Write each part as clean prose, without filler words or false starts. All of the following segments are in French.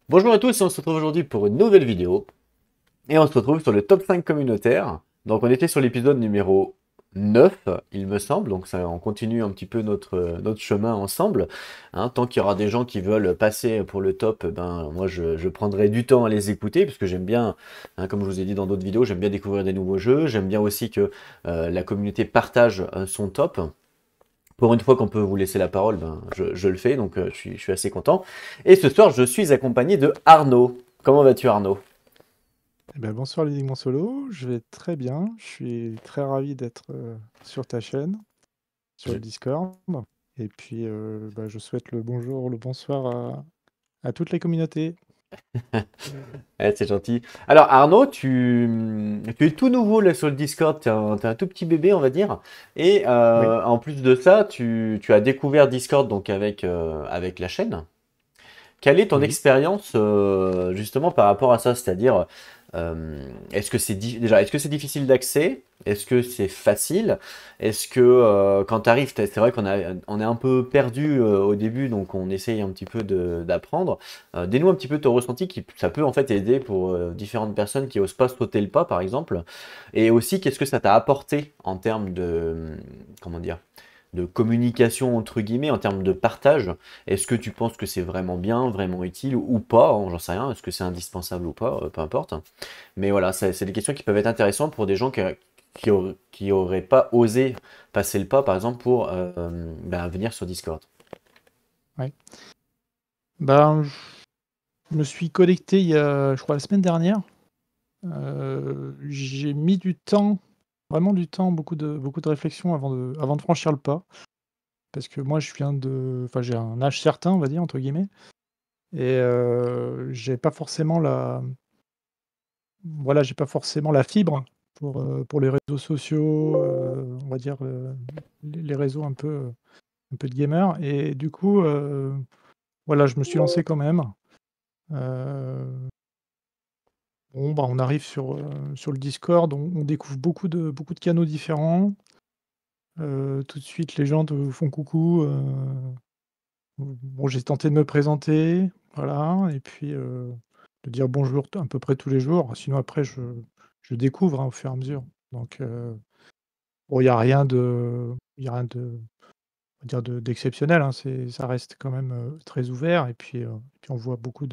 Bonjour à tous, on se retrouve aujourd'hui pour une nouvelle vidéo et on se retrouve sur le top 5 communautaire. Donc on était sur l'épisode numéro 9, il me semble, donc ça, on continue un petit peu notre chemin ensemble. Hein, tant qu'il y aura des gens qui veulent passer pour le top, ben, moi je prendrai du temps à les écouter parce que j'aime bien, hein, comme je vous ai dit dans d'autres vidéos, j'aime bien découvrir des nouveaux jeux, j'aime bien aussi que la communauté partage son top. Pour une fois qu'on peut vous laisser la parole, ben, je le fais, donc je suis assez content. Et ce soir, je suis accompagné de Arnaud. Comment vas-tu, Arnaud? Eh ben, bonsoir Lydie Solo, je vais très bien, je suis très ravi d'être sur ta chaîne, sur Je- le Discord, et puis bah, je souhaite le bonjour, le bonsoir à toutes les communautés. Ouais, c'est gentil. Alors, Arnaud, tu es tout nouveau là sur le Discord, t'es un tout petit bébé, on va dire. Et Oui. en plus de ça, tu as découvert Discord donc avec la chaîne. Quelle est ton Oui. expérience justement par rapport à ça? C'est-à-dire, est-ce que déjà, est-ce que c'est difficile d'accès? Est-ce que c'est facile? Est-ce que quand tu arrives, c'est vrai on est un peu perdu au début, donc on essaye un petit peu d'apprendre. Dis-nous un petit peu ton ressenti, ça peut en fait aider pour différentes personnes qui osent pas sauter le pas, par exemple. Et aussi, qu'est-ce que ça t'a apporté en termes comment dire, de communication entre guillemets, en termes de partage? Est-ce que tu penses que c'est vraiment bien, vraiment utile ou pas, hein, j'en sais rien. Est-ce que c'est indispensable ou pas, peu importe. Mais voilà, c'est des questions qui peuvent être intéressantes pour des gens qui auraient pas osé passer le pas, par exemple, pour ben, venir sur Discord. Ouais. Ben, je me suis connecté il y a, je crois, la semaine dernière. J'ai mis du temps, vraiment du temps, beaucoup de réflexion avant de franchir le pas, parce que moi enfin j'ai un âge certain, on va dire, entre guillemets, et j'ai pas forcément j'ai pas forcément la fibre pour les réseaux sociaux, on va dire, les réseaux un peu de gamers, et du coup, voilà, je me suis lancé quand même. Heu, bon, bah, on arrive sur le Discord, on découvre beaucoup de canaux différents. Tout de suite, les gens te font coucou, bon, j'ai tenté de me présenter, voilà, et puis, de dire bonjour à peu près tous les jours. Sinon après je découvre, hein, au fur et à mesure. Donc, bon, il y a rien de on va dire d'exceptionnel, hein. Ça reste quand même, très ouvert, et puis on voit beaucoup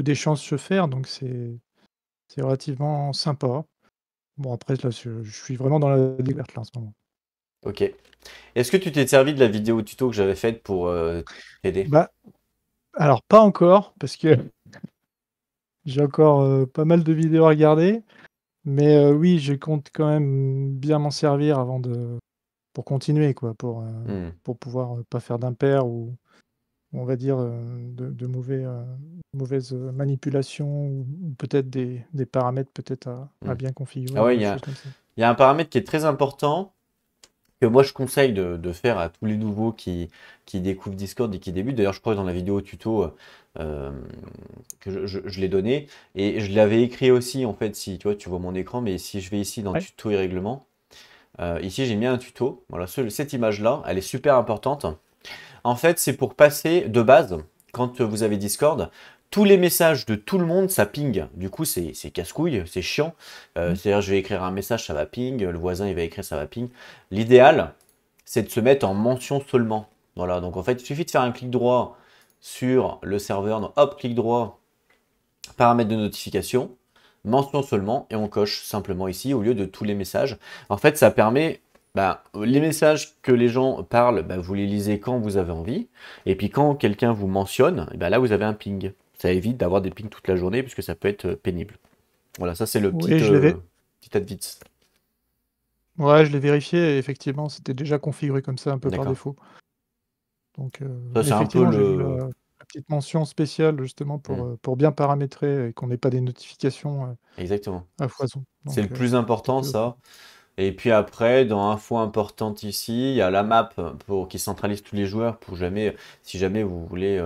d'échanges se faire, donc c'est relativement sympa. Bon, après là, je suis vraiment dans la découverte là en ce moment. Ok. Est-ce que tu t'es servi de la vidéo tuto que j'avais faite pour t'aider? Bah, alors pas encore, parce que j'ai encore, pas mal de vidéos à regarder, mais oui, je compte quand même bien m'en servir avant de pour continuer quoi, Hmm. pour pouvoir, pas faire d'impair, ou on va dire, de mauvaises, manipulations, ou peut-être des paramètres peut-être à Hmm. bien Ah configurer, ouais, des choses comme ça. il y a un paramètre qui est très important, que moi je conseille de faire à tous les nouveaux qui découvrent Discord et qui débutent. D'ailleurs, je crois que dans la vidéo tuto euh, que je l'ai donné, et je l'avais écrit aussi en fait, si tu vois, tu vois mon écran, mais si je vais ici dans Ouais, tuto et règlements, ici j'ai mis un tuto. Voilà, cette image-là, elle est super importante. En fait, c'est pour passer de base, quand vous avez Discord, tous les messages de tout le monde, ça ping. Du coup, c'est casse-couille, c'est chiant. mmh, C'est-à-dire, je vais écrire un message, ça va ping. Le voisin, il va écrire, ça va ping. L'idéal, c'est de se mettre en mention seulement. Voilà, donc en fait, il suffit de faire un clic droit sur le serveur. Donc, hop, clic droit, paramètres de notification, mention seulement, et on coche simplement ici au lieu de tous les messages. En fait, ça permet, bah, les messages que les gens parlent, bah, vous les lisez quand vous avez envie, et puis quand quelqu'un vous mentionne, bah, là vous avez un ping. Ça évite d'avoir des pings toute la journée puisque ça peut être pénible. Voilà, ça c'est le petit, oui, petit advice. ouais, je l'ai vérifié, et effectivement, c'était déjà configuré comme ça un peu par D'accord. défaut. Donc, Ça mais c'est un peu effectivement, j'ai vu le... la petite mention spéciale justement Hmm, pour bien paramétrer et qu'on n'ait pas des notifications, exactement. à foison. C'est Donc, le plus c'était important, top. ça. Et puis après, dans info importante ici, il y a la map qui centralise tous les joueurs pour jamais, si jamais vous voulez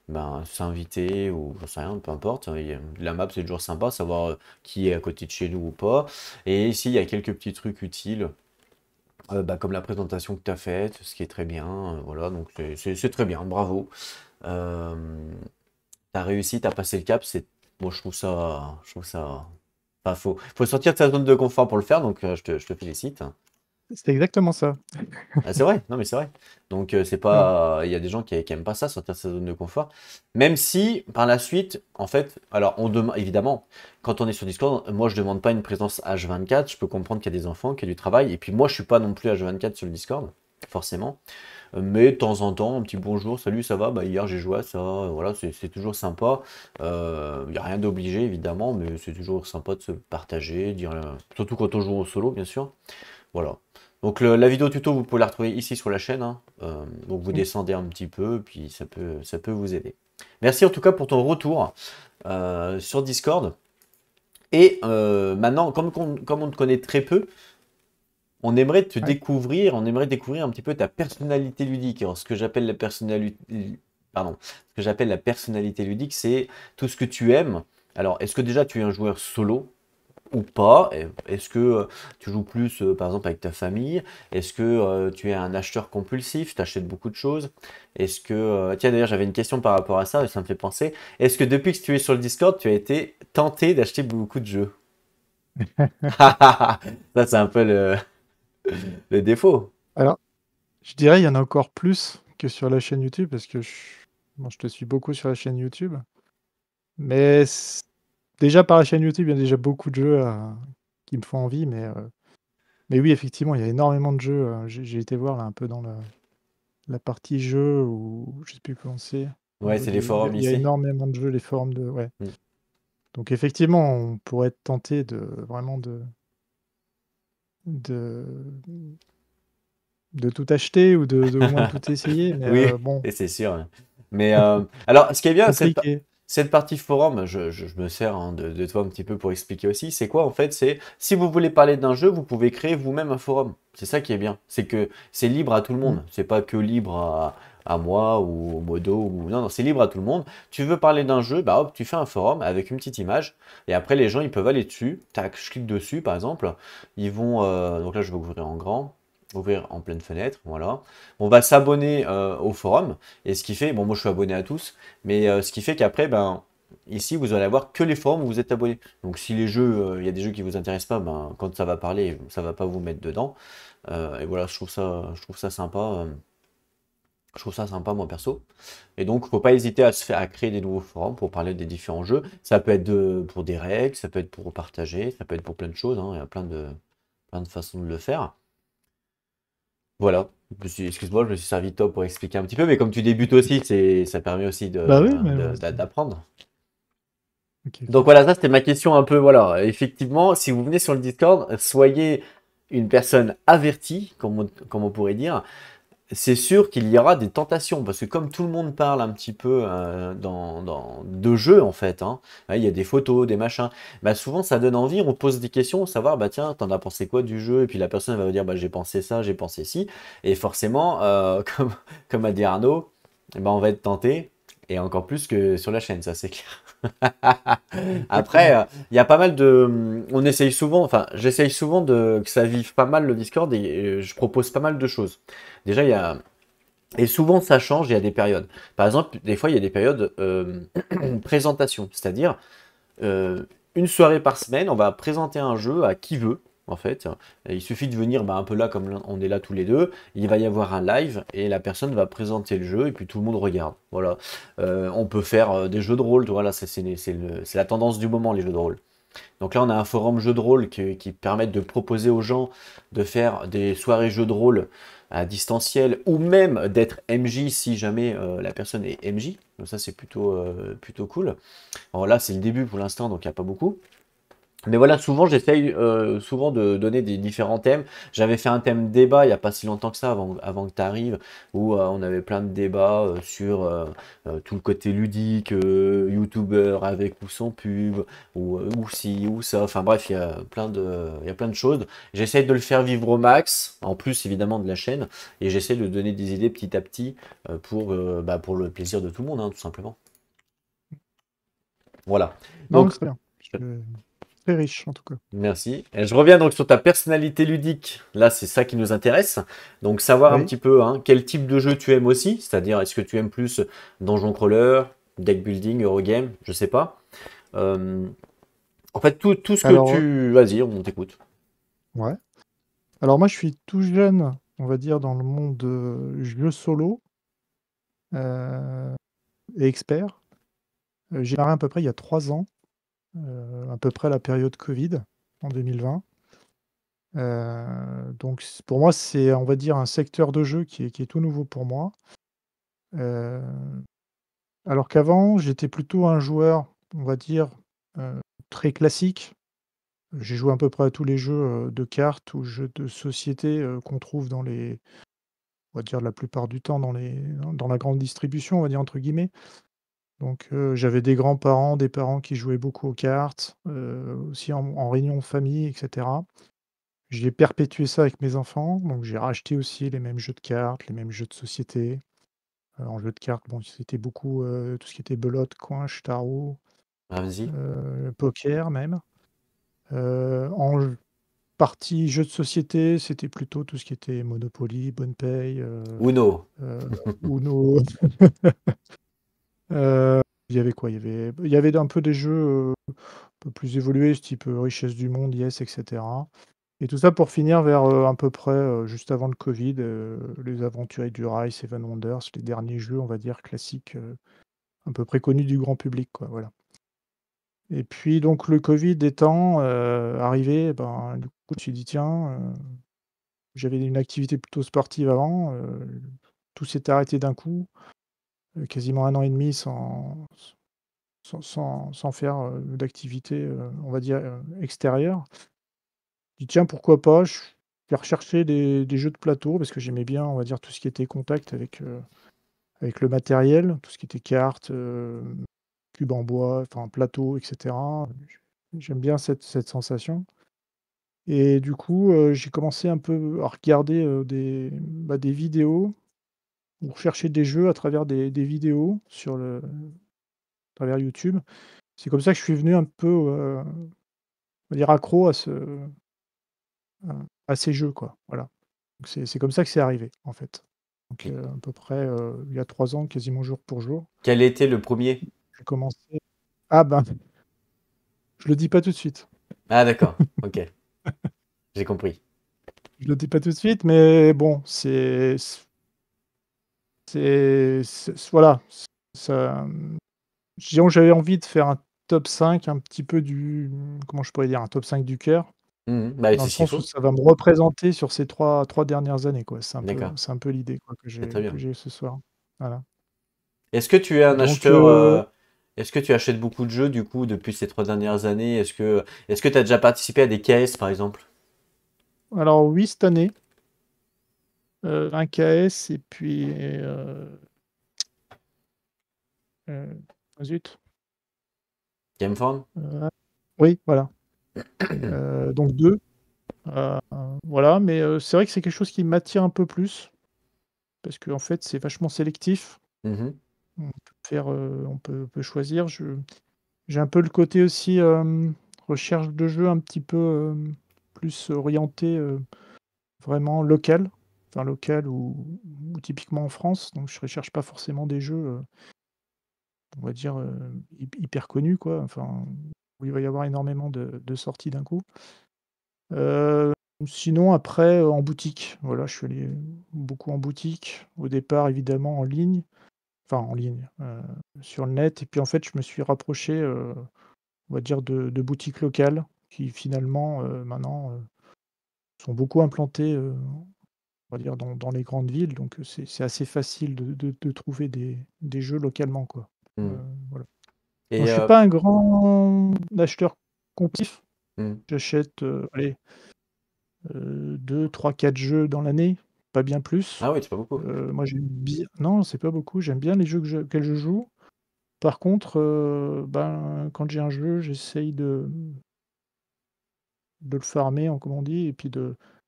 ben, s'inviter ou j'en sais rien, peu importe. La map c'est toujours sympa, savoir qui est à côté de chez nous ou pas. Et ici, il y a quelques petits trucs utiles, bah, comme la présentation que tu as faite, ce qui est très bien. Voilà, donc c'est très bien, bravo. Euh, t'as réussi, t'as passé le cap, moi je trouve ça, enfin, faut sortir de sa zone de confort pour le faire, donc je te félicite. C'est exactement ça. Ah, c'est vrai, non mais c'est vrai. Donc c'est Ouais. pas, il y a des gens qui aiment pas ça, sortir de sa zone de confort. Même si par la suite, en fait, alors on demande évidemment, quand on est sur Discord, moi je demande pas une présence H24. Je peux comprendre qu'il y a des enfants, qu'il y a du travail, et puis moi je suis pas non plus H24 sur le Discord, forcément. Mais de temps en temps, un petit bonjour, salut, ça va? Bah hier j'ai joué à ça, voilà, c'est toujours sympa. Il n'y a rien d'obligé évidemment, mais c'est toujours sympa de se partager, dire, surtout quand on joue en solo, bien sûr. Voilà. Donc la vidéo tuto, vous pouvez la retrouver ici sur la chaîne, hein. Donc vous Mm. descendez un petit peu, puis ça peut vous aider. Merci en tout cas pour ton retour sur Discord. Et maintenant, comme on te connaît très peu, on aimerait te Ouais. découvrir, on aimerait découvrir un petit peu ta personnalité ludique. Alors, ce que j'appelle la personnalité, pardon, ce que j'appelle la personnalité ludique, c'est tout ce que tu aimes. Alors, est-ce que déjà tu es un joueur solo ou pas? Est-ce que tu joues plus, par exemple, avec ta famille? Est-ce que tu es un acheteur compulsif? Tu achètes beaucoup de choses? Est-ce que... Tiens, d'ailleurs, j'avais une question par rapport à ça, et ça me fait penser. Est-ce que depuis que tu es sur le Discord, tu as été tenté d'acheter beaucoup de jeux? Ça, c'est un peu le défaut. Alors, je dirais il y en a encore plus que sur la chaîne YouTube parce que moi, je te suis beaucoup sur la chaîne YouTube. Mais déjà par la chaîne YouTube, il y a déjà beaucoup de jeux qui me font envie. Mais oui, effectivement, il y a énormément de jeux. J'ai été voir là un peu dans la partie jeux ou je sais plus comment c'est. Au Ouais, niveau c'est les forums il y a ici. énormément de jeux, les forums de. Ouais. Mm. Donc effectivement, on pourrait être tenté de vraiment de, de tout acheter ou de au moins tout essayer. Mais Oui, bon, et c'est sûr, hein. Mais alors, ce qui est bien, compliqué. cette partie forum, je me sers hein, de toi un petit peu pour expliquer aussi. C'est quoi en fait? C'est si vous voulez parler d'un jeu, vous pouvez créer vous-même un forum. C'est ça qui est bien. C'est que c'est libre à tout le Mm. monde. C'est pas que libre à moi ou au modo ou non, non, c'est libre à tout le monde. Tu veux parler d'un jeu, bah hop, tu fais un forum avec une petite image et après les gens ils peuvent aller dessus. Tac, je clique dessus par exemple. Ils vont donc là je vais ouvrir en grand. Ouvrir en pleine fenêtre, voilà. On va s'abonner au forum, et ce qui fait, bon moi je suis abonné à tous, mais ce qui fait qu'après, ben, ici vous allez avoir que les forums où vous êtes abonné. Donc si les jeux, il y a des jeux qui vous intéressent pas, ben, quand ça va parler, ça va pas vous mettre dedans. Et voilà, je trouve ça sympa. Je trouve ça sympa moi perso. Et donc faut pas hésiter à créer des nouveaux forums pour parler des différents jeux. Ça peut être pour des règles, ça peut être pour partager, ça peut être pour plein de choses, hein. Il y a plein de façons de le faire. Voilà. Excuse-moi, je me suis servi de toi pour expliquer un petit peu, mais comme tu débutes aussi, ça permet aussi Bah oui, mais d'apprendre. ok, Donc ok. voilà, ça c'était ma question un peu. Voilà, effectivement, si vous venez sur le Discord, soyez une personne avertie, comme on pourrait dire. C'est sûr qu'il y aura des tentations, parce que comme tout le monde parle un petit peu de jeux, en fait, hein, il y a des photos, des machins, bah souvent ça donne envie, on pose des questions, savoir, bah tiens, t'en as pensé quoi du jeu? Et puis la personne elle va vous dire, bah j'ai pensé ça, j'ai pensé ci, et forcément, comme a dit Arnaud, bah, on va être tenté, et encore plus que sur la chaîne, ça c'est clair. Après, Exactement. il y a pas mal de... On essaye souvent, enfin, j'essaye souvent que ça vive pas mal le Discord et je propose pas mal de choses. Déjà, il y a... Et souvent, ça change, il y a des périodes. Par exemple, des fois, il y a des périodes présentation, c'est-à-dire euh, une soirée par semaine, on va présenter un jeu à qui veut, en fait. Et il suffit de venir bah, un peu là, comme on est là tous les deux. Il va y avoir un live et la personne va présenter le jeu et puis tout le monde regarde. Voilà. On peut faire des jeux de rôle, voilà, c'est la tendance du moment, les jeux de rôle. Donc là, on a un forum jeux de rôle qui permet de proposer aux gens de faire des soirées jeux de rôle à distanciel ou même d'être MJ si jamais la personne est MJ. Donc ça, c'est plutôt cool. Alors là, c'est le début pour l'instant, donc il n'y a pas beaucoup. Mais voilà, souvent j'essaye souvent de donner des différents thèmes. J'avais fait un thème débat il n'y a pas si longtemps que ça, avant que tu arrives, où on avait plein de débats sur tout le côté ludique, youtubeur avec ou sans pub, ou ci, ou ça. Enfin bref, il y a plein de choses. J'essaye de le faire vivre au max, en plus évidemment de la chaîne, et j'essaie de donner des idées petit à petit pour le plaisir de tout le monde, hein, tout simplement. Voilà. Non, mais Donc, c'est bien. Très riche, en tout cas. merci. Et je reviens donc sur ta personnalité ludique. Là, c'est ça qui nous intéresse. Donc, savoir un Oui. petit peu hein, quel type de jeu tu aimes aussi. C'est-à-dire, est-ce que tu aimes plus Donjon Crawler, deck building, Eurogame, je sais pas. Euh, En fait, tout ce que Alors, tu... Vas-y, on t'écoute. ouais. Alors moi, je suis tout jeune, on va dire, dans le monde jeu solo euh, et expert. J'ai démarré à peu près il y a 3 ans, à peu près à la période Covid, en 2020. Donc pour moi, c'est, on va dire, un secteur de jeu qui est tout nouveau pour moi. Euh, alors qu'avant, j'étais plutôt un joueur, on va dire, euh, très classique. J'ai joué à peu près à tous les jeux de cartes ou jeux de société qu'on trouve dans les, on va dire la plupart du temps dans la grande distribution, on va dire entre guillemets. Donc j'avais des grands-parents, des parents qui jouaient beaucoup aux cartes, aussi en réunion de famille, etc. J'ai perpétué ça avec mes enfants, donc j'ai racheté aussi les mêmes jeux de cartes, les mêmes jeux de société. En jeu de cartes, bon, c'était beaucoup tout ce qui était belote, coin, tarot, Ah, vas-y. poker même. En partie jeux de société, c'était plutôt tout ce qui était Monopoly, Bonne Paye, Uno. euh, Uno. Euh, il y avait quoi? Il y avait un peu des jeux un peu plus évolués, ce type Richesse du Monde, Yes, etc. Et tout ça pour finir vers à peu près juste avant le Covid, les Aventuriers du Rail, Seven Wonders, les derniers jeux, on va dire, classiques, à peu près connus du grand public, quoi, voilà. Et puis donc le Covid étant arrivé, ben, du coup, je me suis dit, tiens, j'avais une activité plutôt sportive avant, tout s'est arrêté d'un coup, quasiment 1 an et demi sans faire d'activité, on va dire, extérieure. Je dis: «Tiens, pourquoi pas?» Je vais rechercher des jeux de plateau parce que j'aimais bien, on va dire, tout ce qui était contact avec le matériel, tout ce qui était cartes, cubes en bois, enfin plateau et cetera. J'aime bien cette sensation et du coup, j'ai commencé un peu à regarder, des vidéos ou rechercher des jeux à travers des vidéos à travers YouTube. C'est comme ça que je suis venu un peu, on va dire accro à ces jeux, quoi, voilà. Donc c'est comme ça que c'est arrivé, en fait. Donc Et à peu près, il y a 3 ans, quasiment jour pour jour. quel était le premier? J'ai commencé ah ben, je le dis pas tout de suite. Ah, d'accord. Ok, j'ai compris. Je le dis pas tout de suite, mais bon, voilà, ça, disons que j'avais envie de faire un top 5 un petit peu comment je pourrais dire? Un top 5 du cœur, Mhm. Bah, dans c'est le ce qu'il sens où faut. ça va me représenter sur ces trois dernières années, quoi. D'accord, C'est un peu l'idée, quoi, que c'est très j'ai que bien. j'ai ce soir. Voilà. Est-ce que tu es un Donc acheteur... Est-ce que tu achètes beaucoup de jeux, du coup, depuis ces 3 dernières années? Est-ce que tu as déjà participé à des KS, par exemple? alors oui, cette année, un KS et puis, zut, Gameform? oui, voilà, donc 2, voilà, mais c'est vrai que c'est quelque chose qui m'attire un peu plus parce qu'en fait, c'est vachement sélectif. Mhm. On peut choisir. J'ai un peu le côté aussi, recherche de jeu un petit peu, plus orienté, vraiment local, enfin local ou typiquement en France, donc je recherche pas forcément des jeux, on va dire, hyper connus quoi, enfin, où il va y avoir énormément de sorties d'un coup. Heu, Sinon après, en boutique, voilà, je suis allé beaucoup en boutique. Au départ évidemment en ligne, enfin en ligne, sur le net et puis en fait je me suis rapproché, on va dire de boutiques locales qui finalement, maintenant, sont beaucoup implantées, on va dire dans les grandes villes donc c'est assez facile de trouver des jeux localement quoi. Heu, Mhm. voilà. Donc Et... je suis pas un grand acheteur compulsif. mhm. J'achète, allez, 2-3-4 jeux dans l'année, pas bien plus. Ah oui, c'est pas beaucoup. Moi j'aime bien non, c'est pas beaucoup, j'aime bien les jeux auxquels je joue. Par contre, ben, quand j'ai un jeu, j'essaye de le farmer, comme on dit et puis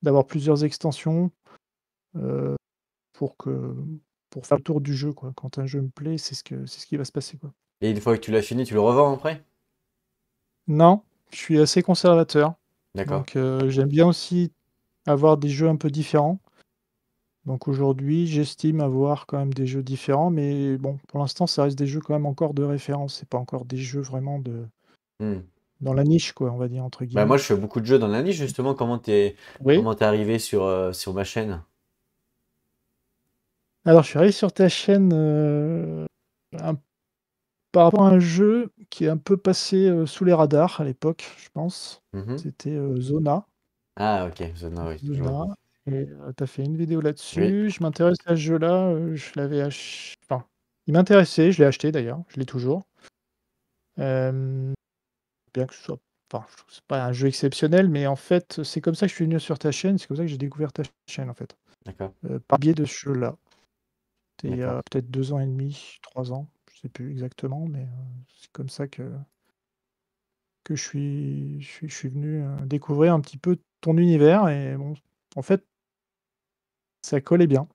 d'avoir plusieurs extensions, heu, pour que pour faire le tour du jeu, quoi. Quand un jeu me plaît, c'est ce qui va se passer, quoi. Et une fois que tu l'as fini, tu le revends après? Non, je suis assez conservateur, D'accord. donc j'aime bien aussi avoir des jeux un peu différents. Donc aujourd'hui, j'estime avoir quand même des jeux différents, mais bon, pour l'instant, ça reste des jeux quand même encore de référence. C'est pas encore des jeux vraiment Hmm. dans la niche, quoi, on va dire, entre Bah, guillemets. moi, je fais beaucoup de jeux dans la niche, justement. Oui. Comment t'es arrivé sur ma chaîne? Alors, je suis arrivé sur ta chaîne par rapport à un jeu qui est un peu passé sous les radars à l'époque, je pense. Mhm. C'était Zona. Ah, ok, Zona, oui, je vois. Zona. Et tu as fait une vidéo Oui, là-dessus. Je m'intéresse à ce jeu-là. Je l'avais acheté. Enfin, il m'intéressait, je l'ai acheté d'ailleurs. Je l'ai toujours. Euh, Bien que ce soit. Enfin, je trouve que c'est pas un jeu exceptionnel, mais en fait, c'est comme ça que je suis venu sur ta chaîne. C'est comme ça que j'ai découvert ta chaîne, en fait. d'accord, Par biais de ce jeu-là. C'était il y d'accord. a peut-être 2 ans et demi, 3 ans. Je sais plus exactement, mais c'est comme ça que je suis venu découvrir un petit peu ton univers. Et bon, en fait, ça collait bien.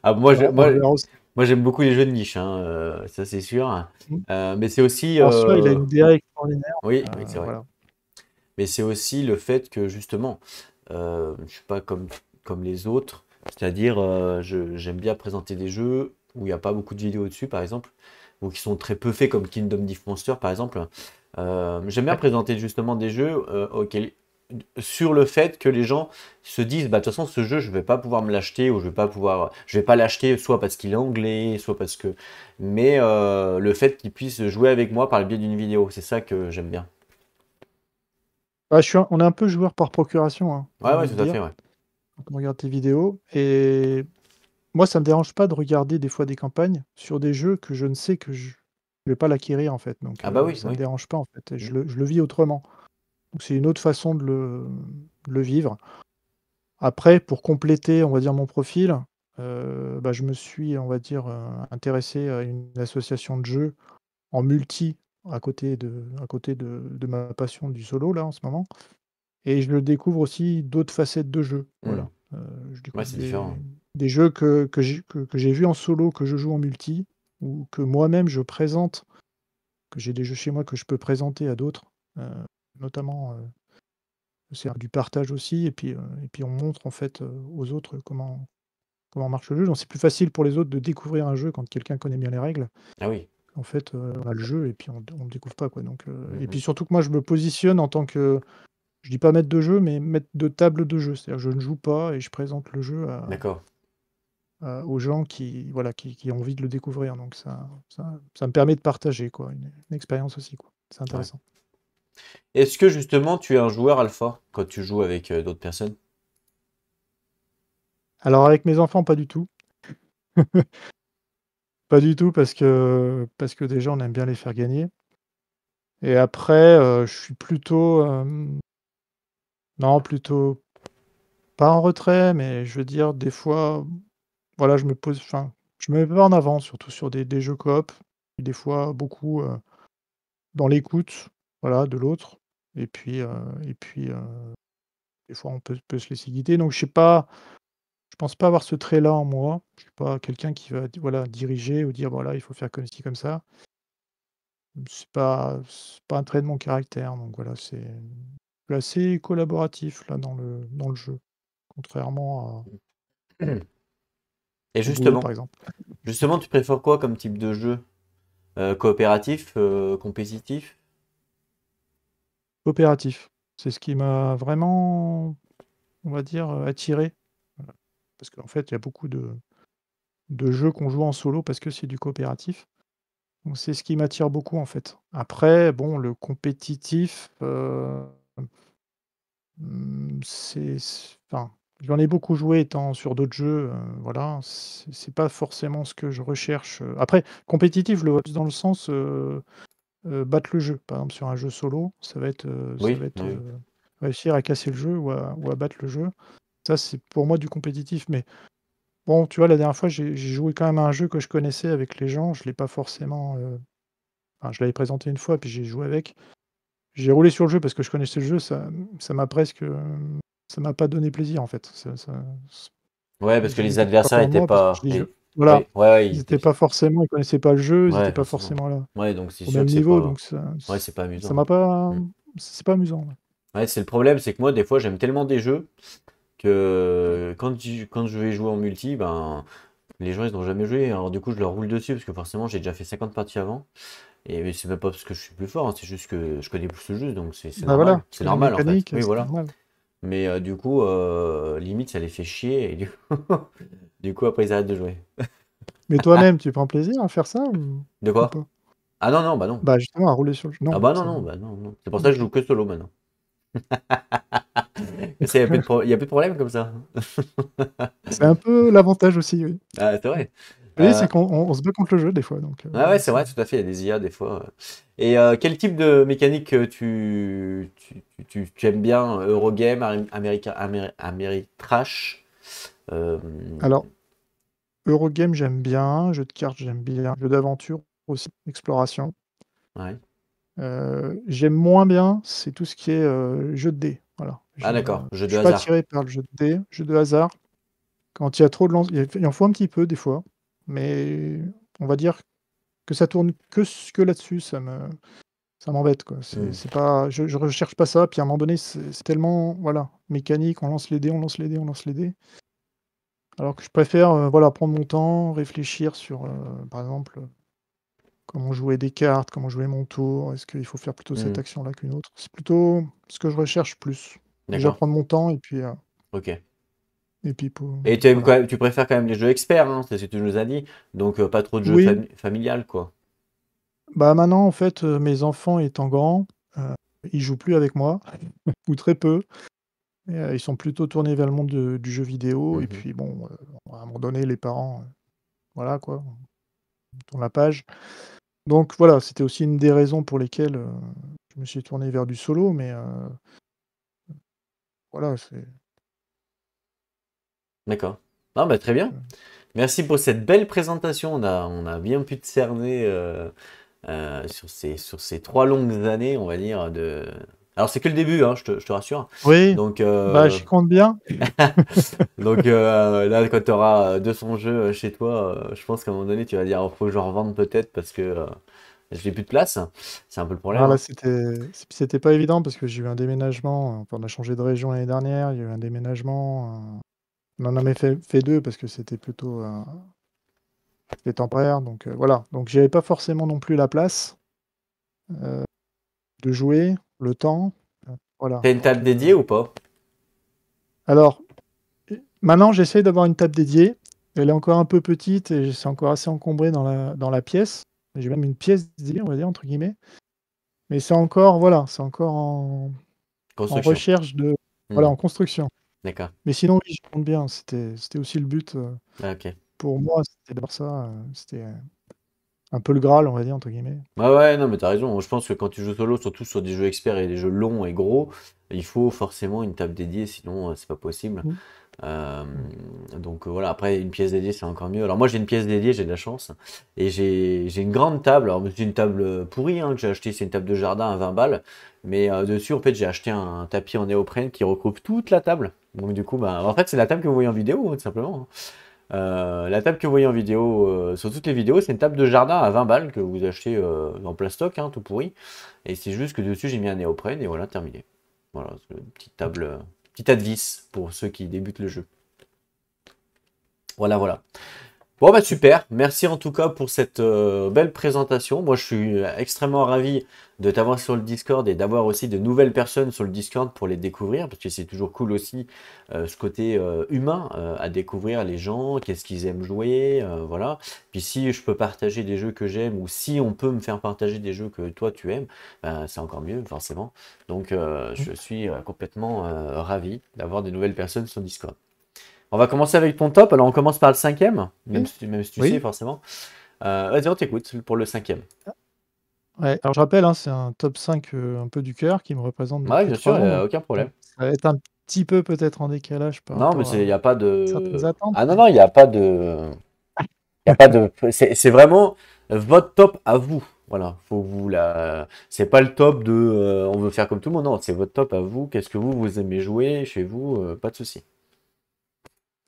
Ah, On verra aussi. moi, j'aime beaucoup les jeux de niche, hein, ça c'est sûr. Mmh. Mais c'est aussi, Alors celui-là, il a une DA extraordinaire. oui, oui, c'est vrai. Voilà. Mais c'est aussi le fait que justement, je suis pas comme les autres, c'est-à-dire, j'aime bien présenter des jeux où il n'y a pas beaucoup de vidéos dessus, par exemple, ou qui sont très peu faits, comme Kingdom Death Monster, par exemple. J'aime bien Ouais. présenter justement des jeux sur le fait que les gens se disent, bah, de toute façon, ce jeu, je vais pas pouvoir me l'acheter, ou je vais pas l'acheter soit parce qu'il est anglais, soit parce que, mais le fait qu'ils puissent jouer avec moi par le biais d'une vidéo, c'est ça que j'aime bien. Bah, on est un peu joueur par procuration, hein, j'ai Ouais, ouais, envie de tout à dire, fait, ouais. quand on regarde tes vidéos. Et moi, ça me dérange pas de regarder des fois des campagnes sur des jeux que je ne sais que je vais pas l'acquérir, en fait. Donc Ah bah oui, ça me oui. dérange pas, en fait. Et Mm. je le vis autrement. Donc c'est une autre façon de le vivre. Après, pour compléter, on va dire, mon profil, bah, je me suis, on va dire, intéressé à une association de jeux en multi à côté de ma passion du solo, là, en ce moment. Et je découvre aussi d'autres facettes de jeux, Mm. voilà. Je Ouais, découvre c'est des différent. des jeux que j'ai vus en solo, que je joue en multi, ou que moi-même je présente, que j'ai des jeux chez moi que je peux présenter à d'autres, heu, notamment, c'est du partage aussi, et puis on montre en fait, aux autres comment marche le jeu. Donc c'est plus facile pour les autres de découvrir un jeu quand quelqu'un connaît bien les règles. Ah oui. En fait, on a le jeu et puis on le découvre pas, quoi. Donc et Mhm. puis surtout que moi je me positionne en tant que, je dis pas maître de jeu, mais maître de table de jeu. C'est-à-dire que je ne joue pas et je présente le jeu D'accord. aux gens qui, voilà, qui ont envie de le découvrir. Donc ça me permet de partager, quoi, une expérience aussi, quoi. C'est Ouais. intéressant. Est-ce que justement tu es un joueur alpha quand tu joues avec d'autres personnes? Alors avec mes enfants, pas du tout. Pas du tout parce que déjà on aime bien les faire gagner. Et après, je suis plutôt, non, plutôt pas en retrait, mais je veux dire des fois, voilà, je me mets pas en avant, surtout sur des jeux coop. Des fois beaucoup, dans l'écoute, voilà, de l'autre. Et puis, des fois on peut se laisser guider. Donc je pense pas avoir ce trait-là en moi. Je suis pas quelqu'un qui va voilà, diriger ou dire: «Voilà, il faut faire comme ci, comme ça». C'est pas un trait de mon caractère, donc voilà, je suis assez collaboratif là dans le jeu, contrairement Et au boulot par justement, exemple. justement, tu préfères quoi comme type de jeu? Coopératif, compétitif? Coopératif, c'est ce qui m'a vraiment, on va dire, attiré, parce qu'en fait, il y a beaucoup de jeux qu'on joue en solo parce que c'est du coopératif. Donc c'est ce qui m'attire beaucoup en fait. Après bon, le compétitif, enfin, j'en ai beaucoup joué étant sur d'autres jeux, voilà, c'est pas forcément ce que je recherche, après compétitif, je le vois plus dans le sens, battre le jeu. Par exemple, sur un jeu solo, ça va être, Oui, oui. réussir à casser le jeu ou à battre le jeu. Ça, c'est pour moi du compétitif, mais bon, tu vois, la dernière fois, j'ai joué quand même à un jeu que je connaissais avec les gens. Je l'ai pas forcément, enfin, je l'avais présenté une fois, puis j'ai joué avec. J'ai roulé sur le jeu parce que je connaissais le jeu, ça m'a presque, ça m'a pas donné plaisir, en fait. Ouais, parce Les que gens les étaient pas adversaires pour étaient moi parce que pas. voilà, Oui, ouais, ouais, ils étaient pas forcément, ils connaissaient pas le jeu, ils étaient ouais, pas forcément. forcément là Ouais, donc c'est au sûr même que c'est niveau, pas. donc ça Ouais, c'est pas ça amusant. m'a pas Mm. c'est pas amusant, ouais. Ouais, c'est le problème, c'est que moi, des fois, j'aime tellement des jeux. que quand je vais jouer en multi, ben, les gens ils n'ont jamais joué. Alors du coup, je leur roule dessus parce que forcément, j'ai déjà fait 50 parties avant. Et mais c'est même pas parce que je suis plus fort, hein, c'est juste que je connais plus le jeu, donc c'est Bah voilà, normal. tu C'est connais les normal en fait. mécaniques, Oui, c'est voilà. normal. Mais du coup, limite, ça les fait chier. Et du coup, après, ils arrêtent de jouer. Mais toi-même, tu prends plaisir à faire ça De ou quoi? pas? Ah non, non, bah non. Bah justement, à rouler sur le jeu. Ah Non, bah non, ça. non, bah non, non. C'est pour ça que je Ok. joue que solo maintenant. Ça, y a plus de problème comme ça. C'est un peu l'avantage aussi, oui. Ah, c'est vrai. Oui, Euh, c'est qu'on se bat contre le jeu des fois, donc ah ouais, c'est c'est vrai, tout à fait. Il y a des IA des fois. Et quel type de mécanique tu aimes bien? Eurogame, Ameritrash? Euh, alors Eurogame, j'aime bien, jeu de cartes, j'aime bien, jeu d'aventure aussi, exploration. ouais. J'aime moins bien, c'est tout ce qui est, jeu de dés, voilà. Ah d'accord, jeu Je de suis pas hasard. attiré par le jeu de dés, jeu de hasard. Quand il y a trop de il en faut un petit peu des fois, mais on va dire que ça tourne que là-dessus, ça m'embête, quoi. Hmm, C'est pas je recherche pas ça, puis à un moment donné, c'est tellement, voilà, mécanique, on lance les dés, on lance les dés, on lance les dés. Alors que je préfère, voilà, prendre mon temps, réfléchir sur, par exemple, comment jouer des cartes, comment jouer mon tour, est-ce qu'il faut faire plutôt cette hmm, action-là qu'une autre? C'est plutôt ce que je recherche plus. Déjà d'accord, prendre mon temps ok. et puis pour Et tu aimes voilà. quand même, tu préfères quand même les jeux experts, hein, c'est ce que tu nous as dit. Donc pas trop de jeux Oui, familial, quoi. bah, maintenant, en fait, mes enfants étant grands, heu, ils jouent plus avec moi ou très peu et ils sont plutôt tournés vers le monde du jeu vidéo et Mhm. puis bon, à un moment donné, les parents, voilà quoi, on tourne la page. Donc voilà, c'était aussi une des raisons pour lesquelles, je me suis tourné vers du solo, mais voilà, c'est D'accord. Ah bah très bien. Merci pour cette belle présentation. On a bien pu te cerner sur ces 3 longues années, on va dire, de... Alors c'est que le début, hein, je te rassure. oui, Donc, bah, j'y compte bien. donc là, quand tu auras 200 jeux chez toi, je pense qu'à un moment donné, tu vas dire, il faut que je revende peut-être parce que j'ai plus de place. C'est un peu le problème, Voilà, hein. c'était pas évident parce que j'ai eu un déménagement, enfin, on a changé de région l'année dernière, il y a eu un déménagement, on en a même fait 2 parce que c'était temporaire donc voilà. Donc j'avais pas forcément non plus la place, heu, de jouer, le temps, voilà T'as une donc table dédiée ou pas? alors, maintenant j'essaye d'avoir une table dédiée. Elle est encore un peu petite et c'est encore assez encombré dans la pièce. J'ai même une pièce dédiée, on va dire, entre guillemets, mais c'est encore, voilà, c'est encore en Construction. recherche de voilà, Hmm, en construction. d'accord. Mais sinon, oui, je compte bien. C'était aussi le but, Ah, ok. pour moi, c'était d'avoir ça, c'était, un peu «le Graal», on va dire, entre guillemets. Ouais, ouais, non, mais t'as raison. Je pense que quand tu joues solo, surtout sur des jeux experts et des jeux longs et gros, il faut forcément une table dédiée, sinon c'est pas possible. Mmh. Euh, Mmh. donc voilà, après une pièce dédiée, c'est encore mieux. Alors moi j'ai une pièce dédiée, j'ai de la chance. Et j'ai une grande table. Alors c'est une table pourrie hein, que j'ai acheté, c'est une table de jardin à 20 balles. Mais dessus, en fait, j'ai acheté un tapis en néoprène qui recoupe toute la table. Donc du coup, bah, en fait, c'est la table que vous voyez en vidéo, hein, tout simplement, hein. La table que vous voyez en vidéo, sur toutes les vidéos, c'est une table de jardin à 20 balles que vous achetez en plastoc, hein, tout pourri. Et c'est juste que dessus, j'ai mis un néoprène et voilà, terminé. Voilà, c'est une petite table, petit tas de vis pour ceux qui débutent le jeu. Voilà, voilà. Bon bah super, merci en tout cas pour cette belle présentation. Moi je suis extrêmement ravi de t'avoir sur le Discord et d'avoir aussi de nouvelles personnes sur le Discord pour les découvrir, parce que c'est toujours cool aussi ce côté humain à découvrir les gens, qu'est-ce qu'ils aiment jouer, voilà. Puis si je peux partager des jeux que j'aime ou si on peut me faire partager des jeux que toi tu aimes, ben, c'est encore mieux forcément. Donc je suis complètement ravi d'avoir de nouvelles personnes sur Discord. On va commencer avec ton top. Alors, on commence par le cinquième, même Oui, si, même si tu sais oui, forcément. Vas-y, on t'écoute pour le cinquième. ouais. Alors je rappelle, hein, c'est un top 5 un peu du cœur qui me représente Ouais, depuis bien sûr, 3 ans, donc aucun bon, problème. ça va être un petit peu peut-être en décalage par Non, mais rapport il à n'y a pas certaines de. attentes, Ah non, mais non, il n'y a pas de. Il y a pas de. C'est vraiment votre top à vous. Voilà, faut vous la. C'est pas le top de. On veut faire comme tout le monde. Non, c'est votre top à vous. Qu'est-ce que vous aimez jouer chez vous, pas de souci.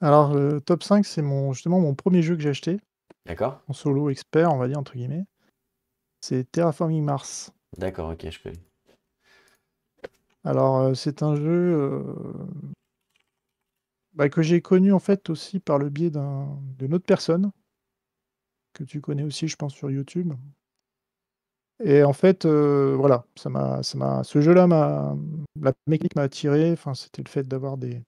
alors, top 5, c'est justement mon premier jeu que j'ai acheté, D'accord? en solo expert, on va dire, entre guillemets. C'est Terraforming Mars. D'accord, ok, je connais. Alors, c'est un jeu, que j'ai connu en fait aussi par le biais d'une autre personne que tu connais aussi, je pense, sur YouTube. Et en fait, voilà, ce jeu-là la mécanique m'a attiré. Enfin, c'était le fait d'avoir des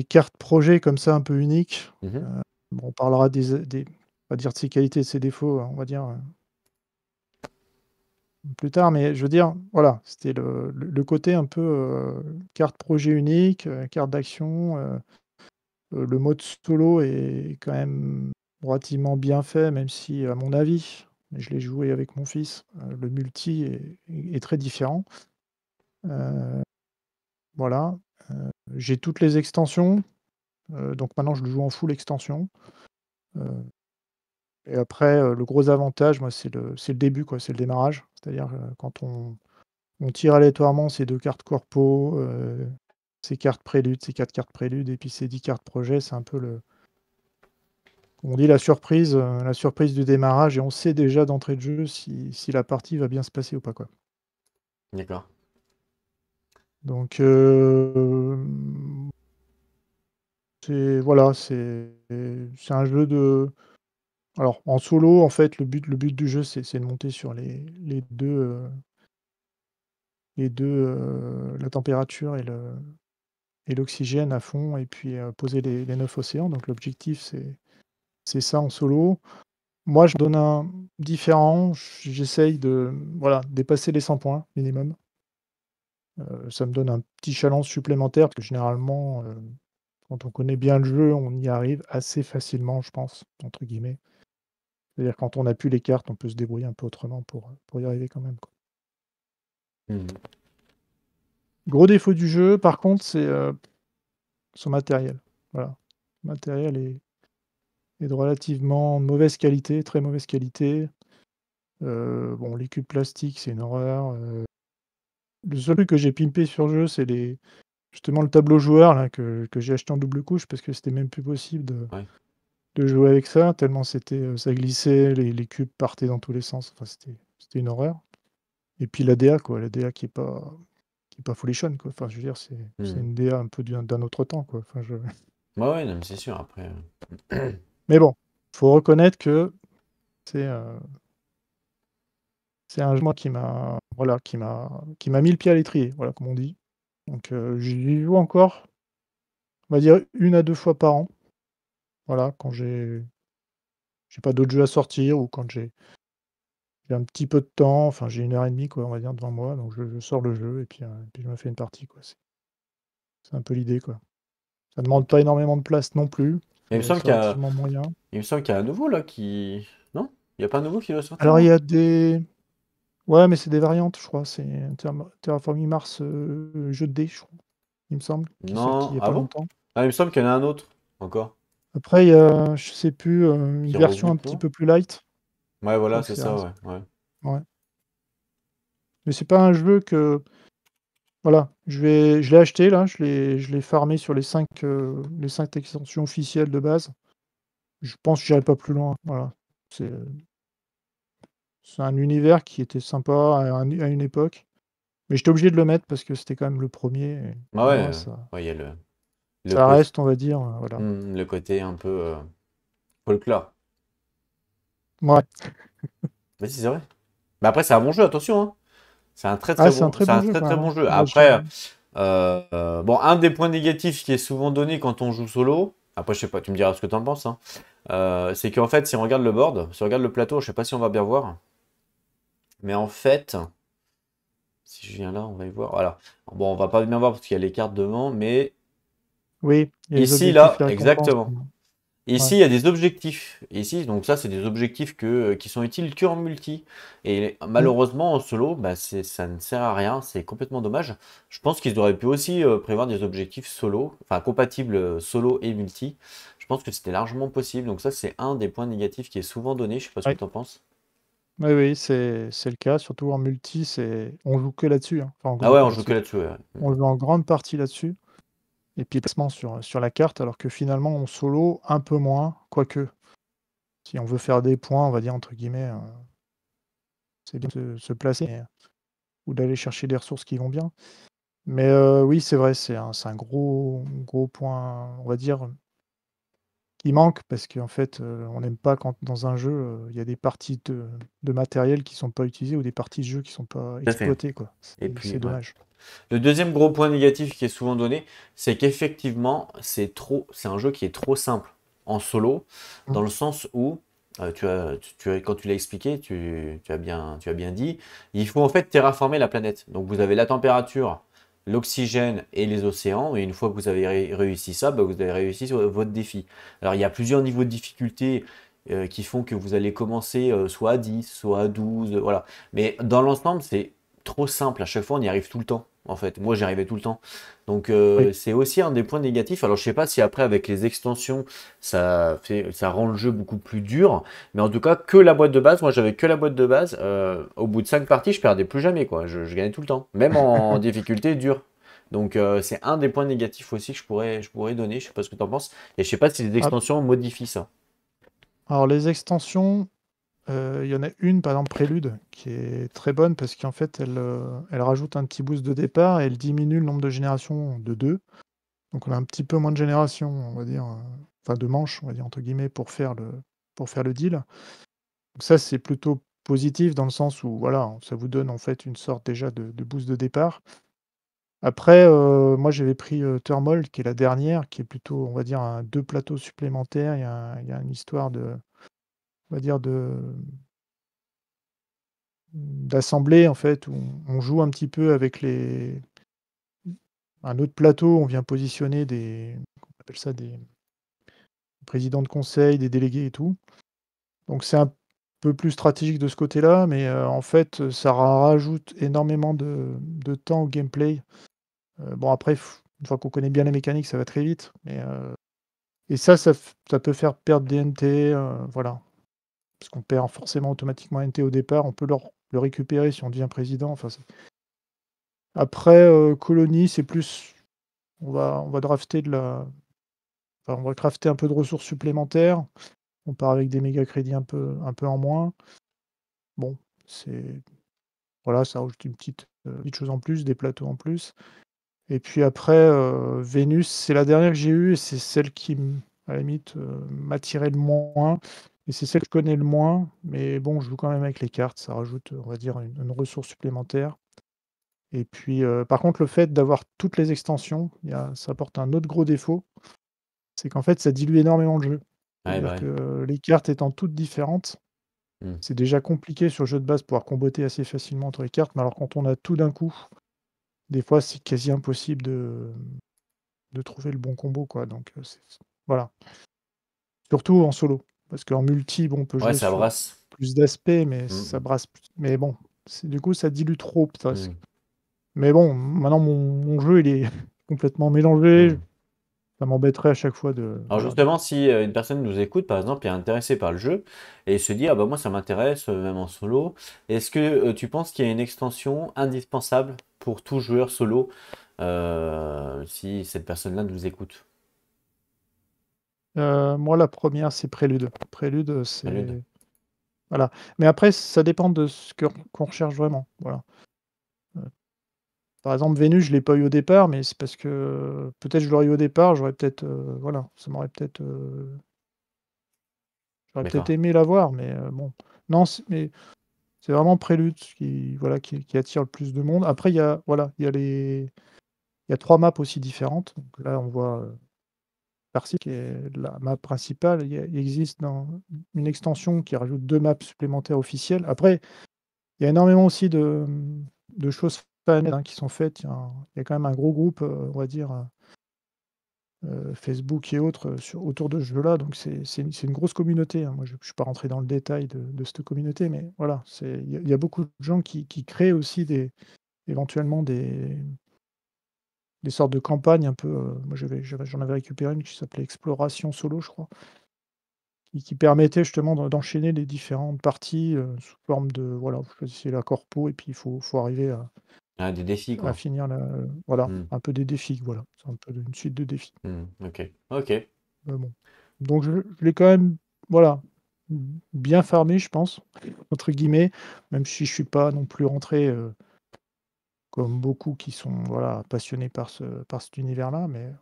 cartes projets comme ça un peu uniques. Mhm. Bon, on parlera on va dire de ses qualités et de ses défauts, on va dire, plus tard, mais je veux dire, voilà, c'était le côté un peu, carte projet unique, carte d'action, le mode solo est quand même relativement bien fait, même si, à mon avis, mais je l'ai joué avec mon fils, le multi est très différent. Heu, voilà, j'ai toutes les extensions, donc maintenant je le joue en full extension, heu et après, le gros avantage, moi, c'est le début, quoi, c'est le démarrage. C'est-à-dire, quand on tire aléatoirement ces 2 cartes corpo, ces cartes préludes, ces 4 cartes préludes et puis ces 10 cartes projet, c'est un peu comme on dit la surprise du démarrage et on sait déjà d'entrée de jeu si la partie va bien se passer ou pas, quoi. D'accord. Donc, c'est voilà, c'est un jeu de alors en solo, en fait, le but du jeu, c'est de monter sur la température et l'oxygène à fond et puis, poser les 9 océans. Donc l'objectif, c'est ça en solo. Moi, je donne un différent, j'essaye de, voilà, dépasser les 100 points minimum. Ça me donne un petit challenge supplémentaire parce que généralement, quand on connaît bien le jeu, on y arrive assez «facilement», je pense, entre guillemets. C'est-à-dire quand on n'a plus les cartes, on peut se débrouiller un peu autrement pour y arriver quand même, quoi. Mhm. Gros défaut du jeu, par contre, c'est, son matériel. Voilà. Le matériel est de relativement mauvaise qualité, très mauvaise qualité. Bon, les cubes plastiques, c'est une horreur. Le seul truc que j'ai pimpé sur le jeu, c'est justement le tableau joueur là, que j'ai acheté en double couche parce que c'était même plus possible Ouais. de jouer avec ça, tellement ça glissait, les cubes partaient dans tous les sens. Enfin, c'était une horreur. Et puis la DA, quoi, la DA qui est pas folichonne, quoi. Enfin, je veux dire, c'est Mhm. une DA un peu d'un autre temps, quoi. Enfin, Ouais, ouais, non, mais c'est sûr, après. Mais bon, faut reconnaître que c'est, heu, c'est un jeu, moi, qui m'a voilà, qui m'a mis le pied à l'étrier, voilà, comme on dit. Donc, j'y joue encore, on va dire 1 à 2 fois par an. Voilà, quand j'ai pas d'autres jeux à sortir ou quand j'ai un petit peu de temps, enfin, j'ai 1 heure et demie, quoi, on va dire, devant moi, donc je sors le jeu et puis je me fais une partie, quoi. C'est un peu l'idée, quoi. Ça demande Ok. pas énormément de place non plus, Mais c'est relativement moyen. il me semble qu'il y a un nouveau là qui. Non? Il n'y a pas un nouveau qui doit sortir Alors il là? y a des ouais, mais c'est des variantes, je crois, c'est Terraforming Mars, jeu de dés, je crois, il me semble, qui est sorti il Non. y a Ah pas bon? longtemps. Ah, il me semble qu'il y en a un autre encore Après il y a, je sais plus, une qui version un regroupe, petit non? peu plus light, Ouais, je voilà, crois que c'est c'est ça, un ouais. Ouais. ouais. Mais c'est pas un jeu que voilà, je l'ai acheté là, je l'ai farmé sur les 5 extensions officielles de base. Je pense que j'irai pas plus loin, voilà. C'est, c'est un univers qui était sympa à une époque, mais j'étais obligé de le mettre parce que c'était quand même le premier. Et Ah pour ouais, moi ouais, il y a le, ça côté, reste, on va dire, voilà. le côté un peu folklore. Mouais. Mais si, c'est vrai. Mais après, c'est un bon jeu, attention, hein. Ah, c'est un très C'est bon un jeu très quand très même, bon hein. jeu. Moi Après, bon, un des points négatifs qui est souvent donné quand on joue solo, après je sais pas, tu me diras ce que tu en penses, hein, c'est qu'en fait, si on regarde le board, si on regarde le plateau, je sais pas si on va bien voir, mais en fait, si je viens là, on va y voir. Voilà. Bon, on va pas bien voir parce qu'il y a les cartes devant, mais oui, il y a les ici, objectifs là, et récompenses. exactement. Ouais. Ici, il y a des objectifs. Ici, donc ça, c'est des objectifs qui sont utiles que en multi. Et Mmh. malheureusement, en solo, bah, ça ne sert à rien. C'est complètement dommage. Je pense qu'ils auraient pu aussi prévoir des objectifs solo, enfin compatibles solo et multi. Je pense que c'était largement possible. Donc ça, c'est un des points négatifs qui est souvent donné. Je sais pas ce que Ouais. tu en penses. Oui, oui, c'est le cas, surtout en multi, on joue que là-dessus, hein. Enfin, on Ah joue ouais, que on joue que là-dessus. là-dessus. Ouais. On joue en grande partie là-dessus et puis placement sur la carte, alors que finalement en solo, un peu moins, quoique. Si on veut faire des points, on va dire entre guillemets, c'est bien de se placer ou d'aller chercher des ressources qui vont bien. Mais oui, c'est vrai, c'est un gros point, on va dire, qui manque parce qu'en fait, on n'aime pas quand dans un jeu, il y a des parties de matériel qui sont pas utilisées ou des parties de jeu qui sont pas Tout à fait. exploitées, quoi. Et C'est puis, ouais. dommage. Le deuxième gros point négatif qui est souvent donné, c'est qu'effectivement, c'est un jeu qui est trop simple en solo, Mmh. dans le sens où, quand tu l'as expliqué, tu as bien dit, il faut en fait terraformer la planète. Donc vous avez la température, l'oxygène et les océans, et une fois que vous avez réussi ça, bah, vous avez réussi sur votre défi. Alors il y a plusieurs niveaux de difficulté qui font que vous allez commencer soit à 10, soit à 12, voilà. Mais dans l'ensemble, c'est trop simple. À chaque fois, on y arrive tout le temps. En fait, moi, j'y arrivais tout le temps. Donc, Oui. c'est aussi un des points négatifs. Alors, je sais pas si après, avec les extensions, ça rend le jeu beaucoup plus dur. Mais en tout cas, que la boîte de base. Moi, j'avais que la boîte de base. Au bout de 5 parties, je perdais plus jamais, quoi. Je gagnais tout le temps. Même en difficulté dure. Donc, c'est un des points négatifs aussi que je pourrais donner. Je sais pas ce que tu en penses. Et je sais pas si les Ah, extensions modifient ça. alors les extensions, il y en a une, par exemple Prélude, qui est très bonne parce qu'en fait, elle rajoute un petit boost de départ et elle diminue le nombre de générations de 2. Donc on a un petit peu moins de générations, on va dire, enfin de manches, on va dire entre guillemets, pour faire le deal. Donc ça, c'est plutôt positif dans le sens où voilà, ça vous donne en fait une sorte déjà de boost de départ. Après, moi j'avais pris, Thermol qui est la dernière, qui est plutôt, on va dire, un 2 plateaux supplémentaires. Il y a une histoire on va dire d'assemblée en fait, où on joue un petit peu avec un autre plateau, on vient positionner on appelle ça des présidents de conseil, des délégués et tout. Donc c'est un peu plus stratégique de ce côté-là, mais en fait, ça rajoute énormément de temps au gameplay. Bon après, une fois qu'on connaît bien les mécaniques, ça va très vite, mais et ça peut faire perdre des NT, voilà. Parce qu'on perd forcément automatiquement un NT au départ, on peut le récupérer si on devient président, enfin c'est après, colonie, c'est plus on va drafter on va crafter un peu de ressources supplémentaires. On part avec des méga crédits un peu en moins. Bon, c'est voilà, ça rajoute une petite chose en plus, des plateaux en plus. Et puis après, Vénus, c'est la dernière que j'ai eue et c'est celle qui à la limite, m'attirait le moins et c'est celle que je connais le moins. Mais bon, je joue quand même avec les cartes, ça rajoute, on va dire une ressource supplémentaire. Et puis, par contre, le fait d'avoir toutes les extensions, ça apporte un autre gros défaut, c'est qu'en fait, ça dilue énormément le jeu. Ouais, bah C'est-à-dire ouais. que les cartes étant toutes différentes, Hmm. c'est déjà compliqué sur le jeu de base de pouvoir comboter assez facilement entre les cartes, mais alors quand on a tout d'un coup, des fois, c'est quasi impossible de trouver le bon combo, quoi, donc voilà. Surtout en solo, parce qu'en multi, bon, on peut Ouais, jouer ça sur brasse. plus d'aspects, mais ça Hmm, brasse plus mais bon, du coup, ça dilue trop hmm, presque. Mais bon, maintenant mon jeu, il est complètement mélangé. hmm. Ça m'embêterait à chaque fois de Alors voilà, justement, si une personne nous écoute, par exemple, est intéressée par le jeu et se dit, ah bah moi ça m'intéresse, même en solo, est-ce que tu penses qu'il y a une extension indispensable pour tout joueur solo si cette personne-là nous écoute? moi, la première c'est Prélude. Prélude, Prélude. c'est voilà. Mais après, ça dépend de ce qu'on recherche vraiment, voilà. Heu, par exemple, Vénus, je l'ai pas eu au départ, mais c'est parce que peut-être je l'aurais eu au départ, j'aurais peut-être, voilà, ça m'aurait peut-être, j'aurais peut-être D'accord. aimé l'avoir, mais bon. Non, mais c'est vraiment Prélude qui, voilà, qui attire le plus de monde. Après, voilà, il y a 3 maps aussi différentes. Donc là, on voit, Parsi qui est la map principale. Il existe dans une extension qui rajoute 2 maps supplémentaires officielles. Après, il y a énormément aussi de choses fan hein, qui sont faites. Il y a quand même un gros groupe, on va dire, Facebook et autres, autour de ce jeu-là, donc c'est une grosse communauté, hein. Moi, je suis pas rentré dans le détail de cette communauté, mais voilà, il y a beaucoup de gens qui créent aussi éventuellement des sortes de campagnes un peu, moi j'en avais récupéré une qui s'appelait Exploration Solo, je crois, qui permettait justement d'enchaîner les différentes parties, sous forme de voilà, vous choisissez la corpo et puis il faut arriver Ah, des défis, à quoi. finir voilà, Hmm, un peu des défis, voilà. C'est un peu une suite de défis. ok. Ok. Bon. Donc je l'ai quand même, voilà, bien farmé, je pense, entre guillemets, même si je suis pas non plus rentré, comme beaucoup qui sont voilà, passionnés par cet univers-là, mais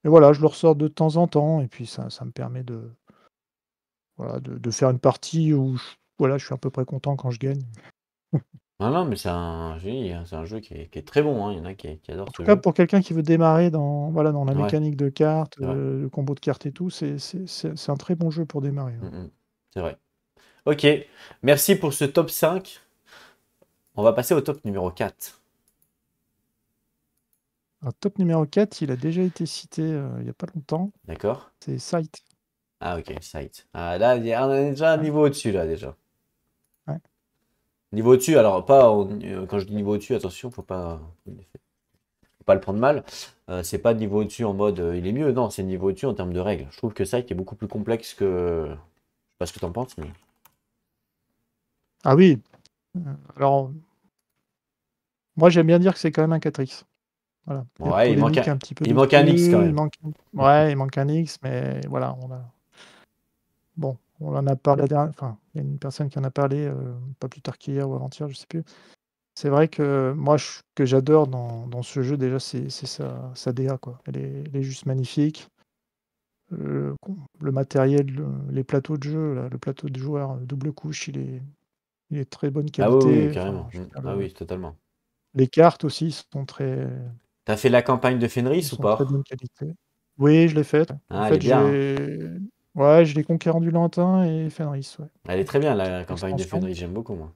voilà, je le ressors de temps en temps et puis ça me permet de voilà, de faire une partie où voilà, je suis à peu près content quand je gagne. Non, non, mais c'est un jeu qui est très bon, hein. Il y en a qui adorent En tout ce cas, jeu. pour quelqu'un qui veut démarrer dans voilà, dans la Ouais, mécanique de cartes, c'est vrai. le combo de cartes et tout, c'est un très bon jeu pour démarrer, Mm, ouais. mm. C'est vrai. Ok, merci pour ce top 5. On va passer au top numéro 4. Alors top numéro 4, il a déjà été cité, il y a pas longtemps, D'accord? c'est Sight. Ah, ok, Sight. Ah, là, on est déjà un Ouais, niveau au-dessus, là, déjà. ouais. Niveau au-dessus, alors, pas quand je dis niveau au-dessus, attention, faut pas le prendre mal. C'est pas niveau au-dessus en mode il est mieux, non, c'est niveau au-dessus en termes de règles. Je trouve que Sight est beaucoup plus complexe que. Je sais pas ce que t'en penses, mais. Ah oui, alors moi j'aime bien dire que c'est quand même un 4X. Voilà, il y a Ouais, polémique un petit peu il manque un X quand dessus, même. ouais, il manque un X, mais voilà, bon, on en a parlé la dernière enfin, il y a une personne qui en a parlé, pas plus tard qu'hier ou avant-hier, je sais plus. C'est vrai que moi, ce que j'adore dans ce jeu déjà, c'est sa DA, quoi. Elle est juste magnifique. Le matériel, les plateaux de jeu, là, le plateau de joueur, double couche, il est de très bonne Ah oui, oui, qualité. Enfin, carrément. je veux dire, Ah oui, totalement. les cartes aussi T'as fait la campagne de Fenris ou sont très pas? bonne qualité. Oui, je l'ai faite. En Ah, elle est fait, bien, hein. j'ai les Conquérants du Lointain et Fenris, ouais. Elle est Les très bien, petites la campagne de extensions. Fenris, j'aime beaucoup, moi.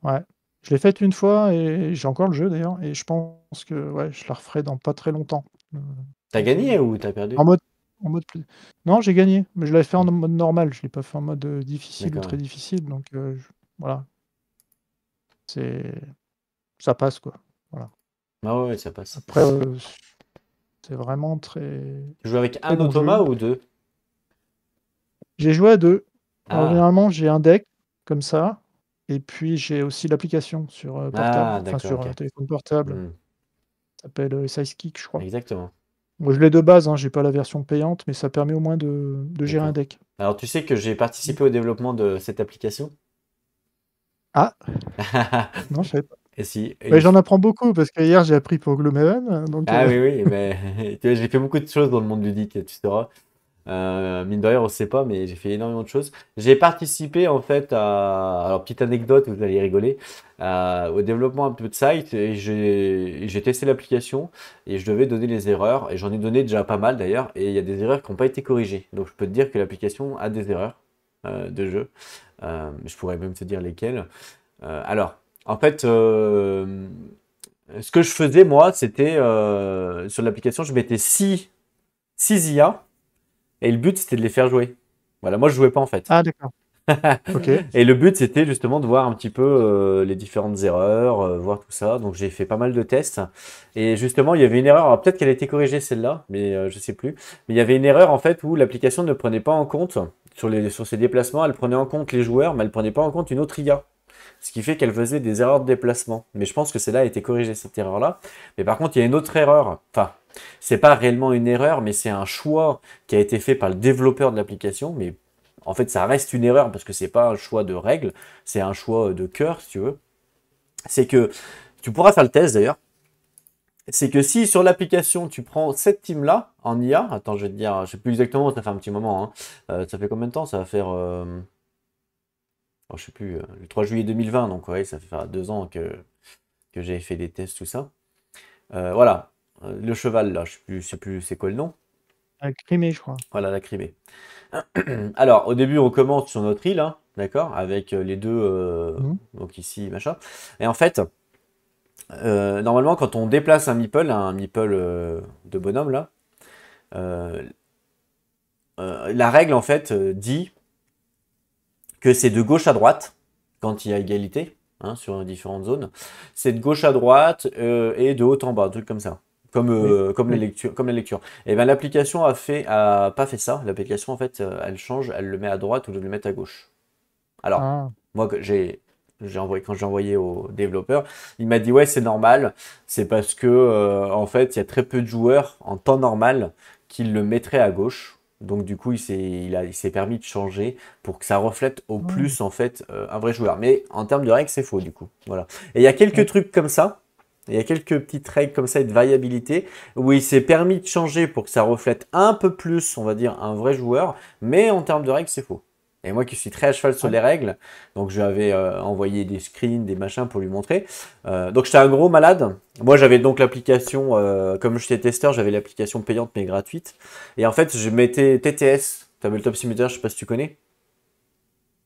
Ouais. Je l'ai faite une fois et j'ai encore le jeu d'ailleurs et je pense que, ouais, je la referai dans pas très longtemps. Heu, T'as dans gagné une ou t'as perdu? en mode en mode plai non, j'ai gagné, mais je l'avais fait en mode normal, je l'ai pas fait en mode, difficile ou D'accord, très ouais. difficile donc j voilà, c'est ça passe quoi, voilà. Ah ouais, ouais, ça passe. Après, c'est vraiment Tu joues avec très un bon jeu. automa ou deux? J'ai joué à 2. Alors Ah, généralement, j'ai un deck comme ça et puis j'ai aussi l'application sur, portable, ah, enfin d'accord, sur, ok. téléphone portable, Hmm, ça s'appelle, Sidekick je crois. exactement. Moi je l'ai de base, hein, j'ai pas la version payante, mais ça permet au moins de gérer un D'accord. deck. Alors, tu sais que j'ai Mmh. participé au développement de cette application? Ah! Non, je savais pas. Et si, Ouais, j'en apprends beaucoup parce qu'hier j'ai appris pour Gloomhaven, donc ah oui, oui, mais tu vois, j'ai fait beaucoup de choses dans le monde ludique, tu sauras. Mine de rien, on ne sait pas, mais j'ai fait énormément de choses. J'ai participé en fait à, alors petite anecdote, vous allez rigoler, au développement un peu de site et j'ai testé l'application et je devais donner les erreurs et j'en ai donné déjà pas mal d'ailleurs et il y a des erreurs qui n'ont pas été corrigées. Donc je peux te dire que l'application a des erreurs de jeu. Je pourrais même te dire lesquelles. Alors, en fait, ce que je faisais moi, c'était sur l'application, je mettais 6 IA. Et le but, c'était de les faire jouer. Voilà, moi, je jouais pas en fait. ah d'accord, OK. Et le but, c'était justement de voir un petit peu les différentes erreurs, voir tout ça. Donc, j'ai fait pas mal de tests. Et justement, il y avait une erreur. Alors, peut-être qu'elle a été corrigée celle-là, mais je sais plus. Mais il y avait une erreur en fait où l'application ne prenait pas en compte sur ses déplacements. Elle prenait en compte les joueurs, mais elle prenait pas en compte une autre IA. Ce qui fait qu'elle faisait des erreurs de déplacement. Mais je pense que celle-là a été corrigée, cette erreur-là. Mais par contre, il y a une autre erreur. Enfin, c'est pas réellement une erreur, mais c'est un choix qui a été fait par le développeur de l'application. Mais en fait, ça reste une erreur parce que c'est pas un choix de règle, c'est un choix de cœur, si tu veux. C'est que tu pourras faire le test d'ailleurs. C'est que si sur l'application tu prends cette team-là en IA, attends, je vais te dire, je sais plus exactement, ça fait un petit moment, hein. Ça fait combien de temps? Ça va faire oh, je sais plus, le 3 juillet 2020, donc ouais, ça fait faire 2 ans que j'ai fait des tests, tout ça. Voilà, le cheval là, je sais plus c'est quoi le nom. Crimée, je crois. Voilà, la Crimée. Alors, au début, on commence sur notre île, hein, d'accord, avec les deux, Mmh. donc ici, machin. Et en fait, normalement, quand on déplace un meeple de bonhomme là, euh, la règle en fait dit que c'est de gauche à droite quand il y a égalité, hein, sur différentes zones. C'est de gauche à droite et de haut en bas, un truc comme ça. Oui, Comme oui. la lecture. Et ben l'application a pas fait ça. L'application en fait, elle change, elle le met à droite ou de le mettre à gauche. Alors, Ah, moi j'ai envoyé quand j'ai envoyé au développeur, il m'a dit ouais c'est normal, c'est parce que en fait il y a très peu de joueurs en temps normal qui le mettraient à gauche. Donc du coup il s'est permis de changer pour que ça reflète au ouais, plus en fait un vrai joueur. Mais en termes de règles c'est faux du coup. Voilà. Et il y a quelques ouais. trucs comme ça Il y a quelques petites règles comme ça et de variabilité où il s'est permis de changer pour que ça reflète un peu plus, on va dire, un vrai joueur. Mais en termes de règles, c'est faux. Et moi qui suis très à cheval sur Ouais. les règles, donc je lui avais envoyé des screens, des machins pour lui montrer. Donc j'étais un gros malade. Moi j'avais donc l'application, comme j'étais testeur, j'avais l'application payante mais gratuite. Et en fait je mettais TTS, Tabletop Simulator, je sais pas si tu connais.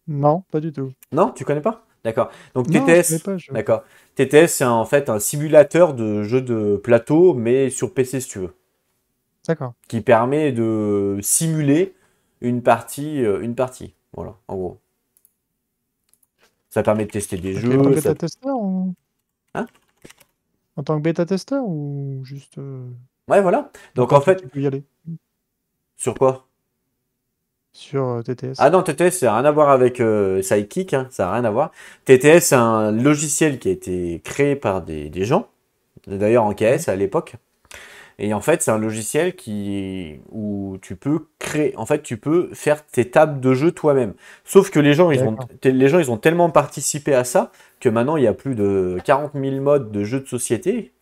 Non, pas du tout. Non, tu connais pas? D'accord. Donc Non, je connais TTS, pas. d'accord. TTS, c'est en fait un simulateur de jeu de plateau, mais sur PC si tu veux, D'accord. qui permet de simuler une partie, une partie. Voilà, en gros. Ça permet de tester des Ok, en tant jeux. que Ça... bêta-testeur ou... Hein? En tant que bêta-testeur ou juste Ouais, voilà. Donc en n'importe fait, qui peut y aller sur quoi? sur Ah TTS? non, TTS, ça n'a rien à voir avec Sidekick, hein, ça n'a rien à voir. TTS, c'est un logiciel qui a été créé par des gens, d'ailleurs en Ouais. KS à l'époque. Et en fait, c'est un logiciel où tu peux créer, en fait, tu peux faire tes tables de jeu toi-même. Sauf que D'accord. les gens, ils ont tellement participé à ça que maintenant, il y a plus de 40 000 modes de jeux de société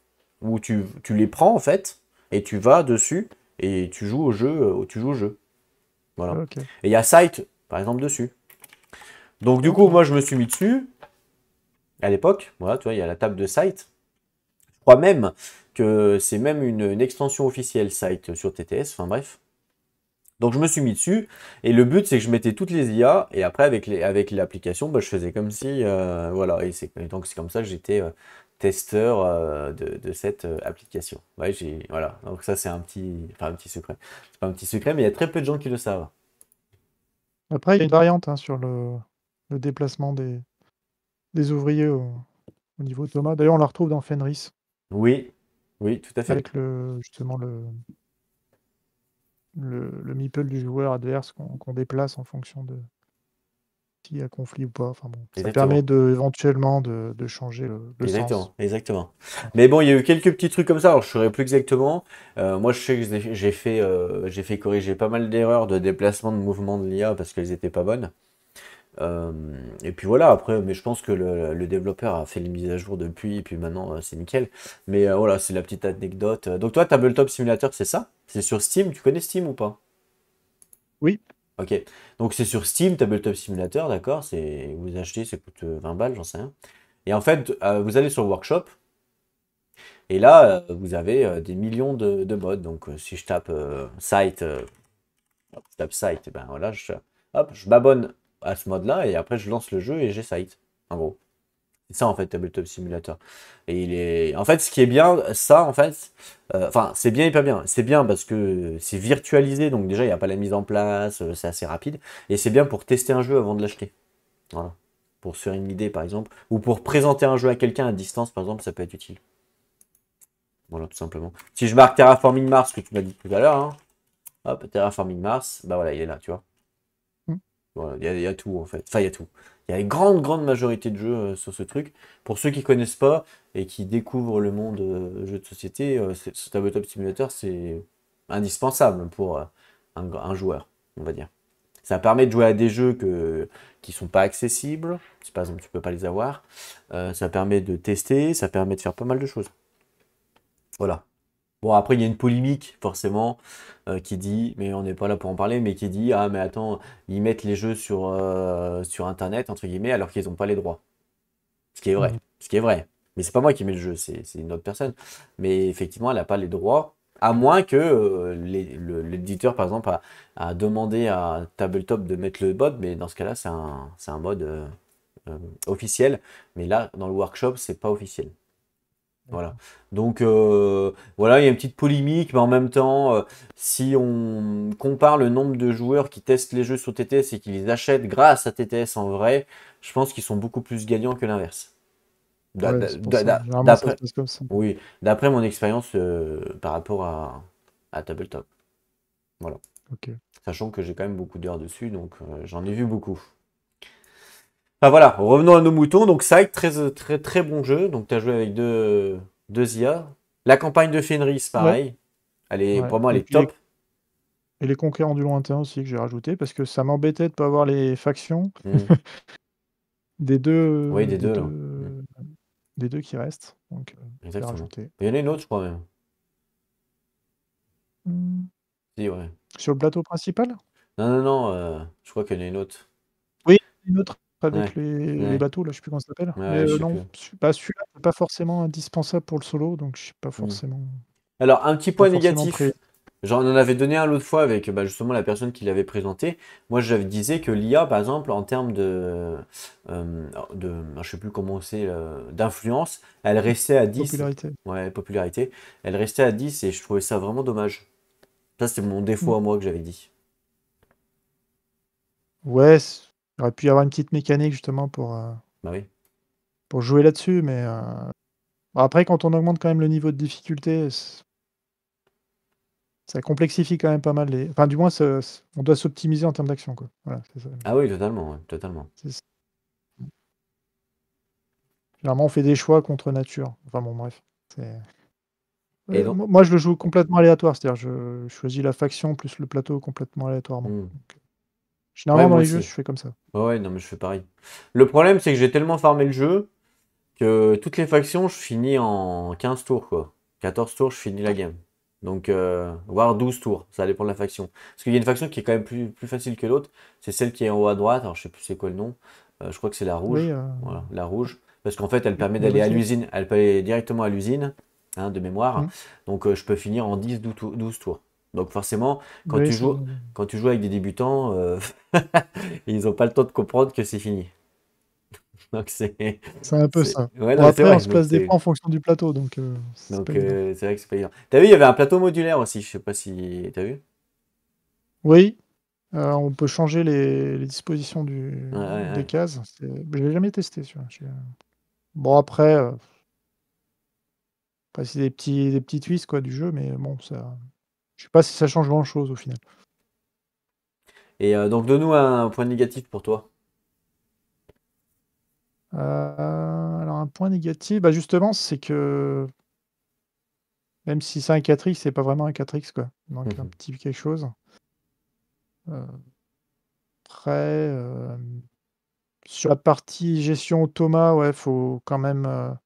où tu les prends, en fait, et tu vas dessus et tu joues au jeu, tu joues au jeu. Voilà. Ok. Et il y a Site, par exemple, dessus. Donc, du coup, Ok. moi, je me suis mis dessus à l'époque. Voilà, tu vois, il y a la table de Site. Je crois même que c'est même une extension officielle Site sur TTS. Enfin, bref. Donc je me suis mis dessus et le but c'est que je mettais toutes les IA et après avec l'application bah, je faisais comme si voilà et donc c'est comme ça que j'étais testeur de cette application. Ouais, voilà, donc ça c'est un petit secret. C'est pas un petit secret mais il y a très peu de gens qui le savent. Après, il y a une variante hein, sur le déplacement des ouvriers au niveau Thomas. D'ailleurs, on la retrouve dans Fenris Oui, oui, tout à fait. avec justement le meeple du joueur adverse qu'on déplace en fonction de s'il y a conflit ou pas. Enfin bon, ça permet Exactement. éventuellement de changer le sens. Exactement, exactement. Mais bon, il y a eu quelques petits trucs comme ça, alors je ne saurais plus exactement. Moi, je sais que j'ai fait corriger pas mal d'erreurs de déplacement de mouvement de l'IA parce qu'elles étaient pas bonnes. Euh, et puis voilà, après, mais je pense que le développeur a fait les mises à jour depuis, et puis maintenant c'est nickel. Mais voilà, c'est la petite anecdote. Donc toi, Tabletop Simulator, c'est ça? C'est sur Steam, tu connais Steam ou pas? Oui, Ok, donc c'est sur Steam, Tabletop Simulator, d'accord? Vous achetez, ça coûte 20 balles, j'en sais rien. Et en fait, vous allez sur le workshop, et là, vous avez des millions de modes. Donc si je tape site, je tape site, et ben voilà, hop, je m'abonne à ce mode-là, et après je lance le jeu et j'ai site, en gros. C'est ça en fait Tabletop Simulator. Et en fait, ce qui est bien, ça en fait, enfin c'est bien et pas bien. C'est bien parce que c'est virtualisé, donc déjà il n'y a pas la mise en place, c'est assez rapide. Et c'est bien pour tester un jeu avant de l'acheter. Voilà. Pour se faire une idée par exemple, ou pour présenter un jeu à quelqu'un à distance par exemple, ça peut être utile. Voilà, tout simplement. Si je marque Terraforming Mars, que tu m'as dit tout à l'heure, hein, hop, Terraforming Mars, bah voilà, il est là, tu vois. mm, Voilà, il y a tout en fait. Enfin, il y a tout. Il y a une grande, grande majorité de jeux sur ce truc. Pour ceux qui connaissent pas et qui découvrent le monde jeu de société, ce Tabletop Simulator, c'est indispensable pour un joueur, on va dire. Ça permet de jouer à des jeux qui sont pas accessibles, si par exemple tu peux pas les avoir. Ça permet de tester, ça permet de faire pas mal de choses. Voilà. Bon, après, il y a une polémique, forcément, qui dit, mais on n'est pas là pour en parler, mais qui dit, ah, mais attends, ils mettent les jeux sur Internet, entre guillemets, alors qu'ils n'ont pas les droits. Ce qui est vrai. mm. Ce qui est vrai. Mais c'est pas moi qui mets le jeu, c'est une autre personne. Mais effectivement, elle n'a pas les droits, à moins que l'éditeur, par exemple, a demandé à Tabletop de mettre le mode, mais dans ce cas-là, c'est un mode euh, officiel. Mais là, dans le workshop, c'est pas officiel. Voilà. D'accord. Donc voilà, il y a une petite polémique, mais en même temps, si on compare le nombre de joueurs qui testent les jeux sur TTS et qui les achètent grâce à TTS en vrai, je pense qu'ils sont beaucoup plus gagnants que l'inverse. Ouais, c'est pour ça. Généralement, ça se D'après, passe comme ça. oui, d'après mon expérience par rapport à Tabletop. Voilà. Ok. Sachant que j'ai quand même beaucoup d'heures dessus, donc j'en ai vu beaucoup. Enfin voilà, revenons à nos moutons. Donc Scythe, très, très, très bon jeu. Donc tu as joué avec deux IA. La campagne de Fenris, Ouais, pareil. ouais. Pour moi, elle Et est puis top. les conquérants du lointain aussi que j'ai rajouté parce que ça m'embêtait de pas avoir les factions Hmm. des Oui, deux des des deux, là. Hmm. deux des deux qui restent. Donc, je l'ai Exactement. rajouté. Il y en a une autre, je crois même. Hmm. Si, ouais. Sur le plateau principal? Non, non, non, je crois qu'il y en a une autre. Oui, une autre avec Ouais, les ouais, bateaux, là, je sais plus comment ça s'appelle. Mais ouais, je sais non, plus. bah, celui-là, c'est pas forcément indispensable pour le solo, donc je suis pas Hmm. forcément, Alors, un petit pas point forcément prêt. négatif. J'en en avais donné un l'autre fois avec bah, justement la personne qui l'avait présenté. Moi, je disais que l'IA, par exemple, en termes je sais plus comment c'est, d'influence, elle restait à 10. Popularité. Ouais, popularité. Elle restait à 10 et je trouvais ça vraiment dommage. Ça, c'est mon défaut Mm. à moi que j'avais dit. Ouais, il aurait pu y avoir une petite mécanique justement Bah oui. pour jouer là-dessus, mais bon, après, quand on augmente quand même le niveau de difficulté, ça complexifie quand même pas mal les. Enfin, du moins, on doit s'optimiser en termes d'action, quoi. Voilà, c'est ça. Ah oui, totalement, ouais, totalement. C'est ça. Généralement, on fait des choix contre nature. Enfin bon, bref. C'est- Et donc, Moi, je le joue complètement aléatoire, c'est-à-dire je choisis la faction plus le plateau complètement aléatoirement. hmm. Donc, Ouais, généralement, dans moi les jeux, aussi. je fais comme ça. Ouais, ouais, non, mais je fais pareil. Le problème, c'est que j'ai tellement farmé le jeu que toutes les factions, je finis en 15 tours, quoi. 14 tours, je finis la game. Donc, voire 12 tours, ça dépend de la faction. Parce qu'il y a une faction qui est quand même plus facile que l'autre, c'est celle qui est en haut à droite, alors je sais plus c'est quoi le nom. Je crois que c'est la Oui, rouge. Voilà, la rouge. Parce qu'en fait, elle permet d'aller à Novaking. l'usine, elle peut aller directement à l'usine, hein, de mémoire. Mm. Donc, je peux finir en 10, 12 tours. Donc, forcément, quand Oui, tu joues, quand tu joues avec des débutants, ils n'ont pas le temps de comprendre que c'est fini. Donc, c'est un peu ça. Ouais, Bon, non, mais c'est après, on vrai. se place des points en fonction du plateau, donc c'est pas évident. C'est vrai que c'est pas évident. T'as vu, il y avait un plateau modulaire aussi, je sais pas si t'as vu. Oui, on peut changer les dispositions Ouais, ouais, des ouais. cases. Je l'ai jamais testé, celui-là. Bon, après, c'est des petits twists quoi, du jeu, mais bon, ça. Je sais pas si ça change grand-chose au final. Et donc, donne-nous un point négatif pour toi. Alors, un point négatif, bah justement, c'est que même si c'est un 4X, c'est pas vraiment un 4X, quoi. Il manque un petit quelque chose. Euh, Après, sur la partie gestion automa, ouais, faut quand même.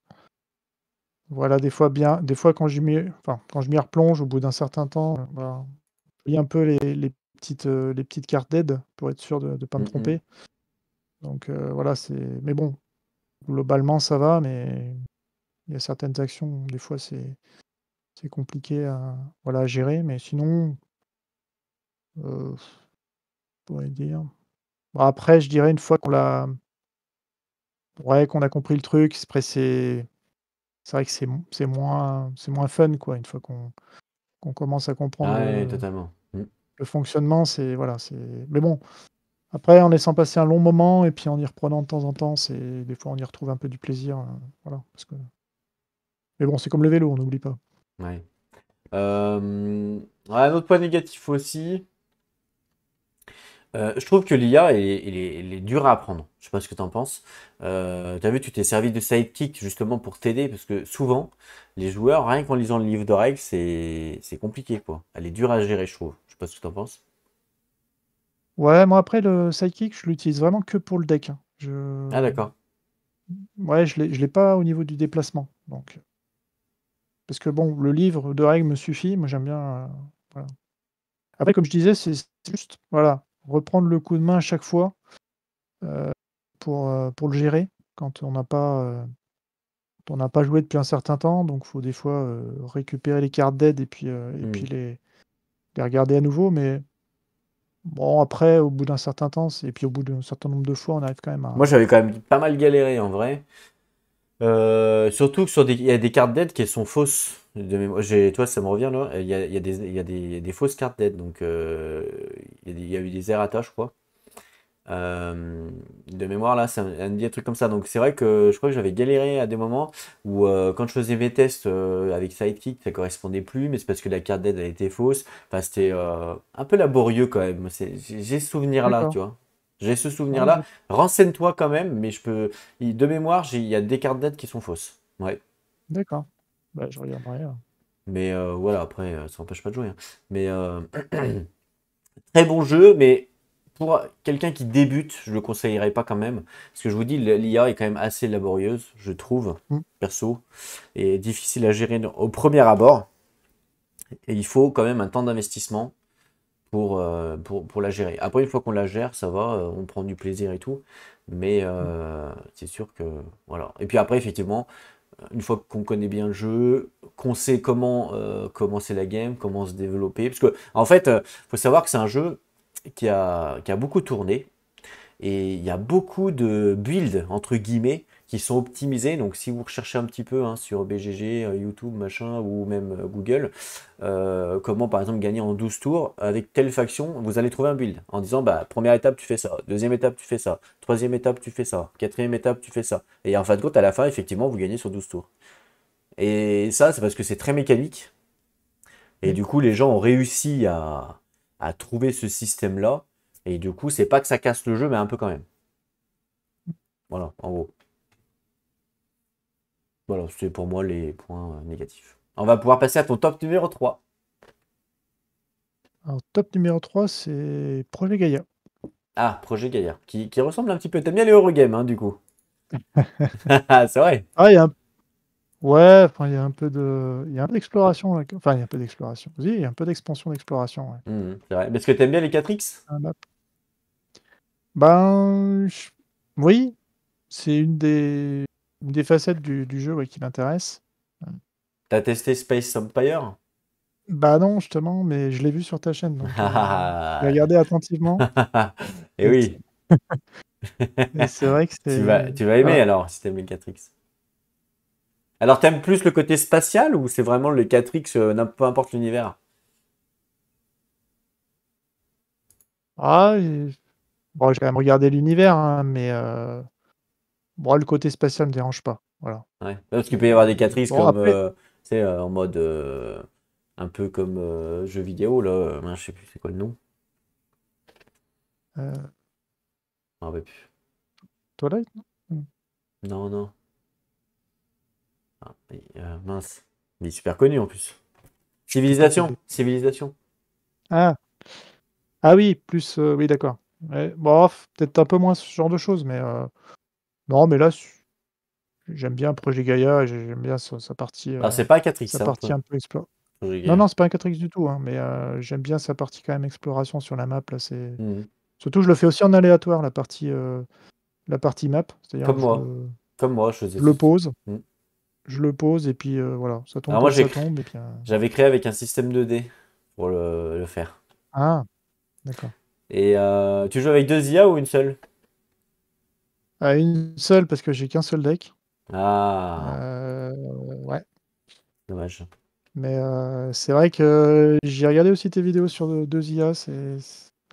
Voilà, des fois quand je m'y replonge au bout d'un certain temps, voilà, je lis un peu les petites cartes d'aide pour être sûr de ne pas me Mhm. tromper. Donc voilà, mais bon, globalement ça va, mais il y a certaines actions, des fois c'est compliqué voilà, à gérer, mais sinon, je pourrais dire. Bon, après, je dirais une fois ouais, qu'on a compris le truc, c'est vrai que c'est moins fun, quoi, une fois qu'on commence à comprendre Ah ouais, totalement. Mm. le fonctionnement, voilà, mais bon, après, en laissant passer un long moment et puis en y reprenant de temps en temps, des fois on y retrouve un peu du plaisir, voilà, mais bon, c'est comme le vélo, on n'oublie pas. Ouais. Ouais, un autre point négatif aussi. Je trouve que l'IA, il est dur à apprendre. Je sais pas ce que tu en penses. T'as vu, tu t'es servi de Sidekick justement pour t'aider, parce que souvent, les joueurs, rien qu'en lisant le livre de règles, c'est compliqué, quoi. Elle est dure à gérer, je trouve. Je sais pas ce que tu en penses. Ouais, moi après le sidekick, je l'utilise vraiment que pour le deck, hein. Ah, d'accord. Ouais, je l'ai pas au niveau du déplacement, donc parce que bon, le livre de règles me suffit, moi j'aime bien, voilà. Après comme je disais, c'est juste, voilà, reprendre le coup de main à chaque fois, heu, pour le gérer quand on n'a pas joué depuis un certain temps, donc faut des fois, récupérer les cartes d'aide et Hmm. puis les regarder à nouveau, mais bon après au bout d'un certain temps, et puis au bout d'un certain nombre de fois, on arrive quand même Moi, à. j'avais quand même pas mal galéré en vrai. Surtout que il y a des cartes d'aide qui sont fausses. Toi, ça me revient là. Il y a des fausses cartes d'aide. Donc, il y a eu des errata, je crois. De mémoire, là, ça me dit un truc comme ça. Donc, c'est vrai que je crois que j'avais galéré à des moments où, quand je faisais mes tests avec Sidekick, ça correspondait plus, mais c'est parce que la carte d'aide elle était fausse. Enfin, c'était un peu laborieux quand même. J'ai ce souvenir-là, D'accord. tu vois. J'ai ce Ouais, souvenir-là. Renseigne-toi quand même, mais de mémoire, il y a des cartes d'aide qui sont fausses. Ouais. d'accord. Bah, je regarderai, Mais voilà, après, ça n'empêche pas de jouer, hein. Mais très bon jeu, mais pour quelqu'un qui débute, je le conseillerais pas quand même. Parce que je vous dis, l'IA est quand même assez laborieuse, je trouve, Mm. perso, et difficile à gérer au premier abord. Et il faut quand même un temps d'investissement pour la gérer. Après, une fois qu'on la gère, ça va, on prend du plaisir et tout. Mais c'est sûr que. Voilà. Et puis après, effectivement, une fois qu'on connaît bien le jeu, qu'on sait comment commencer la game, comment se développer. Parce que, en fait, faut savoir que c'est un jeu qui a beaucoup tourné. Et il y a beaucoup de builds, entre guillemets, qui sont optimisés. Donc si vous recherchez un petit peu hein, sur BGG, YouTube, machin, ou même Google, comment par exemple gagner en 12 tours avec telle faction, vous allez trouver un build en disant bah première étape tu fais ça, deuxième étape tu fais ça, troisième étape tu fais ça, quatrième étape tu fais ça. Et en fin de compte, à la fin, effectivement, vous gagnez sur 12 tours. Et ça, c'est parce que c'est très mécanique. Et Mm. du coup, les gens ont réussi à trouver ce système-là. Et du coup, c'est pas que ça casse le jeu, mais un peu quand même. Voilà, en gros. Voilà, c'est pour moi les points négatifs. On va pouvoir passer à ton top numéro 3. Alors, top numéro 3, c'est Projet Gaïa. Ah, Projet Gaillard, qui ressemble un petit peu. T'aimes bien les Eurogames, hein, du coup. Ah, c'est vrai. Ah, il y a un... Ouais, enfin, il y a un peu de... Il y a un peu d'exploration, là. Enfin, il y a un peu d'exploration. Oui, il y a un peu d'expansion d'exploration, ouais. C'est vrai. Parce que t'aimes bien les 4X? Un map. Ben, oui, c'est une des facettes du jeu ouais, qui m'intéresse. T'as testé Space Empire? Bah non, justement, mais je l'ai vu sur ta chaîne, donc j'ai Ah, regardé attentivement. et Et oui. et c'est vrai que Tu vas, c'est... tu vas aimer Voilà. alors, si t'aimes les 4X. Alors, t'aimes plus le côté spatial ou c'est vraiment le 4X, peu importe l'univers? Ah, bon, j'ai quand même regardé l'univers, hein, mais bon, le côté spatial me dérange pas. Voilà. Ouais. Parce qu'il peut y avoir des Et 4X bon, comme, après, tu sais, en mode, un peu comme jeu vidéo, là. Je sais plus c'est quoi le nom. euh, Je me rappelle plus. Twilight, non? Non, non. Ah, mince. Il est super connu en plus. C'est pas TB. Civilisation. Ah, ah oui, plus... oui, d'accord. Ouais, bon, peut-être un peu moins ce genre de choses, mais... non, mais là, j'aime bien Projet Gaïa, et j'aime bien Alors, c'est pas un sa 4X, hein, partie un peu explore. Projet Non, Gaia. non, c'est pas un 4X du tout, hein, mais j'aime bien sa partie quand même exploration sur la map. Là, c'est... Mhm. Surtout, je le fais aussi en aléatoire, la partie map. C'est-à-dire, Comme moi. Comme moi, je faisais je le pose, Mhm. et puis voilà, ça tombe Alors, moi, quand ça tombe, et puis... j'avais créé avec un système 2D pour le faire. Ah, d'accord. Et tu joues avec deux IA ou une seule? Ah, une seule, parce que j'ai qu'un seul deck. Ah, Ouais. dommage. Mais c'est vrai que j'ai regardé aussi tes vidéos sur deux IA, ça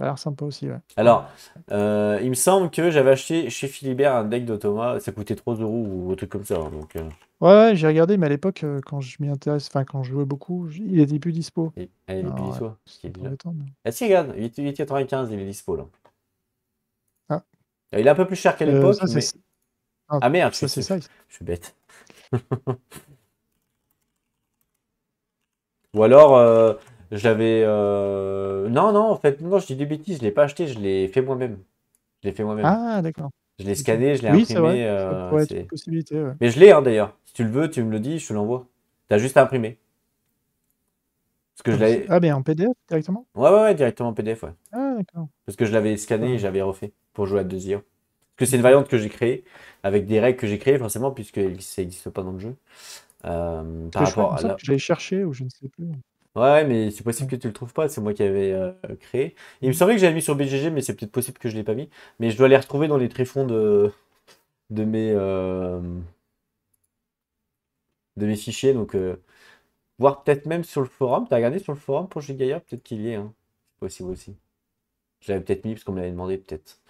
a l'air sympa aussi, ouais. Alors, il me semble que j'avais acheté chez Philibert un deck d'automat, ça coûtait 3 euros ou un truc comme ça, hein, donc, Ouais, ouais, j'ai regardé, mais à l'époque, quand je m'y intéresse, enfin, quand je jouais beaucoup, il était plus dispo. il est plus Alors, ouais, dispo. Ce qui est c'est bizarre. embêtant, mais... Ah si, regarde, 8,95, il est dispo là. Ah, Il est un peu plus cher qu'à l'époque, ça, mais. ah, Ah merde, ça, c'est ça. je suis bête. Ou alors, j'avais. Non, non, en fait, non, je dis des bêtises, je l'ai pas acheté, je l'ai fait moi-même. Je l'ai fait moi-même. Ah, d'accord. Je l'ai Ok. scanné, je l'ai Oui, c'est vrai. imprimé. Ça pourrait être une possibilité, ouais. Mais je l'ai, hein, d'ailleurs. Si tu le veux, tu me le dis, je te l'envoie. T'as juste à imprimer. Parce que Ah, je bah, l'avais. ah, mais en PDF directement? Ouais, ouais, ouais, directement en PDF, ouais. Ah, d'accord. Parce que je l'avais scanné et Ah, j'avais refait pour jouer à 2 IA. Parce que c'est une ok. variante que j'ai créée, avec des règles que j'ai créées, forcément, puisque ça n'existe pas dans le jeu. Parce Par que je crois, il rapport me à semble là. que je l'avais cherché, ou je ne sais plus. Ouais, ouais, mais c'est possible Ouais. que tu le trouves pas, c'est moi qui avais créé. Il me Mhm. semblait que j'avais mis sur BGG, mais c'est peut-être possible que je l'ai pas mis. Mais je dois les retrouver dans les tréfonds de mes, euh, de mes fichiers, donc voire peut-être même sur le forum. T'as regardé sur le forum pour Gaillard? Peut-être qu'il y est, hein. C'est possible aussi. Je l'avais peut-être mis parce qu'on me l'avait demandé, peut-être.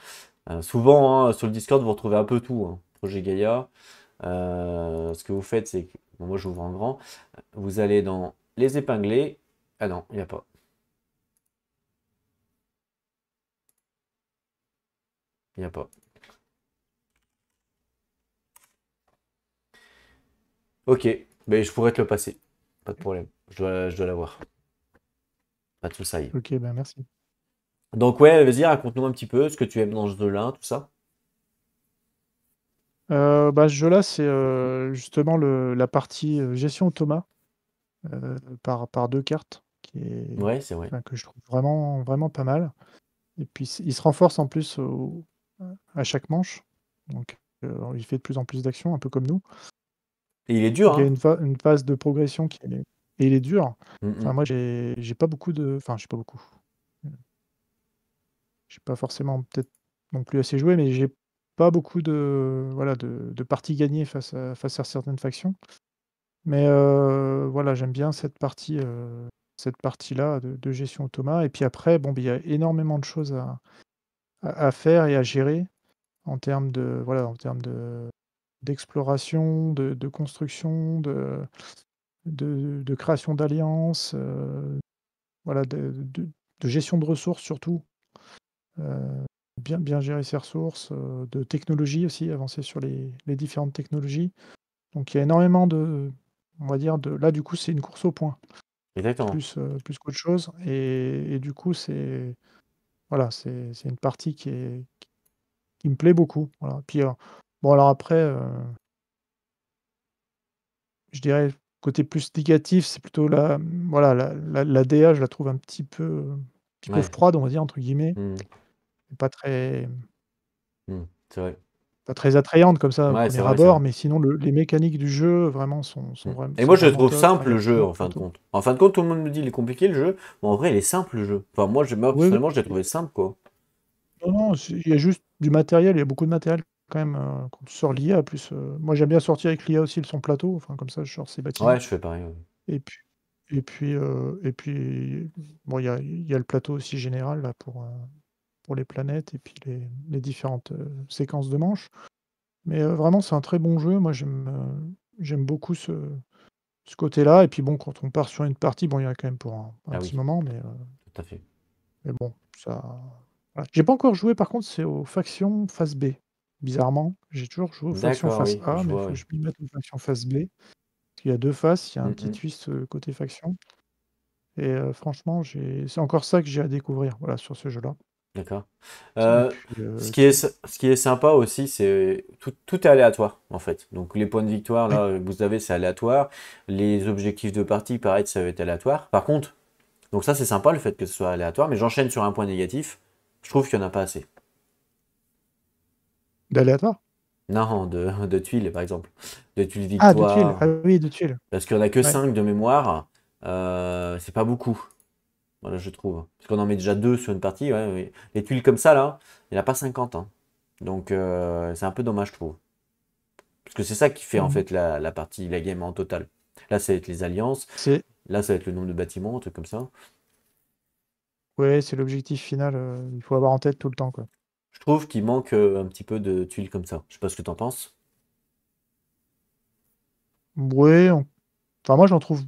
Souvent, hein, sur le Discord, vous retrouvez un peu tout, hein. Projet Gaïa. Ce que vous faites, c'est que, bon, moi j'ouvre en grand, vous allez dans les épinglés. Ah non, il n'y a pas. Il n'y a pas. Ok, mais je pourrais te le passer. Pas de problème. Je dois l'avoir. Pas de soucis. Ok, ben merci. Donc ouais, vas-y, raconte-nous un petit peu ce que tu aimes dans ce jeu-là, tout ça. Bah, ce jeu-là, c'est, justement la partie, gestion automa, par 2 cartes qui est Ouais, c'est vrai. enfin, que je trouve vraiment vraiment pas mal et puis il se renforce en plus à chaque manche, donc il fait de plus en plus d'actions, un peu comme nous. Et il est dur, Il y a hein? une phase de progression qui est et il est dur. Enfin Mm, moi j'ai pas beaucoup de enfin j'ai pas beaucoup, j'ai pas forcément peut-être non plus assez joué, mais j'ai pas beaucoup de voilà de parties gagnées face à certaines factions. Mais voilà, j'aime bien cette partie-là de gestion automa et puis après, bon, beh, il y a énormément de choses à faire et à gérer en termes de voilà, en termes d'exploration, de construction, de création d'alliances, voilà, de gestion de ressources surtout, heu, bien gérer ses ressources, de technologie aussi, avancer sur les différentes technologies. Donc il y a énormément on va dire là, du coup, c'est une course au point. exactement. Plus qu'autre chose et du coup, voilà, c'est une partie qui me plaît beaucoup, voilà. Puis, bon alors après, je dirais côté plus négatif, c'est plutôt voilà, la DA, je la trouve un petit peu Ouais. «froide», on va dire, entre guillemets, Mm, pas très c'est vrai. pas très attrayante comme ça au Ouais, c'est premier vrai, c'est vrai. abord, mais sinon les mécaniques du jeu vraiment Mm. Et sont moi, je le vraiment trouve top. Enfin, il simple y a le jeu, plusieurs en fin de plateaux. compte. En fin de compte, tout le monde me dit il est compliqué le jeu, mais en vrai, il est simple le jeu. Enfin, moi, Oui, personnellement, je l'ai oui. trouvé simple, quoi. Non, non, il y a juste du matériel, il y a beaucoup de matériel quand même, quand tu sors l'IA plus, moi j'aime bien sortir avec l'IA aussi son plateau, enfin comme ça je sors ses Ouais, bâtiments je fais pareil. Ouais. et puis bon il y a le plateau aussi général là pour les planètes et puis les différentes, séquences de manches. Mais, vraiment c'est un très bon jeu, moi j'aime beaucoup ce côté-là et puis bon quand on part sur une partie, bon il y en a quand même pour un Ah petit oui, moment tout à fait. mais bon ça voilà. J'ai pas encore joué par contre, c'est aux factions phase B. Bizarrement, j'ai toujours joué aux factions D'accord, face oui, A, je mais il vois, faut que oui. je m'y mette aux factions phase B. Parce qu'il y a 2 faces, il y a un Mm, petit mm. twist, côté faction et franchement, c'est encore ça que j'ai à découvrir, voilà, sur ce jeu-là D'accord. et Euh, puis, ce qui est sympa aussi, c'est tout est aléatoire en fait. Donc les points de victoire oui, là, vous avez, c'est aléatoire. Les objectifs de partie, pareil, ça va être aléatoire. Par contre, donc ça c'est sympa le fait que ce soit aléatoire, mais j'enchaîne sur un point négatif. Je trouve qu'il n'y en a pas assez. d'aléatoire? Non, de tuiles par exemple. De tuiles Ah, de tuiles, ah victoire. oui, de tuiles, Parce qu'il n'y en a que ouais. 5 de mémoire. C'est pas beaucoup. Voilà, je trouve. Parce qu'on en met déjà 2 sur une partie. Ouais, ouais. Les tuiles comme ça là, il n'y en a pas 50, hein. Donc c'est un peu dommage, je trouve. Parce que c'est ça qui fait en Mmh. fait la partie, la game en total. Là, ça va être les alliances. C'est Là, ça va être le nombre de bâtiments, un truc comme ça. ouais, c'est l'objectif final, il faut avoir en tête tout le temps, quoi. Je trouve qu'il manque un petit peu de tuiles comme ça. Je sais pas ce que t'en penses. Ouais, enfin moi j'en trouve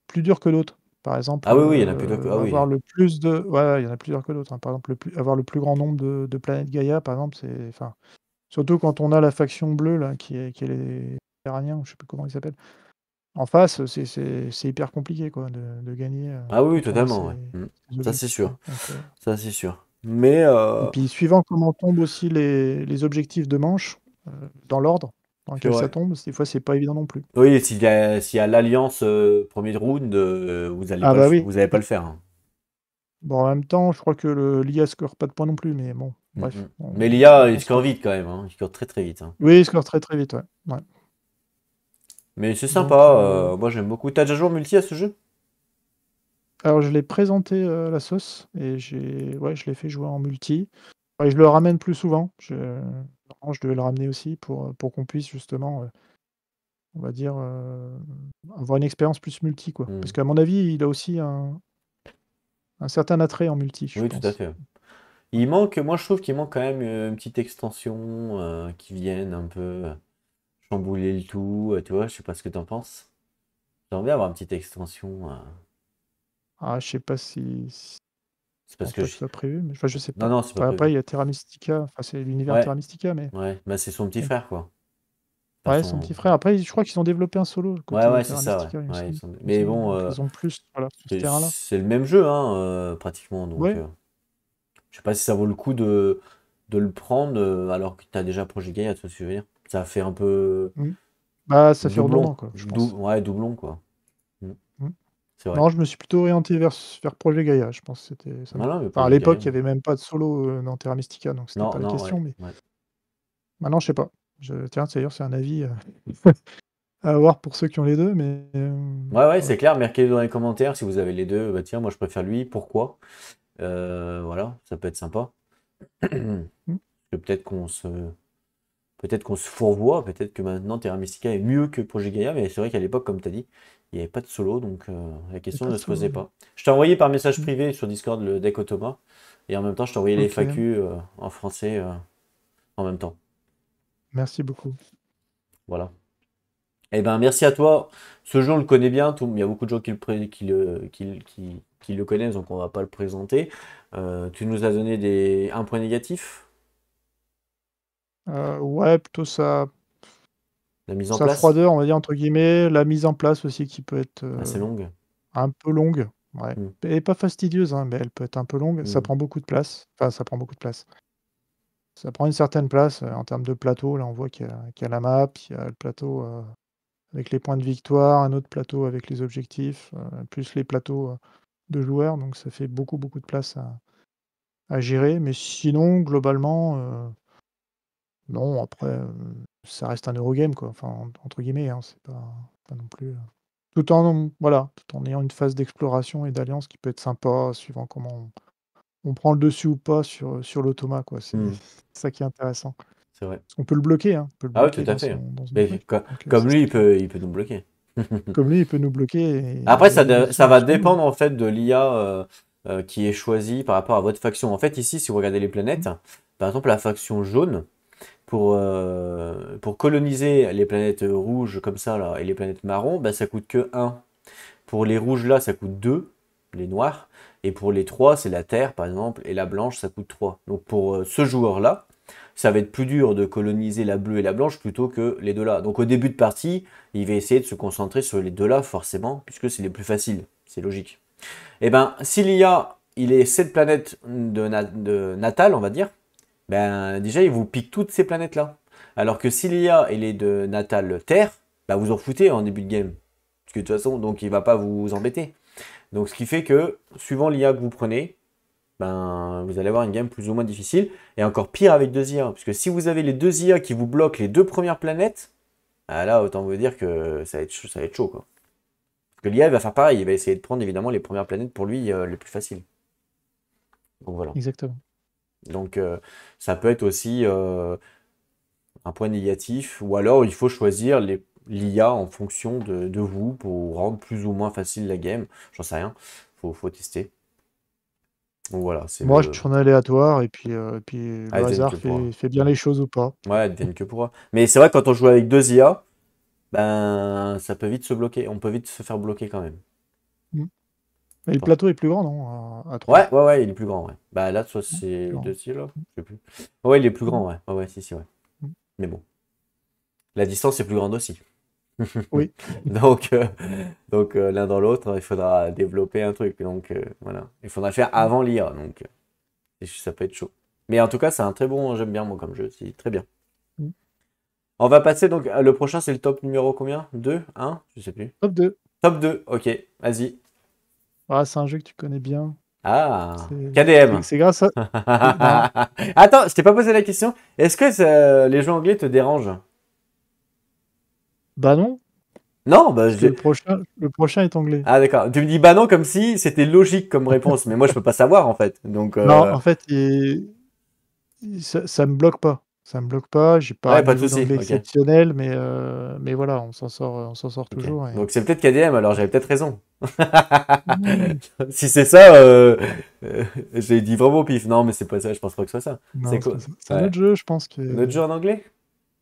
plus dur que d'autres. Par exemple, Ah oui, oui, il y en a plutôt que. Ah oui. avoir le plus de ouais, il y en a plusieurs que d'autres, hein. Par exemple, avoir le plus grand nombre de planètes Gaïa, par exemple, c'est enfin, surtout quand on a la faction bleue là, qui est les Terraniens, ou je sais plus comment ils s'appellent. En face, c'est hyper compliqué quoi de gagner, Ah oui, oui, quand on a totalement, ouais. ces Ça, c'est objectifs-là. sûr. Donc, Ça, c'est sûr. Mais et puis suivant comment tombent aussi les objectifs de manche, dans l'ordre dans c'est lequel ça vrai. tombe, des fois c'est pas évident non plus. Oui, s'il y a l'alliance premier round, Ah bah oui. vous allez pas le faire, hein. Bon, en même temps, je crois que l'IA score pas de points non plus, mais bon, Mm, bref, mm. Mais l'IA, il score vite quand même, hein. Il score très très vite, hein. oui, il score très, très vite, ouais. Ouais. Mais c'est sympa, Donc, moi j'aime beaucoup. T'as déjà joué en multi à ce jeu? alors je l'ai présenté, la sauce et ouais, je l'ai fait jouer en multi. Ouais, je le ramène plus souvent. Normalement, je devais le ramener aussi pour qu'on puisse justement, on va dire, avoir une expérience plus multi, quoi. Parce Mm. qu'à mon avis, il a aussi un certain attrait en multi, je Oui, tout à pense. fait. Il manque, moi je trouve qu'il manque quand même une petite extension qui vienne un peu chambouler le tout, tu vois, je sais pas ce que t'en penses. J'aimerais bien avoir une petite extension. Ah, je sais pas si C'est je parce pense que pas que ce soit prévu, mais enfin, je sais Non, pas. non, c'est pas Enfin, prévu. après, il y a Terra Mystica, enfin, c'est l'univers Ouais, Terra Mystica, mais ouais, bah c'est son petit mais frère, quoi. Enfin, ouais, son petit frère. Après, je crois qu'ils ont développé un solo Ouais, côté ouais, c'est Terra ça, ouais. Mystica, il me Ouais, semble. Il me mais semble. bon, Donc ils ont plus, voilà, sur ce terrain-là. c'est le même jeu, hein, pratiquement, donc Ouais, Je sais pas si ça vaut le coup de le prendre alors que tu as déjà Projet Gaïa, tu vois ce que je veux dire. Ça fait un peu Mmh. Bah, ça fait redondant, doublon. quoi, je pense. Ouais, doublon, quoi. Mm. Mmh. C'est vrai. Non, je me suis plutôt orienté vers Projet Gaïa, je pense que c'était ça me Voilà, mais enfin, à Projet l'époque, Gaïa. il y avait même pas de solo, dans Terra Mystica, donc c'était Non, pas la non, ouais. question, mais Ouais, maintenant, je sais pas. Tiens, d'ailleurs, c'est un avis, à avoir pour ceux qui ont les 2, mais ouais, c'est voilà. clair. Marquez dans les commentaires si vous avez les deux. Bah, tiens, moi je préfère lui. Pourquoi? Voilà, ça peut être sympa. Mmh. Que peut-être qu'on se fourvoie, peut-être que maintenant Terra Mystica est mieux que Projet Gaïa, mais c'est vrai qu'à l'époque, comme tu as dit, il n'y avait pas de solo, donc la Il y a question pas de ne se solo, posait non. pas. Je t'ai envoyé par message Mmh. privé sur Discord le deck Automa, et en même temps, je t'ai envoyé les OK, FAQ en français en même temps. merci beaucoup. Voilà. Eh ben, merci à toi. Ce jeu, on le connaît bien. Il y a beaucoup de gens qui le connaissent, donc on va pas le présenter. Tu nous as donné un point négatif, Ouais, plutôt la mise en sa place, «froideur», on va dire, entre guillemets, la mise en place aussi qui peut être, assez longue. un peu longue, ouais. Hmm, Elle est pas fastidieuse, hein, mais elle peut être un peu longue. Ça hmm, prend beaucoup de place. Enfin, ça prend beaucoup de place. Ça prend une certaine place, en termes de plateau. Là, on voit qu'il y a la map, il y a le plateau, avec les points de victoire, un autre plateau avec les objectifs, plus les plateaux, de joueurs, donc ça fait beaucoup, beaucoup de place à gérer. Mais sinon, globalement, non, après, ça reste un Eurogame, quoi, enfin, entre guillemets, hein, c'est pas non plus, tout en voilà, tout en ayant une phase d'exploration et d'alliance qui peut être sympa, suivant comment on prend le dessus ou pas sur l'automa, quoi. C'est hmm, ça qui est intéressant. c'est vrai. Parce qu'on peut le bloquer, hein, on peut le Ah oui, tout bloquer à dans fait. son Mais truc, donc comme ça, lui, c'est cool. il peut nous bloquer. Comme lui, il peut nous bloquer Après, et ça va suivant dépendre en fait de l'IA qui est choisie par rapport à votre faction. En fait, ici, si vous regardez les mmh, planètes, par exemple, la faction jaune, pour coloniser les planètes rouges comme ça là, et les planètes marron, bah, ça coûte que 1. Pour les rouges là, ça coûte 2, les noirs. Et pour les 3, c'est la Terre par exemple, et la blanche, ça coûte 3. Donc pour ce joueur-là, ça va être plus dur de coloniser la bleue et la blanche plutôt que les deux là. Donc au début de partie, il va essayer de se concentrer sur les deux là forcément, puisque c'est les plus faciles. C'est logique. Et ben, s'il y a, il est cette planète de natale, on va dire, ben déjà il vous pique toutes ces planètes là. Alors que s'il y a, il est de natale Terre, ben vous en foutez en début de game. Parce que de toute façon, donc il va pas vous embêter. Donc ce qui fait que, suivant l'IA que vous prenez, ben, vous allez avoir une game plus ou moins difficile. Et encore pire avec deux IA. Parce que si vous avez les deux IA qui vous bloquent les deux premières planètes, ah là, autant vous dire que ça va être chaud, quoi. Parce que l'IA, il va faire pareil. Il va essayer de prendre évidemment les premières planètes pour lui les plus faciles. Donc voilà. exactement. Donc ça peut être aussi un point négatif. Ou alors il faut choisir l'IA en fonction de vous pour rendre plus ou moins facile la game. J'en sais rien. Faut tester. Donc voilà, c'est Moi, je le. suis en aléatoire et puis le Advienne hasard que pourra. fait bien les choses ou pas. Ouais, advienne que pourra. Mais c'est vrai que quand on joue avec deux IA, ben ça peut vite se bloquer. On peut vite se faire bloquer quand même. Mmh. Et le plateau est plus grand, non? À 3? Ouais, il est plus grand, ouais. Bah là, soit Non? c'est Plus grand. deux IA là, je sais plus. Ouais, il est plus Mmh. grand, ouais. Ouais, si, si, ouais. Mmh. Mais bon. La distance est plus grande aussi. Oui, Donc, l'un dans l'autre, il faudra développer un truc. Donc voilà. Il faudra faire mmh, avant l'IA. Donc ça peut être chaud. Mais en tout cas, c'est un très bon, j'aime bien moi comme jeu. C'est très bien. mmh. On va passer donc, le prochain, c'est le top numéro combien? 2, 1? Je sais plus. Top 2. Top 2, ok, vas-y. Ah, c'est un jeu que tu connais bien. Ah, C'est KDM. c'est grâce à non, Attends, je t'ai pas posé la question. Est-ce que les jeux anglais te dérangent? bah non, Non, bah parce que le prochain est anglais. ah d'accord. Tu me dis bah non comme si c'était logique comme réponse, mais moi je peux pas savoir en fait. Donc Non, en fait, ça me bloque pas. Ça me bloque pas, j'ai pas ouais, un pas de niveau souci. d'anglais Ok, exceptionnel, mais voilà, on s'en sort ok. toujours et Donc c'est peut-être KDM. Alors j'avais peut-être raison. mmh, Si c'est ça, j'ai dit vraiment au pif. Non, mais c'est pas ça. Je pense pas que ce soit ça. C'est non, c'est quoi? pas ça. C'est un Ouais. autre jeu, je pense Notre que jeu en anglais?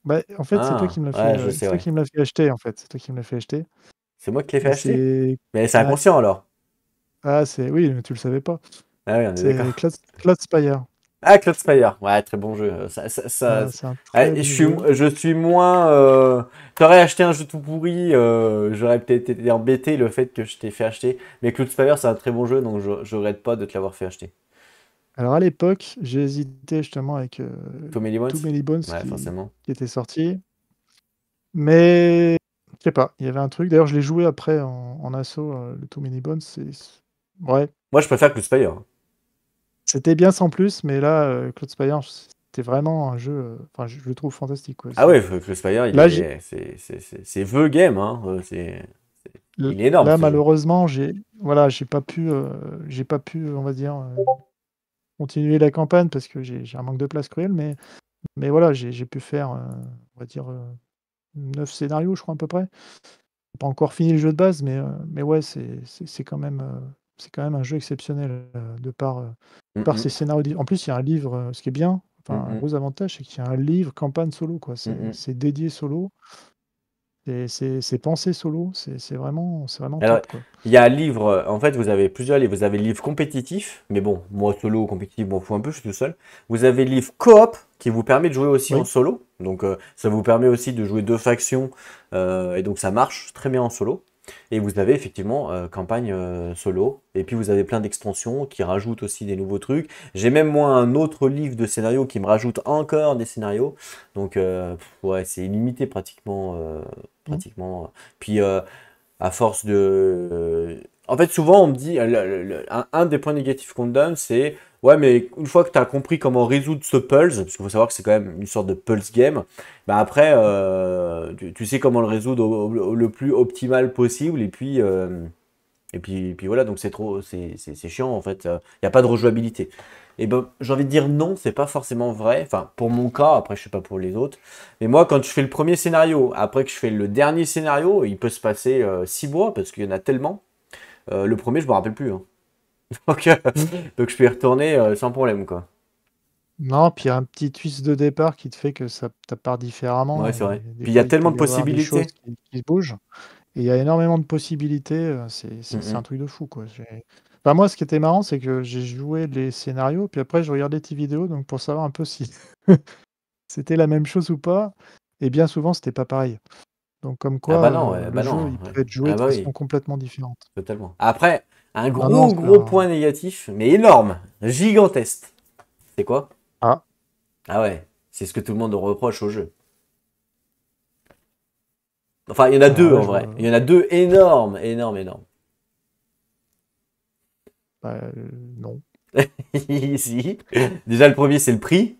bah, en fait, c'est toi Ah, qui me l'as fait, ouais, je sais, c'est toi ouais. qui me l'as fait acheter, en fait. C'est toi qui me l'as fait acheter C'est moi qui l'ai fait et acheter. c'est Mais c'est ouais, inconscient alors. c'est oui, mais tu le savais pas. Ah oui, on est C'est d'accord. Cloud Spire. Ah, Cloud Spire. Ouais, très bon jeu. Voilà, c'est un Ouais, très bon jeu. je suis moins. T'aurais acheté un jeu tout pourri, j'aurais peut-être été embêté le fait que je t'ai fait acheter. Mais Cloud Spire, c'est un très bon jeu, donc je regrette pas de te l'avoir fait acheter. Alors à l'époque, j'ai hésité justement avec Too Many Too Bones? Many Bones Ouais, forcément. qui était sorti. Mais je sais pas, il y avait un truc. D'ailleurs, je l'ai joué après en assaut, le Too Many Bones. Ouais, Moi, je préfère que Spire. c'était bien sans plus, mais là, Cloud Spire, c'était vraiment un jeu. Enfin, je le trouve fantastique, quoi. Ah ouais, que Spire, Là, j'ai c'est the game, hein. Il est énorme, là ce jeu. malheureusement, voilà, j'ai pas pu, on va dire, continuer la campagne parce que j'ai un manque de place cruel, mais voilà, j'ai pu faire, on va dire, 9 scénarios, je crois, à peu près. Pas encore fini le jeu de base, mais ouais, c'est quand même un jeu exceptionnel, Mm, de par ses mm, scénarios. En plus, il y a un livre, ce qui est bien, mm, enfin, un mm, gros avantage, c'est qu'il y a un livre campagne solo, quoi. mm, C'est mm. c'est dédié solo, c'est pensé solo, c'est vraiment Alors, top, quoi. il y a un livre, en fait, vous avez plusieurs livres. Vous avez le livre compétitif, mais bon, moi, solo ou compétitif, m'en fous un peu, je suis tout seul. Vous avez le livre coop, qui vous permet de jouer aussi en Oui. solo. Donc, ça vous permet aussi de jouer deux factions, et donc ça marche très bien en solo. Et vous avez effectivement campagne solo. Et puis, vous avez plein d'extensions qui rajoutent aussi des nouveaux trucs. J'ai même moi un autre livre de scénarios qui me rajoute encore des scénarios. Donc, ouais, c'est illimité pratiquement. Mmh. Pratiquement. Puis, à force de... En fait, souvent, on me dit, un des points négatifs qu'on te donne, c'est, ouais, mais une fois que tu as compris comment résoudre ce puzzle, parce qu'il faut savoir que c'est quand même une sorte de pulse game, bah après, tu sais comment le résoudre le plus optimal possible, et puis voilà, donc c'est chiant, en fait, il n'y a pas de rejouabilité. Et ben, j'ai envie de dire non, c'est pas forcément vrai. Enfin, pour mon cas, après, je sais pas pour les autres. Mais moi, quand je fais le premier scénario, après que je fais le dernier scénario, il peut se passer 6 mois parce qu'il y en a tellement. Le premier, je me rappelle plus, hein. Donc, Mmh. donc je peux y retourner sans problème, quoi. Non, puis il y a un petit twist de départ qui te fait que ça part différemment Ouais, c'est et vrai. des Puis il y a fois, il peut tellement de y avoir des choses possibilités. qui se bougent. Et il y a énormément de possibilités, Mm, c'est un mm. truc de fou, quoi. Enfin, moi, ce qui était marrant, c'est que j'ai joué les scénarios, puis après, je regardais tes vidéos, donc pour savoir un peu si c'était la même chose ou pas. Et bien souvent, c'était pas pareil. Donc, comme Ah bah quoi, non, ouais, le bah jeu, non, il ouais. peut être joué Ah de bah façon oui, complètement différente. totalement. Après, un Ah non, gros, c'est gros un. point négatif, mais énorme, gigantesque. C'est quoi? Ah, Ah ouais, c'est ce que tout le monde reproche au jeu. Enfin, il y en a alors deux là, en je vrai. vois. Il y en a deux énormes, énormes, énormes. Bah, non. Si. Déjà, le premier, c'est le prix.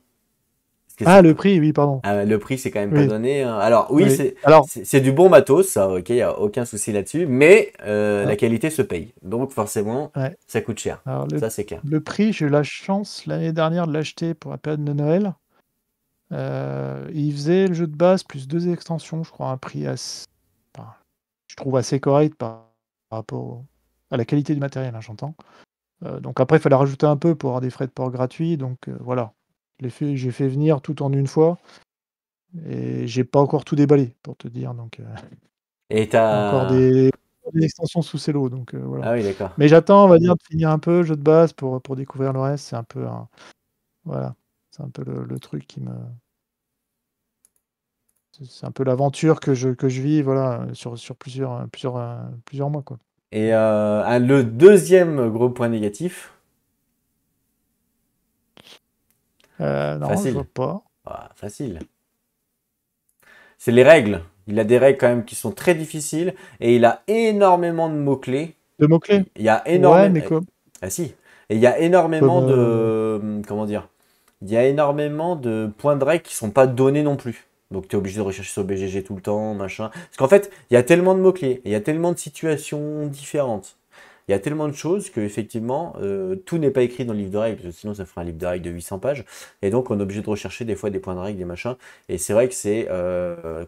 Parce que Ah, le prix, oui, pardon. le prix, c'est quand même pas Oui, donné, hein. Alors, oui, oui. c'est Alors, c'est c'est du bon matos, ça, ok, il n'y a aucun souci là-dessus. Mais la alors, qualité se paye. Donc, forcément, ouais. ça coûte cher. Alors, Ça, c'est clair. le prix, j'ai eu la chance l'année dernière de l'acheter pour la période de Noël. Il faisait le jeu de base plus 2 extensions, je crois, un prix enfin, je trouve assez correct par rapport à la qualité du matériel, hein, j'entends. Donc après, il fallait rajouter un peu pour avoir des frais de port gratuits, donc voilà. J'ai fait venir tout en une fois et j'ai pas encore tout déballé, pour te dire, donc Et il y a encore t'as... des extensions sous cello, donc voilà. Ah oui, d'accord. Mais j'attends, on va dire, de finir un peu le jeu de base pour découvrir le reste. Voilà, c'est un peu le truc qui me c'est un peu l'aventure que je vis, voilà, sur plusieurs mois, quoi. Et le deuxième gros point négatif, Non, je vois facile. pas. Ah, facile. C'est les règles. Il a des règles quand même qui sont très difficiles et il a énormément de mots-clés. De mots-clés? Il y a Ouais, énormément. mais Ah si. Et il y a comme, énormément de. Comment dire? Il y a énormément de points de règle qui sont pas donnés non plus. Donc tu es obligé de rechercher sur BGG tout le temps, machin. Parce qu'en fait, il y a tellement de mots-clés, et il y a tellement de situations différentes. Il y a tellement de choses que effectivement, tout n'est pas écrit dans le livre de règles, parce que sinon ça ferait un livre de règles de 800 pages. Et donc on est obligé de rechercher des fois des points de règle, des machins. Et c'est vrai que c'est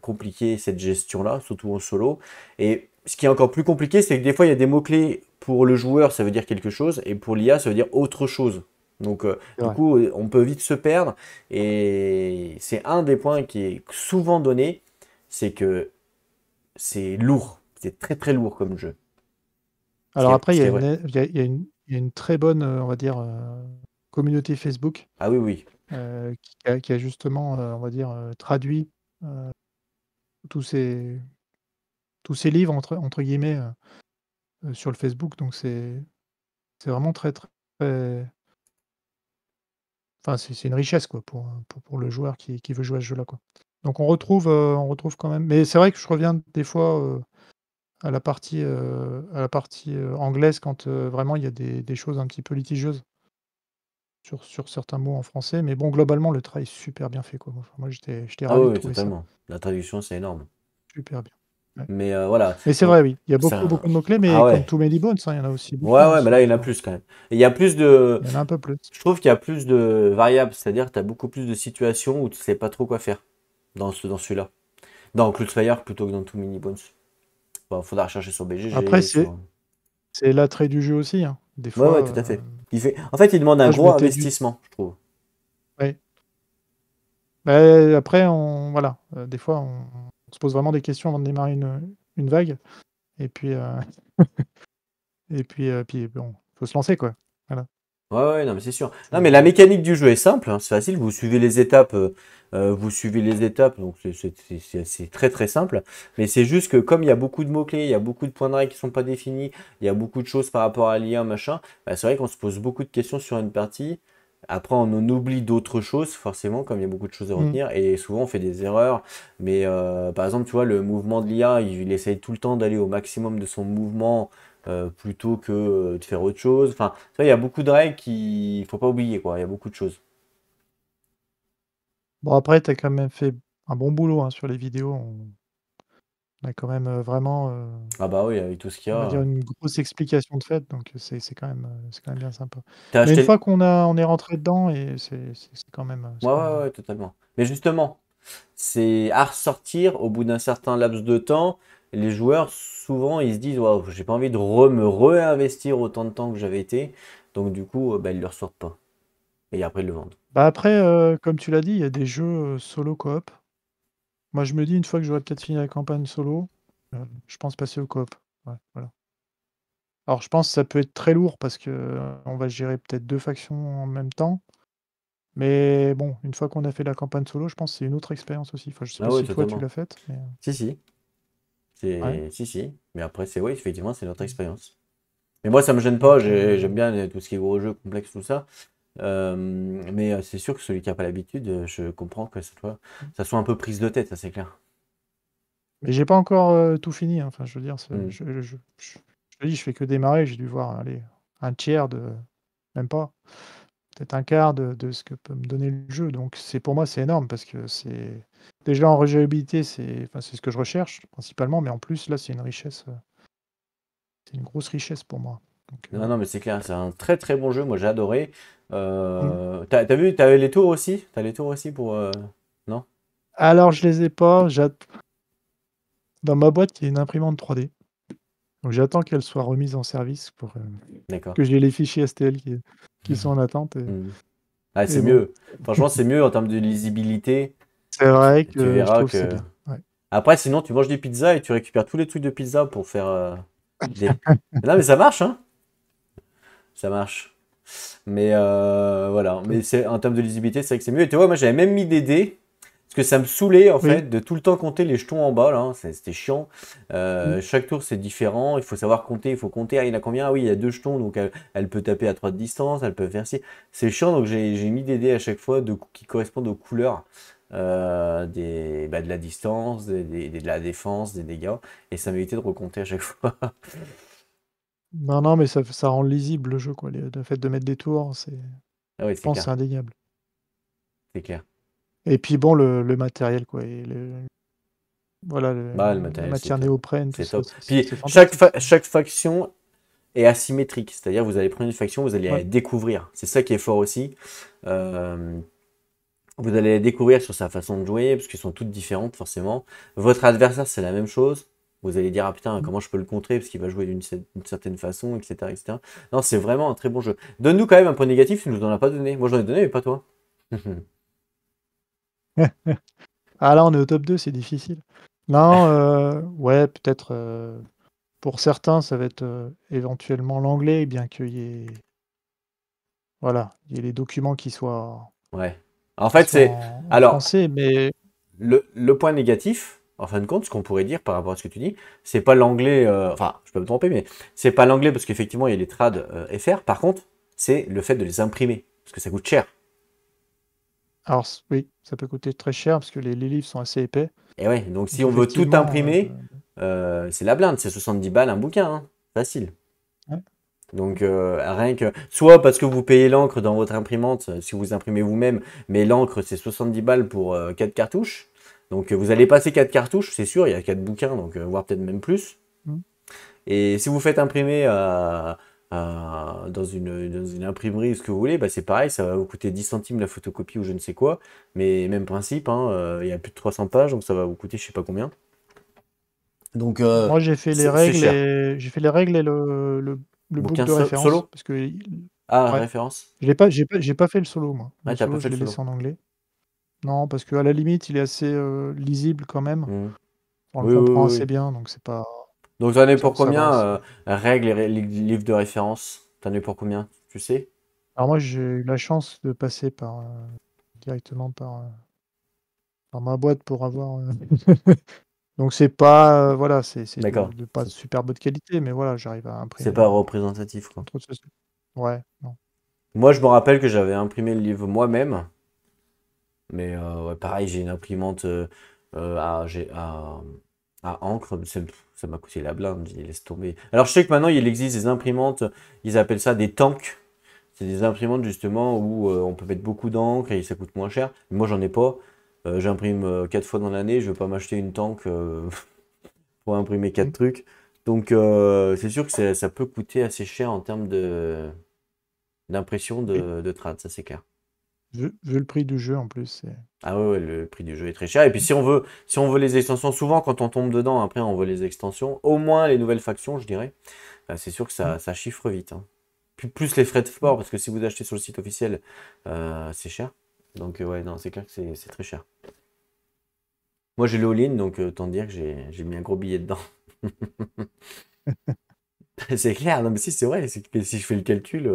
compliqué cette gestion-là, surtout en solo. Et ce qui est encore plus compliqué, c'est que des fois il y a des mots-clés pour le joueur, ça veut dire quelque chose, et pour l'IA, ça veut dire autre chose. Donc c'est du vrai. coup, on peut vite se perdre. Et c'est un des points qui est souvent donné, c'est que c'est lourd. C'est très très lourd comme jeu. Ce qui Alors est, après, ce qui est vrai. il y a une très bonne, on va dire, communauté Facebook, Ah oui, oui. qui a justement, on va dire, traduit, heu, tous ces tous ces livres entre guillemets, sur le Facebook, donc c'est vraiment très, très enfin, c'est une richesse, quoi, pour le joueur qui veut jouer à ce jeu-là, quoi. Donc on retrouve quand même, mais c'est vrai que je reviens des fois, à la partie, anglaise quand, vraiment il y a des choses un petit peu litigieuses sur certains mots en français, mais bon, globalement, le travail est super bien fait, quoi. Enfin, moi, j'étais Ah ravi de oui, trouver ça totalement. La traduction, c'est énorme. super bien. Ouais. Mais voilà. Mais c'est Donc, vrai, oui, il y a beaucoup, ça... beaucoup de mots-clés, mais Ah comme ouais. Too Many Bones, hein, il y en a aussi Ouais, beaucoup, hein, ouais, mais là, il y en a sur plus quand même. Et il y a plus de... il y en a un peu plus. Je trouve qu'il y a plus de variables, c'est-à-dire que tu as beaucoup plus de situations où tu sais pas trop quoi faire dans celui-là. Dans Cloudfire plutôt que dans Too Many Bones. Bon, faudra rechercher sur Après, BGG, c'est sur... c'est l'attrait du jeu aussi, hein. Des Ouais, ouais, fois, tout à fait. En fait, il demande un moi, je gros mettais du investissement, je trouve. ouais. Bah, après voilà, des fois, on se pose vraiment des questions avant de démarrer une vague et puis, puis bon, faut se lancer, quoi. Voilà. Ouais, ouais, non, mais c'est sûr. Non, C'est mais la mécanique du jeu est simple, hein, c'est facile. Vous suivez les étapes, donc c'est très très simple. Mais c'est juste que comme il y a beaucoup de mots-clés, il y a beaucoup de points de règle qui sont pas définis, il y a beaucoup de choses par rapport à l'IA, machin, bah, c'est vrai qu'on se pose beaucoup de questions sur une partie. Après, on en oublie d'autres choses, forcément, comme il y a beaucoup de choses à Mmh. retenir, et souvent on fait des erreurs. Mais par exemple, tu vois, le mouvement de l'IA, il essaye tout le temps d'aller au maximum de son mouvement plutôt que de faire autre chose. Enfin, tu vois, il y a beaucoup de règles qu'il faut pas oublier, quoi. Il y a beaucoup de choses. Bon, après, tu as quand même fait un bon boulot, hein, sur les vidéos. On a quand même, vraiment, Ah bah oui, avec tout ce qu'il y on va dire a. une grosse explication de fait, donc c'est quand même bien sympa. T'as Mais une acheté... fois on est rentré dedans et Ouais, c'est quand même ouais, bien. ouais, totalement. Mais justement, c'est à ressortir au bout d'un certain laps de temps. Les joueurs, souvent, ils se disent, waouh, j'ai pas envie de me réinvestir autant de temps que j'avais été. Donc du coup, bah, ils le ressortent pas. Et après, ils le vendent. Bah, après, comme tu l'as dit, il y a des jeux, solo coop. Moi, je me dis une fois que j'aurai peut-être fini la campagne solo, je pense passer au coop. Ouais, voilà. Alors je pense que ça peut être très lourd parce que, on va gérer peut-être 2 factions en même temps. Mais bon, une fois qu'on a fait la campagne solo, je pense que c'est une autre expérience aussi. Enfin, je sais pas Ah ouais, si toi tu l'as totalement. faite, mais Si, si. ouais. Si, si. Mais après, c'est ouais, effectivement, c'est notre expérience. Mais moi, ça me gêne pas. Donc J'aime bien tout ce qui est gros jeu, complexe, tout ça. Mais c'est sûr que celui qui n'a pas l'habitude, je comprends que ça soit un peu prise de tête, ça c'est clair. mais j'ai pas encore, tout fini, hein. Enfin, je veux dire, c'est Hmm. je te dis, je fais que démarrer, j'ai dû voir, allez, un tiers de même pas, peut-être un quart de ce que peut me donner le jeu. Donc c'est pour moi, c'est énorme parce que c'est déjà en rejouabilité, c'est ce que je recherche principalement, mais en plus là, c'est une richesse, c'est une grosse richesse pour moi. Donc Non, non, mais c'est clair, c'est un très très bon jeu. Moi, j'ai adoré. mmh. T'as vu, t'avais les tours aussi? T'as les tours aussi pour. Non? Alors je les ai pas, dans ma boîte, il y a une imprimante 3D, donc j'attends qu'elle soit remise en service pour, D'accord. que j'ai les fichiers STL qui sont en attente Hmm. Ah, c'est et bon, mieux. Franchement, c'est mieux en termes de lisibilité. c'est vrai Tu que je verras trouve que c'est que. bien. Ouais. Après, sinon, tu manges des pizzas et tu récupères tous les trucs de pizza pour faire des. Non, mais ça marche, hein? Ça marche. Mais voilà, mais c'est en termes de lisibilité, c'est vrai que c'est mieux. Et tu vois, moi j'avais même mis des dés, parce que ça me saoulait en Oui. fait de tout le temps compter les jetons en bas, là, c'était chiant. Mmh. Chaque tour c'est différent, il faut savoir compter, il faut compter, ah il y en a combien? Ah oui, il y a deux jetons, donc elle peut taper à 3 de distance, elle peut faire ci. C'est chiant, donc j'ai mis des dés à chaque fois qui correspondent aux couleurs de la distance, de la défense, des dégâts, et ça m'évitait de recompter à chaque fois. Non, non, mais ça rend lisible le jeu, quoi. Le fait de mettre des tours, Ah oui, je c'est pense que clair, c'est indéniable. c'est clair. Et puis bon, le matériel, quoi, et voilà, Bah, le la matériel, c'est matière top. néoprène, tout C'est ça, top. Puis c'est fantastique, quoi. chaque faction est asymétrique. C'est-à-dire, vous allez prendre une faction, vous allez Ouais. la découvrir. C'est ça qui est fort aussi. Euh, vous allez la découvrir sur sa façon de jouer, parce qu'elles sont toutes différentes, forcément. Votre adversaire, c'est la même chose. Vous allez dire, ah putain, Mmh. comment je peux le contrer, parce qu'il va jouer d'une certaine façon, etc., etc. Non, c'est vraiment un très bon jeu. Donne-nous quand même un point négatif, tu nous en as pas donné. Moi, j'en ai donné, mais pas toi. Ah là, on est au top 2, c'est difficile. Non, ouais, peut-être, pour certains, ça va être, éventuellement l'anglais, bien qu'il y ait voilà, il y ait les documents Ouais. En qui fait, soient c'est. en Alors, français, mais le point négatif, en fin de compte, ce qu'on pourrait dire par rapport à ce que tu dis, c'est pas l'anglais, enfin, je peux me tromper, mais c'est pas l'anglais parce qu'effectivement, il y a les trades FR. Par contre, c'est le fait de les imprimer, parce que ça coûte cher. Alors, oui, ça peut coûter très cher parce que les livres sont assez épais. Et ouais, donc si Donc, on veut tout effectivement, imprimer, c'est la blinde, c'est 70 balles un bouquin, hein. Facile. ouais. Donc rien que soit parce que vous payez l'encre dans votre imprimante si vous imprimez vous-même, mais l'encre c'est 70 balles pour 4 cartouches. Donc vous allez passer 4 cartouches, c'est sûr, il y a 4 bouquins, donc voire peut-être même plus. Mm. Et si vous faites imprimer dans une imprimerie, ce que vous voulez, bah, c'est pareil, ça va vous coûter 10 centimes la photocopie ou je ne sais quoi. Mais même principe, hein, il y a plus de 300 pages, donc ça va vous coûter je sais pas combien. Donc Moi, j'ai fait les c'est règles cher. et le book Bouquin de référence solo? parce que Ah, ouais, référence. j'ai pas fait le solo moi. Ouais, Le t'as pas solo, fait je le l'ai laissé solo. en anglais. Non, parce qu'à la limite, il est assez lisible quand même. Mhm. On le Oui, oui, comprend oui, assez oui. bien, donc c'est pas Donc, t'en es ça, pour ça va. combien règles et livres de référence? T'en es pour combien? Tu sais? Alors moi, j'ai eu la chance de passer directement par ma boîte pour avoir. Donc c'est pas, voilà, c'est D'accord. de pas super bonne qualité, mais voilà, j'arrive à C'est imprimer pas représentatif, sans quoi. trop de soucis. Ouais, non. Moi, je me rappelle que j'avais imprimé le livre moi-même. Mais ouais, pareil, j'ai une imprimante à encre. Ça m'a coûté la blinde. J'ai dit, laisse tomber. Alors, je sais que maintenant, il existe des imprimantes. Ils appellent ça des tanks. C'est des imprimantes justement où on peut mettre beaucoup d'encre et ça coûte moins cher. Moi, j'en ai pas. J'imprime 4 fois dans l'année. Je vais pas m'acheter une tank pour imprimer 4 Mmh. trucs. Donc, c'est sûr que ça peut coûter assez cher en termes d'impression Oui. de trad, ça c'est clair. Vu le prix du jeu en plus, c'est Ah ouais, ouais, le prix du jeu est très cher. Et puis si on veut les extensions, souvent quand on tombe dedans, après on veut les extensions, au moins les nouvelles factions, je dirais, c'est sûr que mmh, ça chiffre vite, hein. Plus les frais de mmh. port, parce que si vous achetez sur le site officiel, c'est cher. Donc ouais, non, c'est clair que c'est très cher. Moi j'ai le all-in, donc autant dire que j'ai mis un gros billet dedans. C'est clair, non mais si c'est vrai, c'est que si je fais le calcul,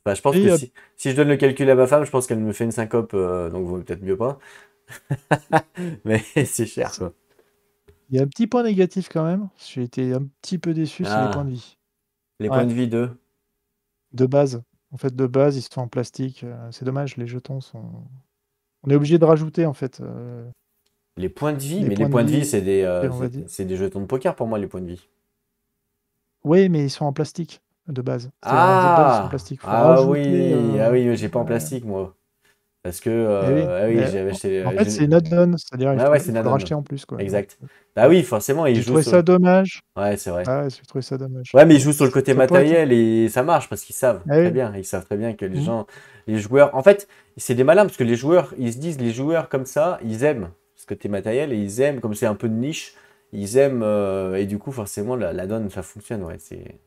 enfin, je pense Et que si je donne le calcul à ma femme, je pense qu'elle me fait une syncope, donc vaut peut-être mieux pas. Mais c'est cher quoi. il y a un petit point négatif quand même, j'ai été un petit peu déçu, c'est les points Ah, de vie. les points Ouais, de vie de. de base. En fait, de base, ils sont en plastique, c'est dommage, les jetons sont on est obligé de rajouter en fait, Les points de vie, des mais les points de points de vie, vie, on va dire. c'est des jetons de poker pour moi, les points de vie. Oui, mais ils sont en plastique, de base. C'est-à-dire, de base, ils sont en Ah! plastique. Faut rajouter, Ah oui, mais j'ai pas en plastique, moi. Parce que, et oui, ah oui, mais j'avais acheté. en fait, c'est une add-on, c'est-à-dire Ouais, ouais, il c'est faut le Nadon. racheter en plus, quoi, donc Exact. Bah oui, forcément, il j'ai joue trouvé sur. ça dommage. Ouais, c'est vrai. Ah ouais, j'ai trouvé ça dommage. Ouais, mais ils jouent sur le côté Ça pourrait être matériel et ça marche parce qu'ils savent ah très oui, bien. Ils savent très bien que les mmh, gens, les joueurs. En fait, c'est des malins parce que les joueurs, ils se disent, les joueurs comme ça, ils aiment ce côté matériel et ils aiment, comme c'est un peu de niche, ils aiment. Et du coup, forcément, la donne, ça fonctionne. Ouais, c'est.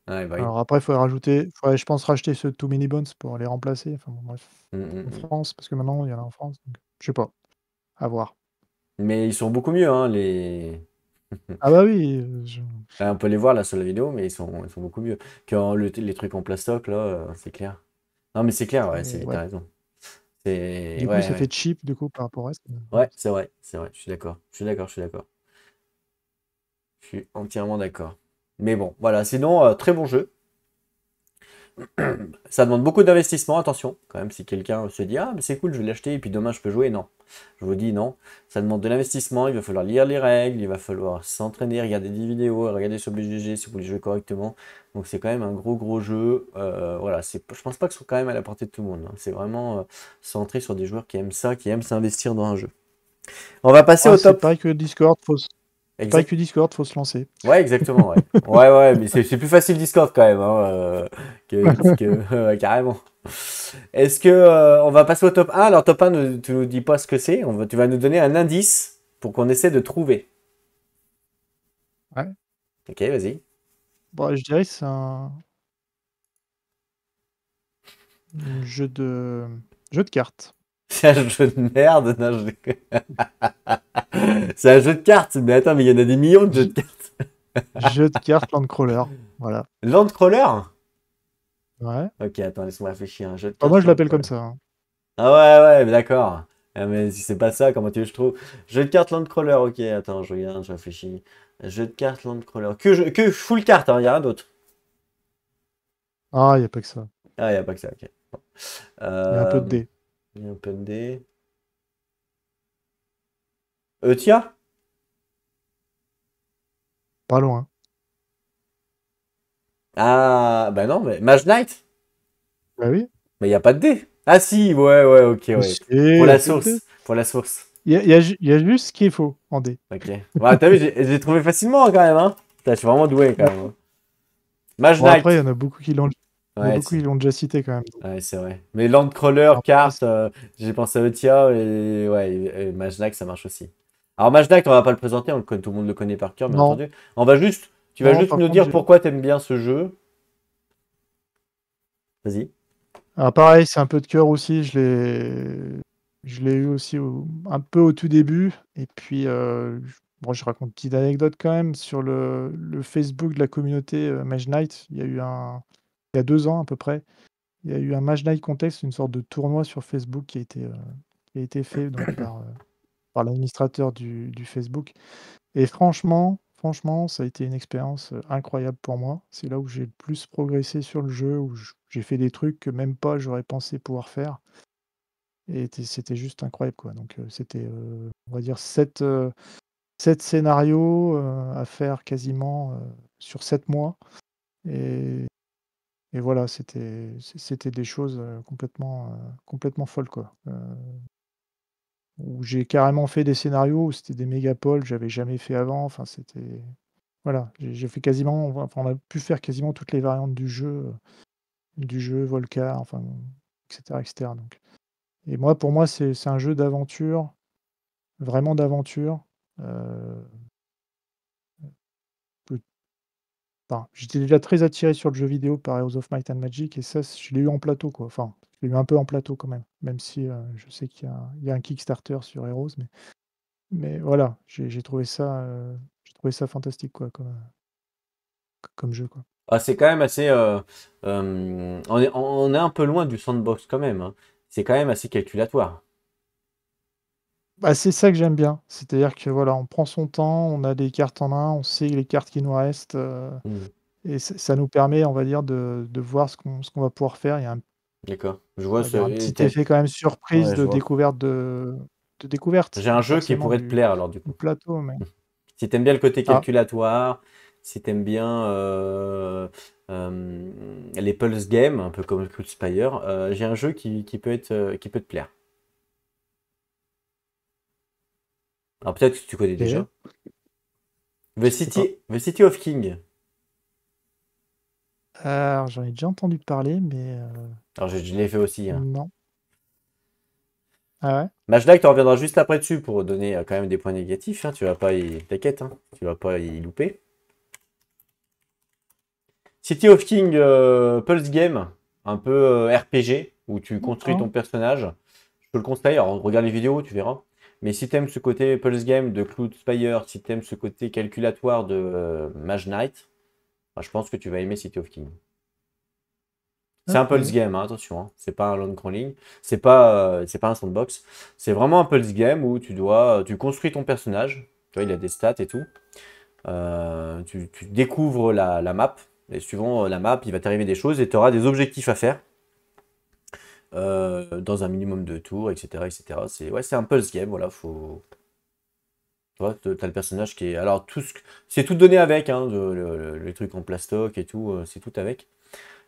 Ouais, bah oui. alors après, faudrait, je pense, racheter ceux de Too Many Bones pour les remplacer, enfin bon, bref, Mm, en mm, mm. France, parce que maintenant, il y en a en France, donc je sais pas, à voir. Mais ils sont beaucoup mieux, hein, les. Ah bah oui, On peut les voir là sur la vidéo, mais ils sont beaucoup mieux que les trucs en plastoc, là, c'est clair. Non, mais c'est clair, ouais, et t'as ouais. raison. C'est. Du coup, Ouais, ça ouais. fait cheap, du coup, par rapport au reste, ouais. Ouais, c'est vrai, je suis d'accord. Je suis d'accord, je suis d'accord. Je suis entièrement d'accord. Mais bon, voilà, sinon, très bon jeu. Ça demande beaucoup d'investissement, attention, quand même, si quelqu'un se dit, ah, mais c'est cool, je vais l'acheter, et puis demain je peux jouer, non. Je vous dis non. Ça demande de l'investissement, il va falloir lire les règles, il va falloir s'entraîner, regarder des vidéos, regarder sur BGG si vous voulez jouer correctement. Donc c'est quand même un gros jeu. Voilà, je pense pas que ce soit quand même à la portée de tout le monde, hein. C'est vraiment centré sur des joueurs qui aiment ça, qui aiment s'investir dans un jeu. On va passer Ah, au top. c'est pareil Exact. que Discord, faut se lancer. Ouais, exactement, ouais. Ouais, ouais, mais c'est plus facile Discord quand même, hein, ouais, carrément. Est-ce que on va passer au top 1? Alors top 1, tu nous dis pas ce que c'est. Tu vas nous donner un indice pour qu'on essaie de trouver. Ouais. Ok, vas-y. Bon, je dirais que c'est un jeu de cartes. C'est un jeu de merde. Non, c'est un jeu de cartes. Mais attends, mais il y en a des millions de jeux de J- cartes. Jeu de cartes Landcrawler. Voilà. Landcrawler? Ouais. Ok, attends, laisse-moi réfléchir. Un jeu de Enfin, moi, cartes je l'appelle Landcrawler. comme ça, hein. Ah ouais, ouais, mais d'accord. Ah, mais si c'est pas ça, comment tu veux que je trouve? Jeu de cartes Landcrawler, ok, attends, je regarde, je réfléchis. Jeu de cartes Landcrawler. Que full carte, hein, y a rien d'autre. Ah, il n'y a pas que ça. Ah, y a pas que ça, ok. Il y a un peu de Euh, dés. Open D. Eutia? Pas loin. Ah, bah non, mais Mage Knight? Bah oui. Mais il n'y a pas de D. Ah si, ouais, ouais, ok, Mais ouais. si, Pour y la a que le D. source. Pour la source. Il y a juste ce qu'il faut en D. Ok. Ouais, t'as vu, j'ai trouvé facilement quand même, hein. Putain, je suis vraiment doué quand Ouais. même, hein. Mage Bon, après, Knight. il y en a Ouais, beaucoup qui l'ont déjà cité quand même. Donc, ouais, c'est vrai. Mais Landcrawler, alors, pour moi, carte, j'ai pensé à Eutia et ouais, et Mage Knight, ça marche aussi. Alors Mage Knight, on va pas le présenter, tout le monde le connaît par cœur, bien non, entendu. On va juste, tu vas non, juste par nous contre, dire pourquoi t'aimes bien ce jeu. Vas-y. alors pareil, c'est un peu de cœur aussi. Je l'ai eu aussi un peu au tout début. Et puis, bon, je raconte une petite anecdote quand même sur le Facebook de la communauté Mage Knight. Il y a 2 ans à peu près, il y a eu un Mage Knight Contest, une sorte de tournoi sur Facebook qui a été fait donc par l'administrateur du Facebook. Et franchement, ça a été une expérience incroyable pour moi. C'est là où j'ai le plus progressé sur le jeu, où j'ai fait des trucs que même pas j'aurais pensé pouvoir faire. Et c'était juste incroyable, quoi. Donc, c'était, on va dire, 7 scénarios à faire quasiment sur 7 mois. Et, et voilà, c'était des choses complètement folles, quoi. Où j'ai carrément fait des scénarios où c'était des mégapoles, j'avais jamais fait avant. Enfin, c'était. Voilà, j'ai fait quasiment. Enfin, on a pu faire quasiment toutes les variantes du jeu, Volcar, enfin, etc., etc. Donc. Et moi, pour moi, c'est un jeu d'aventure, vraiment d'aventure. Euh, peu- enfin, j'étais déjà très attiré sur le jeu vidéo par Heroes of Might and Magic, et ça, je l'ai eu en plateau, quoi. Enfin, je l'ai eu un peu en plateau quand même si je sais il y a un Kickstarter sur Heroes, mais voilà, j'ai trouvé ça fantastique, quoi, comme jeu, quoi. Ah, c'est quand même assez. On est un peu loin du sandbox quand même, hein. C'est quand même assez calculatoire. Bah, c'est ça que j'aime bien. C'est-à-dire que voilà, on prend son temps, on a des cartes en main, on sait les cartes qui nous restent, Hmm, et ça nous permet, on va dire, de voir ce qu'on va pouvoir faire. Il y a d'accord. Je on vois va ce. dire un petit effet quand même surprise Ouais, je de vois. découverte de découverte, J'ai un pas jeu qui forcément pourrait te plaire alors du du coup. plateau, mais Si t'aimes bien le côté ah, calculatoire, si t'aimes bien les pulse games, un peu comme Crucispire, j'ai un jeu qui peut te plaire. Alors peut-être que tu connais déjà. OK, je sais pas. The City of King. Alors j'en ai déjà entendu parler, mais Alors je l'ai fait aussi, hein. non. Ah ouais? Matchdack, tu reviendras juste après dessus pour donner quand même des points négatifs, hein. Tu vas pas y. T'inquiète, hein. Tu vas pas y louper. City of King Pulse Game, un peu RPG, où tu construis D'accord. ton personnage. Je te le conseille, alors regarde les vidéos, tu verras. Mais si t'aimes ce côté Pulse Game de Cloud Spire, si t'aimes ce côté calculatoire de Mage Knight, bah, je pense que tu vas aimer City of King. C'est un Pulse OK. Game, hein, attention, hein. C'est pas un long crawling, c'est pas un sandbox. C'est vraiment un Pulse Game où tu construis ton personnage. Tu vois, il a des stats et tout. Tu découvres la map. Et suivant la map, il va t'arriver des choses et tu auras des objectifs à faire dans un minimum de tours, etc. etc. C'est un pulse game, voilà, faut. Tu vois, t'as le personnage qui est. Alors, c'est tout donné avec, hein, les trucs en plastoc et tout, c'est tout avec.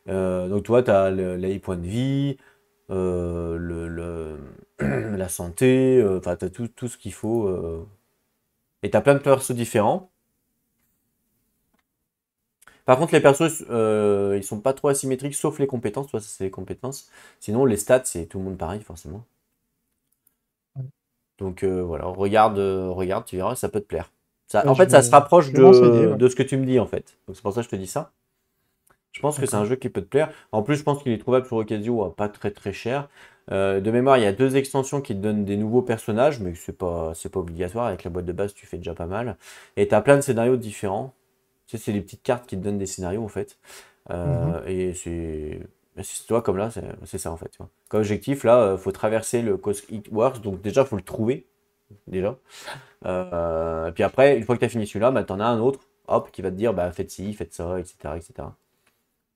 Donc, toi, tu as les points de vie, la santé, enfin, tu as tout ce qu'il faut. Et tu as plein de persos différents. Par contre, les persos, ils sont pas trop asymétriques, sauf les compétences. Toi, ça, c'est les compétences. Sinon, les stats, c'est tout le monde pareil, forcément. Ouais. Donc voilà, regarde, tu verras, ça peut te plaire. Bah, En fait, ça se rapproche je vais m'enseigner, ouais. de ce que tu me dis, en fait. Donc c'est pour ça que je te dis ça. Je pense que c'est un D'accord. jeu qui peut te plaire. En plus, je pense qu'il est trouvable sur Ocasio à pas très très cher. De mémoire, il y a 2 extensions qui te donnent des nouveaux personnages, mais c'est pas obligatoire. Avec la boîte de base, tu fais déjà pas mal. Et tu as plein de scénarios différents. Tu sais, c'est les petites cartes qui te donnent des scénarios, en fait. Mhm. Et c'est toi, comme là, c'est ça, en fait. Tu vois. Comme objectif, là, faut traverser le Cosmic Works. Donc déjà, faut le trouver. Déjà. Et puis après, une fois que tu as fini celui-là, bah, tu en as un autre, hop, qui va te dire, bah, faites ci, faites ça, etc., etc.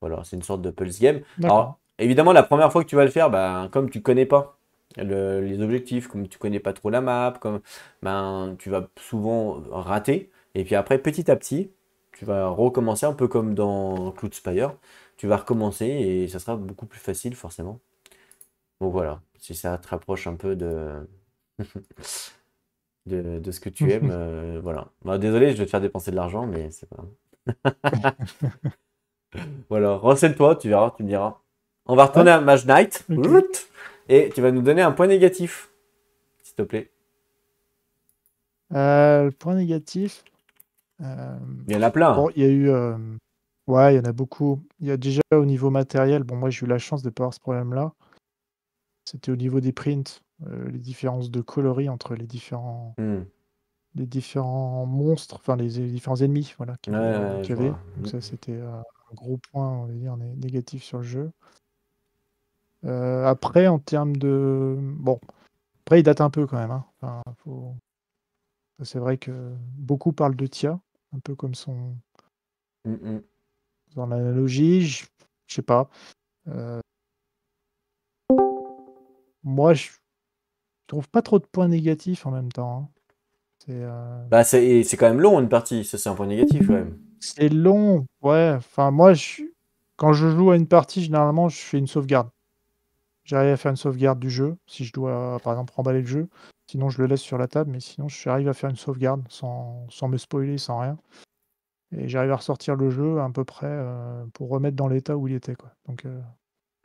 Voilà, c'est une sorte de pulse game. D'accord. Alors, évidemment, la première fois que tu vas le faire, bah, comme tu connais pas, les objectifs, comme tu connais pas trop la map, comme ben tu vas souvent rater. Et puis après, petit à petit, tu vas recommencer un peu comme dans Cloud Spire. Tu vas recommencer et ça sera beaucoup plus facile forcément. Donc voilà, si ça te rapproche un peu de ce que tu aimes, voilà. Bah, désolé, je vais te faire dépenser de l'argent, mais c'est pas. Voilà, renseigne-toi, tu verras, tu me diras. On va Ouais, retourner à Mage Knight. ok. Et tu vas nous donner un point négatif, s'il te plaît. Le point négatif, euh, Il y en a plein. bon, il y a eu, ouais, il y en a beaucoup. Il y a déjà au niveau matériel, bon, moi j'ai eu la chance de ne pas avoir ce problème-là. C'était au niveau des prints, les différences de coloris entre Hmm. les différents monstres, enfin les différents ennemis, voilà, Ouais, ouais, qu'il je y avait. vois. Donc ça, c'était un gros point, on va dire, négatif sur le jeu. Après, en termes de... Bon, après, il date un peu quand même, hein. Enfin, c'est vrai que beaucoup parlent de Tia, un peu comme Hmm, hmm. dans l'analogie. Je sais pas. Euh, Moi, je trouve pas trop de points négatifs en même temps, hein. C'est Bah, c'est quand même long une partie, ça c'est un point négatif quand même. c'est long, ouais. Enfin, moi, quand je joue à une partie, généralement, je fais une sauvegarde. J'arrive à faire une sauvegarde du jeu, si je dois, par exemple, remballer le jeu. Sinon, je le laisse sur la table, mais sinon, j'arrive à faire une sauvegarde sans me spoiler, sans rien. Et j'arrive à ressortir le jeu à peu près pour remettre dans l'état où il était, quoi. Donc,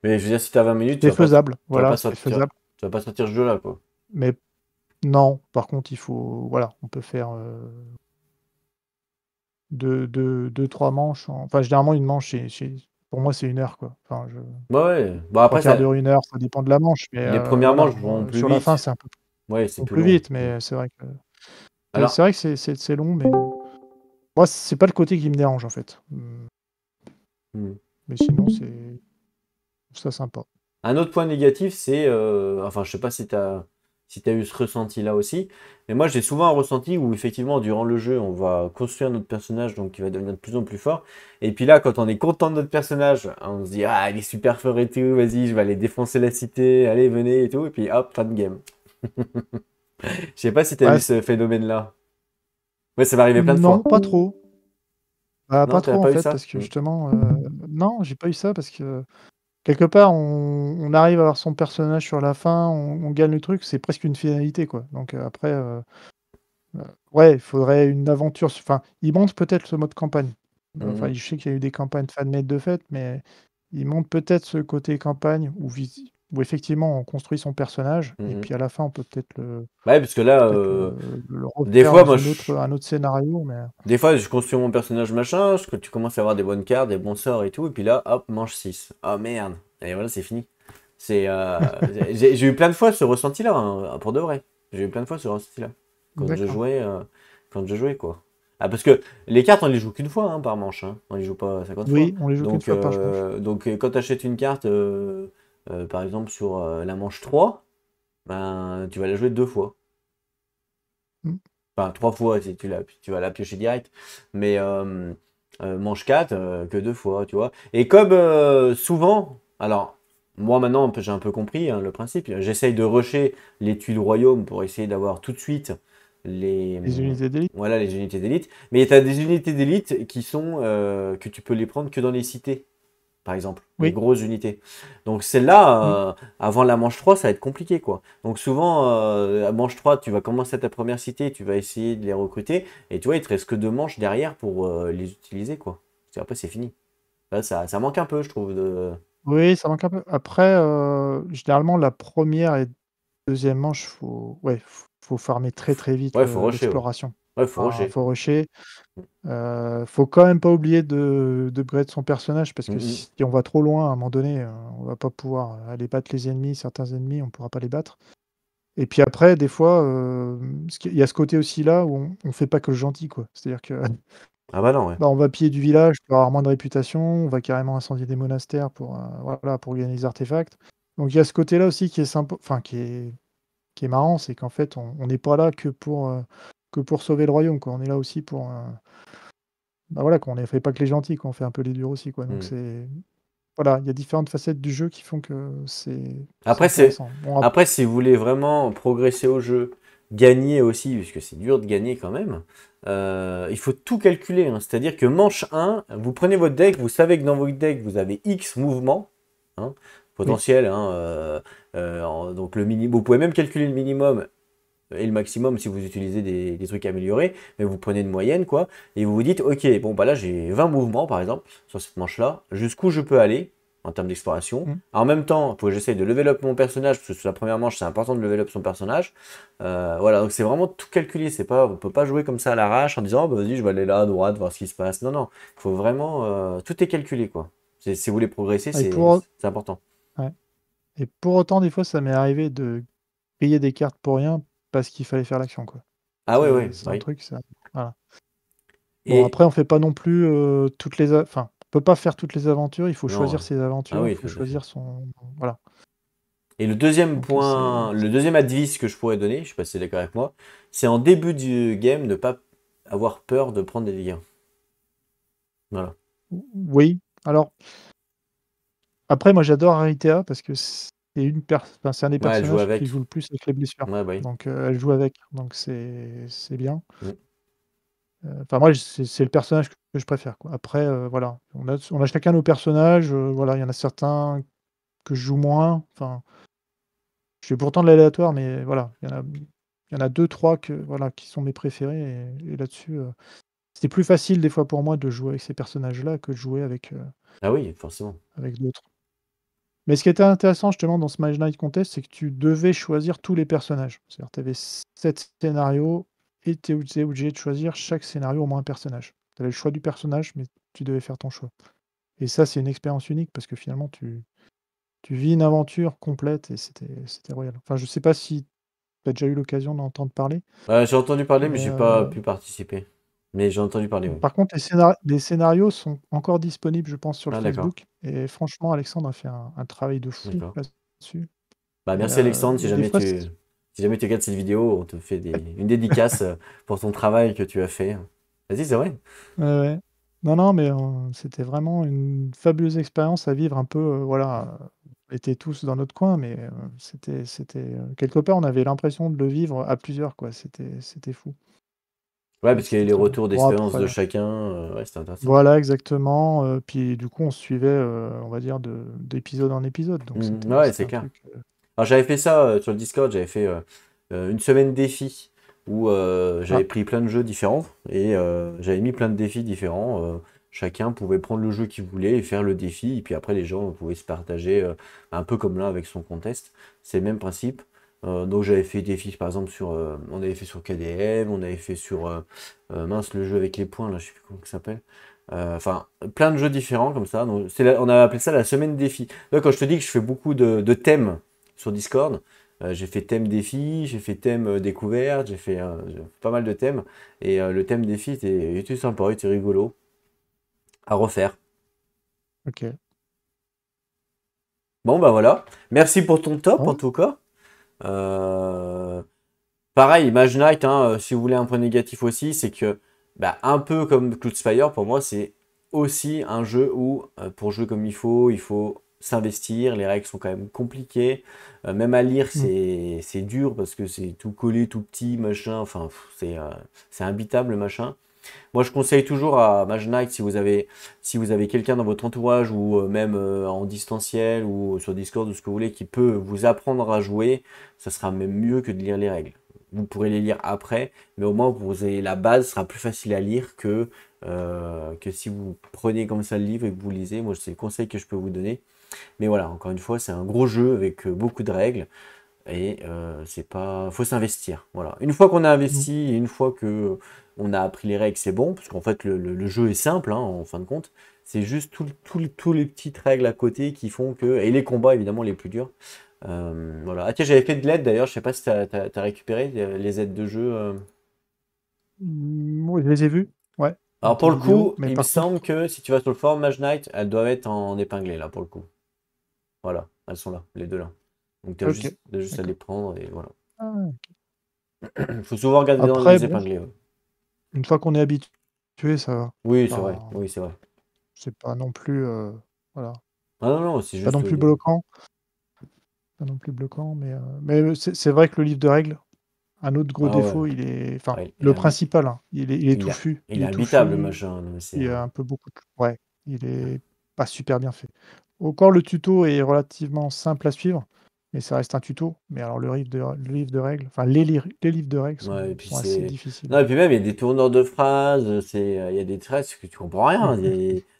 Mais je veux dire, si t'as 20 minutes, c'est faisable, tu vas voilà, pas c'est sortir, faisable. tu vas pas sortir ce jeu-là, quoi. Mais non, par contre, voilà, on peut faire deux, trois manches. Enfin, généralement, une manche, pour moi, c'est 1 heure, quoi. Enfin, Bah ouais. Bon, trois après, quarts ça, d'heure, 1 heure, ça dépend de la manche. Mais les premières voilà, manches vont plus sur la fin, vite. c'est un peu Ouais, c'est plus plus long. vite, mais c'est vrai que Alors, c'est vrai que c'est long, mais moi, c'est pas le côté qui me dérange, en fait. hmm. Mais sinon, c'est ça sympa. Un autre point négatif, c'est, enfin, je sais pas si t'as eu ce ressenti-là aussi, mais moi j'ai souvent un ressenti où effectivement durant le jeu on va construire notre personnage donc qui va devenir de plus en plus fort, et puis là quand on est content de notre personnage, on se dit ah il est super fort et tout, vas-y je vais aller défoncer la cité, allez venez et tout, et puis hop fin de game. Je sais pas si t'as Ouais, eu ce phénomène-là. Ouais ça m'est arrivé plein de fois. non, pas trop. Bah, Non, pas t'as trop, en pas eu fait, ça? parce que justement, non, j'ai pas eu ça parce que quelque part, on arrive à avoir son personnage sur la fin, on gagne le truc, c'est presque une finalité, quoi. Donc après, ouais, il faudrait une aventure. Enfin, ils montent peut-être ce mode campagne. Enfin, Mhm, je sais qu'il y a eu des campagnes fan-made de fait, mais ils montent peut-être ce côté campagne où effectivement on construit son personnage et mhm. puis à la fin on peut Ouais parce que là, peut-être le des refaire fois dans moi un autre scénario, mais des fois, je construis mon personnage machin, tu commences à avoir des bonnes cartes, des bons sorts et tout, et puis là, hop, manche 6. Oh merde. Et voilà, c'est fini. C'est, j'ai eu plein de fois ce ressenti-là, hein, pour de vrai. J'ai eu plein de fois ce ressenti-là. Quand je d'accord. jouais, euh, quand je jouais, quoi. Ah, parce que les cartes, on les joue qu'une fois, hein, par manche, hein. On les joue pas 50 fois. Oui, on les joue qu'une Donc, fois par manche. quand tu achètes une carte, par exemple, sur la manche 3, ben, tu vas la jouer 2 fois. Mm. Enfin, 3 fois si tu vas la piocher direct. Mais manche 4 que 2 fois, tu vois. Et comme souvent, alors moi maintenant j'ai un peu compris hein, le principe, j'essaye de rusher les tuiles royaume pour essayer d'avoir tout de suite les, Les unités d'élite. voilà, les unités d'élite. Mais tu as des unités d'élite qui sont que tu peux les prendre que dans les cités par exemple, les Oui. grosses unités. Donc Mm. celle-là, avant la manche 3 ça va être compliqué, quoi. Donc souvent, à manche 3 tu vas commencer à ta première cité, tu vas essayer de les recruter, et tu vois, il te reste que 2 manches derrière pour les utiliser, quoi. Après, c'est fini. Là, ça manque un peu, je trouve. Oui, ça manque un peu. Après, généralement, la première et deuxième manche, faut farmer très très vite Ouais, faut rusher, ouais. l'exploration. Ouais, faut Enfin, rusher. faut rusher. Faut quand même pas oublier d'upgrade son personnage parce que Mhm. si on va trop loin, à un moment donné, on va pas pouvoir aller battre les ennemis, certains ennemis, on pourra pas les battre. Et puis après, des fois, il y a ce côté aussi là où on fait pas que le gentil, quoi. C'est-à-dire que Ah bah non, ouais. bah, on va piller du village pour avoir moins de réputation, on va carrément incendier des monastères voilà, pour gagner des artefacts. Donc il y a ce côté-là aussi qui est sympa, enfin qui est marrant, c'est qu'en fait on n'est pas là que pour sauver le royaume, quoi. On est là aussi pour bah voilà, quoi, on ne fait pas que les gentils, quoi, on fait un peu les durs aussi, quoi. Donc Mhm. c'est voilà, il y a différentes facettes du jeu qui font que c'est Après, intéressant. Bon, après, si vous voulez vraiment progresser au jeu, gagner aussi, puisque c'est dur de gagner quand même, il faut tout calculer, hein. C'est-à-dire que manche 1, vous prenez votre deck, vous savez que dans votre deck, vous avez X mouvements, hein, oui. potentiels, hein, donc vous pouvez même calculer le minimum et le maximum si vous utilisez des trucs améliorés, mais vous prenez une moyenne, quoi, et vous vous dites, ok, bon, bah là, j'ai 20 mouvements, par exemple, sur cette manche-là, jusqu'où je peux aller en termes d'exploration. Mm. En même temps, il faut que j'essaye de level up mon personnage, parce que sur la première manche, c'est important de level up son personnage. Voilà, donc c'est vraiment tout calculé, c'est pas, on peut pas jouer comme ça à l'arrache en disant, oh, bah, vas-y, je vais aller là, à droite, voir ce qui se passe. Non, non, il faut vraiment, tout est calculé, quoi. Si vous voulez progresser, Et c'est important. ouais. Et pour autant, des fois, ça m'est arrivé de payer des cartes pour rien parce qu'il fallait faire l'action, quoi. Ah ouais, ouais, C'est un oui. truc, ça. Voilà. Bon, Et, après, on fait pas non plus toutes enfin, on peut pas faire toutes les aventures. Il faut non, choisir ses ah aventures. Il oui, faut tout à fait. choisir son. Voilà. Et le deuxième Donc, point, le deuxième advice que je pourrais donner, je sais pas si tu es d'accord avec moi, c'est en début du game ne pas avoir peur de prendre des dégâts. Voilà. oui. Alors, après, moi, j'adore Aritea parce que enfin, c'est un des Ouais, elle joue personnages qui avec. joue le plus avec les blessures. Ouais, bah oui. Donc, elle joue avec. Donc, c'est bien. Mm. Enfin, moi, c'est le personnage que je préfère, quoi. Après, voilà, on a chacun nos personnages. Voilà, il y en a certains que je joue moins. Enfin, je fais pourtant de l'aléatoire, mais voilà, il y en a 2-3 voilà, qui sont mes préférés. Et là-dessus, c'était plus facile des fois pour moi de jouer avec ces personnages-là que de jouer Ah oui, forcément. avec d'autres. Mais ce qui était intéressant justement dans ce Mage Knight Contest, c'est que tu devais choisir tous les personnages. C'est-à-dire tu avais 7 scénarios et tu étais obligé de choisir chaque scénario au moins un personnage. Tu avais le choix du personnage, mais tu devais faire ton choix. Et ça, c'est une expérience unique parce que finalement, tu vis une aventure complète et c'était royal. Enfin, je sais pas si tu as déjà eu l'occasion d'entendre parler, J'ai entendu parler, mais mais j'ai pas pu participer. Mais j'ai entendu parler, oui. par contre, les scénarios sont encore disponibles, je pense, sur le Ah d'accord, Facebook. Et franchement, Alexandre a fait un travail de fou d'accord. là-dessus. Bah Et, merci Alexandre, et des fois, si jamais tu regardes cette vidéo, on te fait une dédicace pour ton travail que tu as fait. Vas-y, c'est vrai. ouais, ouais. Non, non, mais c'était vraiment une fabuleuse expérience à vivre un peu. Voilà, on était tous dans notre coin, mais quelque part, on avait l'impression de le vivre à plusieurs, quoi. C'était fou. Ouais, Et parce qu'il y a eu c'était les très bien. retours Bon, d'expérience après, de chacun. Ouais, c'était intéressant. voilà, exactement. Puis du coup, on se suivait, on va dire, d'épisode en épisode. Donc Ouais, c'était c'est un clair. truc. Alors j'avais fait ça sur le Discord, j'avais fait une semaine défi où j'avais Ah, pris plein de jeux différents et j'avais mis plein de défis différents. Chacun pouvait prendre le jeu qu'il voulait et faire le défi. Et puis après, les gens pouvaient se partager un peu comme là avec son contest. C'est le même principe. Donc j'avais fait des défis par exemple on avait fait sur KDM, on avait fait sur mince le jeu avec les points là, je sais plus comment ça s'appelle. Enfin, plein de jeux différents comme ça. Donc, on a appelé ça la semaine défi. Donc, quand je te dis que je fais beaucoup de thèmes sur Discord, j'ai fait thème défi, j'ai fait thème découverte, j'ai fait pas mal de thèmes. Et le thème défi était sympa, était rigolo à refaire. ok. Bon, bah voilà. Merci pour ton top en Bon, tout cas. Euh, Pareil, Mage Knight, hein, si vous voulez un point négatif aussi, c'est que, bah, un peu comme Cloudspire, pour moi, c'est aussi un jeu où, pour jouer comme il faut s'investir. Les règles sont quand même compliquées. Même à lire, mm, c'est dur parce que c'est tout collé, tout petit, machin. Enfin, c'est imbitable, le machin. Moi, je conseille toujours à Mage Knight, si vous avez quelqu'un dans votre entourage ou même en distanciel ou sur Discord ou ce que vous voulez qui peut vous apprendre à jouer, ça sera même mieux que de lire les règles. Vous pourrez les lire après, mais au moins vous avez la base, sera plus facile à lire que si vous prenez comme ça le livre et que vous lisez. Moi, c'est le conseil que je peux vous donner. Mais voilà, encore une fois, c'est un gros jeu avec beaucoup de règles. Et c'est pas, faut s'investir. Voilà. Une fois qu'on a mm. investi, et une fois que on a appris les règles, c'est bon, parce qu'en fait le jeu est simple, hein, en fin de compte. C'est juste tous les petites règles à côté qui font que, et les combats évidemment les plus durs. Voilà. Ah tiens, j'avais fait de l'aide d'ailleurs. Je sais pas si t'as récupéré les aides de jeu. Oui, je les ai vus, ouais, dans Alors tes pour le vidéos. coup, Mais il me par contre, semble que si tu vas sur le forum Mage Knight, elles doivent être en épinglé là pour le coup. Voilà, elles sont là, les deux là. Donc ok, t'as juste à les d'accord. prendre et voilà. Ah, ouais. Il faut souvent regarder dans Après, les bon, épinglés. Ouais. une fois qu'on est habitué, ça va. Oui, c'est vrai. Enfin, Oui, c'est vrai. c'est pas non plus, voilà. Ah non, non, c'est Pas juste. non plus bloquant, pas non plus bloquant, mais c'est vrai que le livre de règles, un autre gros Ah ouais. défaut, il est, enfin, Ouais, le principal, hein, il est touffu, il il est est imbitable, le touffu, machin. Non, mais c'est, il y a un peu beaucoup, ouais, il est pas super bien fait. Encore le tuto est relativement simple à suivre, mais ça reste un tuto. Mais alors le livre de règles, enfin les livres de règles ouais, et puis sont assez c'est. difficiles. Non, et puis même, il y a des tourneurs de phrases, il y a des phrases que tu comprends rien.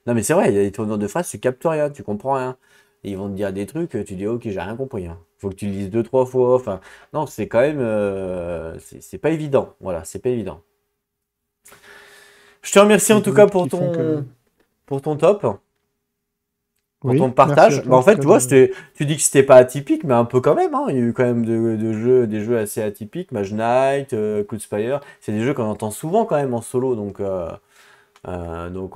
Non, mais c'est vrai, il y a des tourneurs de phrases, tu captes rien, tu comprends rien. Et ils vont te dire des trucs, tu dis, ok, j'ai rien compris, hein. Faut que tu le lises deux, trois fois. Enfin, non, c'est quand même. C'est pas évident. Voilà, c'est pas évident. Je te remercie en Des tout cas groupes qui font que. pour ton top. Pour ton Oui, merci à partage. toi Bah, en en tout fait, cas tu vois, de. tu dis que c'était pas atypique, mais un peu quand même, hein. Il y a eu quand même de jeux, des jeux assez atypiques. Mage Knight, Cloudspire. C'est des jeux qu'on entend souvent quand même en solo. Donc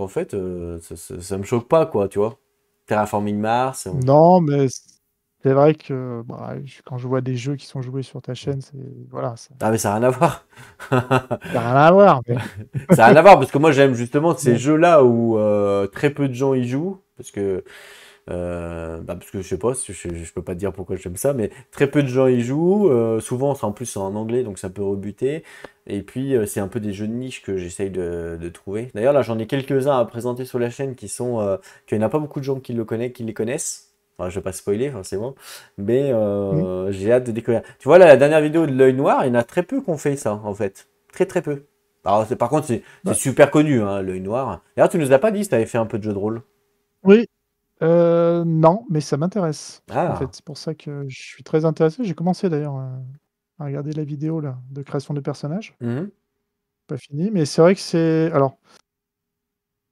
en fait, ça me choque pas, quoi, tu vois. Terraforming Mars. Non, mais c'est vrai que bah, quand je vois des jeux qui sont joués sur ta chaîne, c'est voilà, ça Ah, mais ça n'a rien à voir. n'a rien à voir. Mais Ça n'a rien à voir, parce que moi, j'aime justement ces bon, jeux-là où très peu de gens y jouent. Parce que je sais pas, je peux pas te dire pourquoi j'aime ça, mais très peu de gens y jouent. Souvent, c'est en plus c'est en anglais, donc ça peut rebuter. Et puis, c'est un peu des jeux de niche que j'essaye de trouver. D'ailleurs, là, j'en ai quelques-uns à présenter sur la chaîne qu'il n'y en a pas beaucoup de gens qui les connaissent. Enfin, je vais pas spoiler, forcément, mais hmm, j'ai hâte de découvrir. Tu vois, là, la dernière vidéo de l'œil noir, il y en a très peu qui ont fait ça, en fait. Très, très peu. Alors, par contre, c'est bah, super connu, hein, l'œil noir. D'ailleurs, tu nous as pas dit si tu avais fait un peu de jeu de rôle. oui, non, mais ça m'intéresse. En Ah. fait, c'est pour ça que je suis très intéressé. J'ai commencé d'ailleurs à regarder la vidéo là de création de personnages. Mhm. Pas fini, mais c'est vrai que c'est. Alors,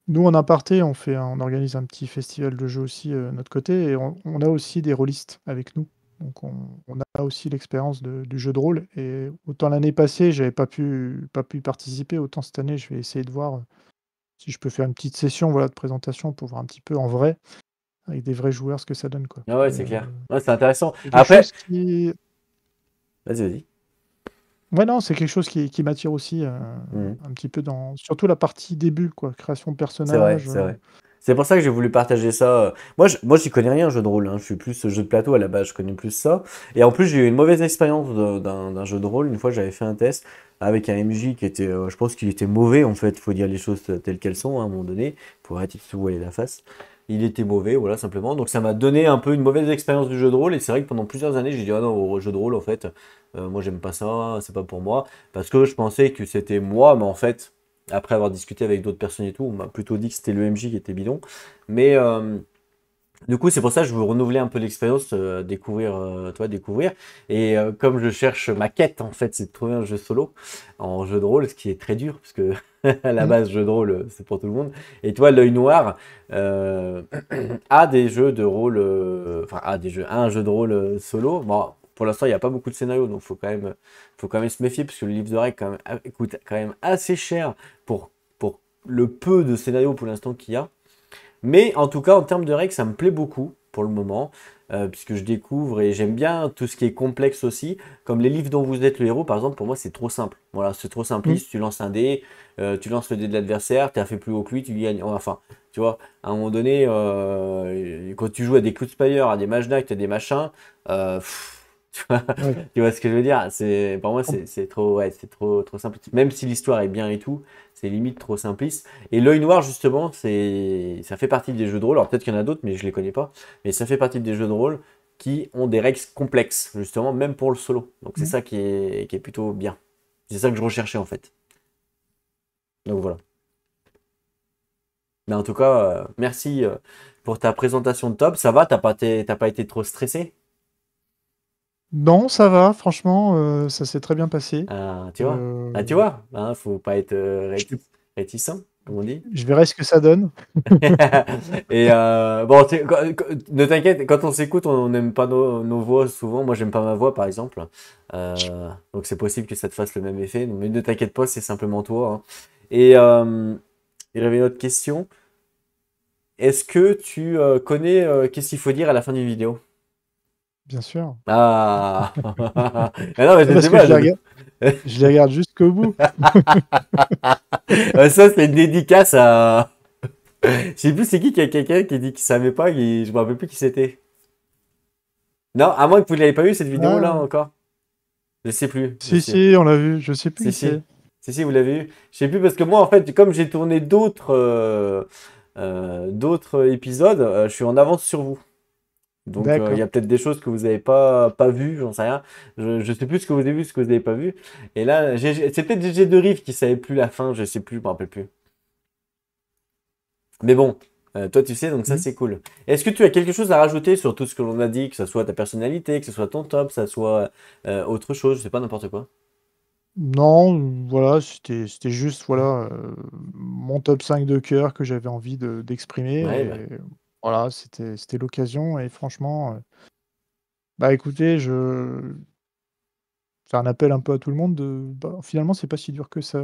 nous en aparté, on organise un petit festival de jeux aussi de notre côté, et on a aussi des rôlistes avec nous. Donc on a aussi l'expérience du jeu de rôle. Et autant l'année passée, j'avais pas pu participer, autant cette année, je vais essayer de voir si je peux faire une petite session, voilà, de présentation pour voir un petit peu en vrai, avec des vrais joueurs, ce que ça donne, quoi. Ah ouais, Et c'est clair. Ouais, c'est intéressant. c'est quelque Après, chose qui. vas-y, vas-y. Ouais, non, c'est quelque chose qui m'attire aussi Mhm. un petit peu surtout la partie début, quoi, création de C'est vrai, personnages. c'est vrai. C'est pour ça que j'ai voulu partager ça. Moi, j'y connais rien, jeu de rôle, hein. Je suis plus jeu de plateau à la base, je connais plus ça. Et en plus, j'ai eu une mauvaise expérience d'un jeu de rôle. Une fois, j'avais fait un test avec un MJ qui était, je pense qu'il était mauvais, en fait. Il faut dire les choses telles qu'elles sont, hein, à un moment donné, pour arrêter de se voiler la face. Il était mauvais, voilà, simplement. Donc, ça m'a donné un peu une mauvaise expérience du jeu de rôle. Et c'est vrai que pendant plusieurs années, j'ai dit, ah non, au jeu de rôle, en fait, moi, j'aime pas ça, c'est pas pour moi. Parce que je pensais que c'était moi, mais en fait. Après avoir discuté avec d'autres personnes et tout, on m'a plutôt dit que c'était le MJ qui était bidon. Mais du coup, c'est pour ça que je veux renouveler un peu l'expérience, découvrir. Et comme je cherche ma quête, en fait, c'est de trouver un jeu solo en jeu de rôle, ce qui est très dur, parce que à la Mm. base, jeu de rôle, c'est pour tout le monde. Et toi, l'œil noir euh, a des jeux de rôle, a un jeu de rôle solo. Bon, pour l'instant, il n'y a pas beaucoup de scénarios, donc faut quand même se méfier, parce que le livre de règles quand même, coûte quand même assez cher pour le peu de scénarios pour l'instant qu'il y a. Mais en tout cas, en termes de règles, ça me plaît beaucoup pour le moment, puisque je découvre et j'aime bien tout ce qui est complexe aussi. Comme les livres dont vous êtes le héros, par exemple, pour moi, c'est trop simple. Voilà, c'est trop Mm. simpliste. Tu lances un dé, tu lances le dé de l'adversaire, tu as fait plus haut que lui, tu gagnes. Enfin, tu vois, à un moment donné, quand tu joues à des Cloudspire, à des Mage Knight, à des machins, tu vois, Ouais. tu vois ce que je veux dire? Pour moi, c'est trop, ouais, c'est trop simple. Même si l'histoire est bien et tout, c'est limite trop simpliste. Et l'œil noir, justement, ça fait partie des jeux de rôle. Alors peut-être qu'il y en a d'autres, mais je les connais pas. Mais ça fait partie des jeux de rôle qui ont des règles complexes, justement, même pour le solo. Donc c'est Mm. ça qui est plutôt bien. C'est ça que je recherchais en fait. Donc voilà. Mais en tout cas, merci pour ta présentation de top. Ça va, t'as pas été trop stressé? Non, ça va, franchement, ça s'est très bien passé. Ah, tu vois? Ah, tu Euh, vois? Hein, faut pas être je, sais- réticent, comme on dit. je verrai ce que ça donne. Et bon, ne t'inquiète, quand on s'écoute, on n'aime pas nos voix souvent. Moi, j'aime pas ma voix, par exemple. Donc, c'est possible que ça te fasse le même effet. Mais ne t'inquiète pas, c'est simplement toi, hein. Et j'avais une autre question. Est-ce que tu connais qu'est-ce qu'il faut dire à la fin d'une vidéo? Bien sûr. Ah, Ah non, mais Ah, je parce sais que pas. je les regarde jusqu'au bout. Ça, c'est une dédicace à. Je sais plus c'est qui a quelqu'un qui dit qu'il savait pas, je me rappelle plus qui c'était. Non, à moins que vous l'ayez pas vu cette vidéo-là Ah, encore. Je sais plus, je si, sais. si, on l'a vu, je sais plus Si, qui si. c'est. Si, si, vous l'avez vu. Je sais plus parce que moi, en fait, comme j'ai tourné d'autres épisodes, je suis en avance sur vous. Donc, il y D'accord. a peut-être des choses que vous n'avez pas vues, j'en sais rien. Je sais plus ce que vous avez vu, ce que vous n'avez pas vu. Et là, c'est peut-être GG de Rive qui savait plus la fin, je sais plus, je me rappelle plus. Mais bon, toi tu sais, donc ça Mm. c'est cool. Est-ce que tu as quelque chose à rajouter sur tout ce que l'on a dit, que ce soit ta personnalité, que ce soit ton top, que ce soit autre chose, je sais pas, n'importe quoi. Non, voilà, c'était juste, voilà, mon top 5 de cœur que j'avais envie d'exprimer Ouais, bah, et voilà, c'était l'occasion et franchement, bah, écoutez, je c'est un appel un peu à tout le monde bah, finalement, c'est pas si dur que ça,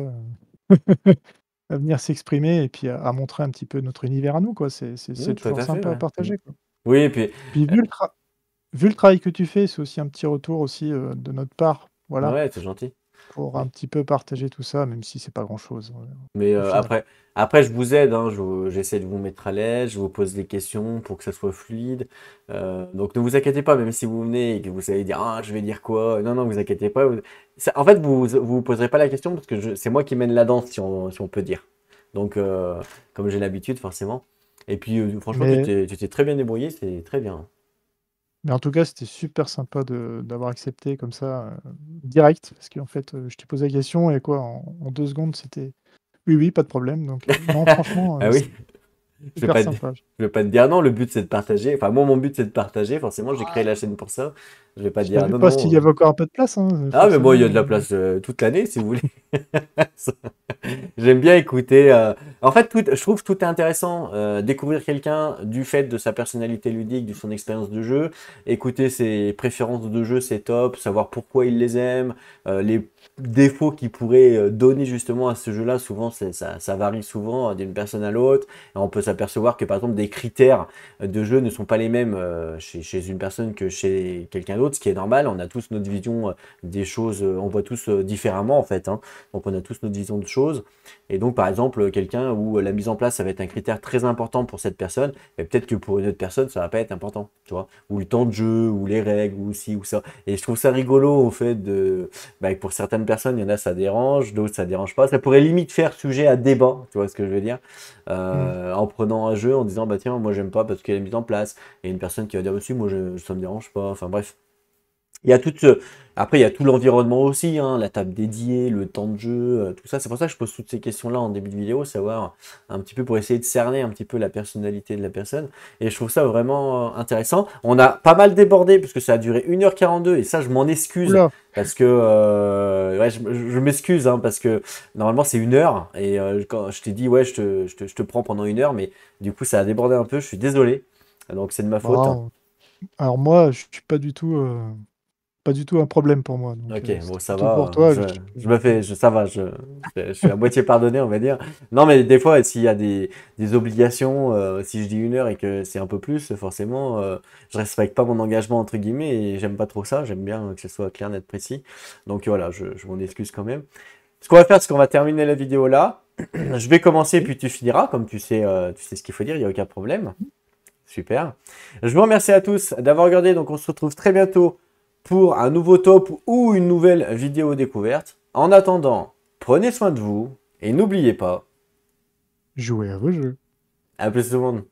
à venir s'exprimer et puis à montrer un petit peu notre univers à nous, quoi. C'est tout toujours à fait, sympa à ouais. Mm. partager, quoi. Oui, et puis, Puis euh, vu le travail que tu fais, c'est aussi un petit retour aussi, de notre part, voilà, ouais, c'est gentil. pour un petit peu partager tout ça, même si c'est pas grand-chose, Mais au final. après, je vous aide, hein, j'essaie de vous mettre à l'aise, je vous pose des questions pour que ça soit fluide. Donc ne vous inquiétez pas, même si vous venez et que vous savez dire ah je vais dire quoi, non, non, vous inquiétez pas. En fait, vous poserez pas la question parce que c'est moi qui mène la danse, si on peut dire. Donc comme j'ai l'habitude, forcément. Et puis franchement, Mais tu t'es très bien débrouillé, c'est très bien. Mais en tout cas, c'était super sympa d'avoir accepté comme ça, direct, parce qu'en fait, je t'ai posé la question et quoi, en 2 secondes, c'était: «Oui, oui, pas de problème», donc non, franchement, Ah c'est oui. Je vais super pas te, sympa. je vais pas te dire non, le but c'est de partager. Enfin, moi, mon but c'est de partager. Forcément, j'ai créé la chaîne pour ça. Je vais pas Je dire savais non, pas s'il non. y avait encore un peu de place, hein, Ah, mais bon, il y a forcément, de la place toute l'année si vous voulez. J'aime bien écouter. En fait, je trouve que tout est intéressant. Découvrir quelqu'un du fait de sa personnalité ludique, de son expérience de jeu. Écouter ses préférences de jeu, c'est top. Savoir pourquoi il les aime. Les défauts qu'il pourrait donner justement à ce jeu-là. Souvent, ça varie souvent d'une personne à l'autre. Et on peut s'apercevoir que par exemple, des critères de jeu ne sont pas les mêmes chez une personne que chez quelqu'un d'autre, ce qui est normal. On a tous notre vision des choses. On voit tous différemment en fait, hein. Donc on a tous notre vision de choses. Et donc par exemple, quelqu'un où la mise en place, ça va être un critère très important pour cette personne, et peut-être que pour une autre personne, ça va pas être important, tu vois. Ou le temps de jeu, ou les règles, ou ci, ou ça. Et je trouve ça rigolo au fait bah, que pour certaines personnes, il y en a ça dérange, d'autres ça dérange pas. Ça pourrait limite faire sujet à débat, tu vois ce que je veux dire. mmh. En prenant un jeu, en disant bah tiens, moi j'aime pas parce qu'il est mis en place. Et une personne qui va dire aussi, moi ça me dérange pas. Enfin bref. Il y a tout Après, il y a tout l'environnement aussi, hein, la table dédiée, le temps de jeu, tout ça. C'est pour ça que je pose toutes ces questions-là en début de vidéo, savoir un petit peu pour essayer de cerner un petit peu la personnalité de la personne. Et je trouve ça vraiment intéressant. On a pas mal débordé parce que ça a duré 1h42 et ça, je m'en Ouh excuse là! parce que ouais, je m'excuse hein, parce que normalement c'est 1 heure et quand je t'ai dit ouais, je te prends pendant 1 heure, mais du coup ça a débordé un peu. Je suis désolé. Donc c'est de ma faute. Bon, alors moi, je suis pas du tout un problème pour moi, donc Ok, bon, c'était ça plutôt pour va. toi, Je me fais, ça va. Je suis à moitié pardonné, on va dire. Non, mais des fois, s'il y a des obligations, si je dis 1 heure et que c'est un peu plus, forcément, je respecte pas mon engagement entre guillemets et j'aime pas trop ça. J'aime bien que ce soit clair, net, précis. Donc voilà, je m'en excuse quand même. Ce qu'on va faire, c'est qu'on va terminer la vidéo là. Je vais commencer, oui. puis tu finiras, comme tu sais ce qu'il faut dire. Il y a aucun problème. Super. Je vous remercie à tous d'avoir regardé. Donc, on se retrouve très bientôt pour un nouveau top ou une nouvelle vidéo découverte. En attendant, prenez soin de vous et n'oubliez pas, Jouez à vos jeux. à plus tout le monde.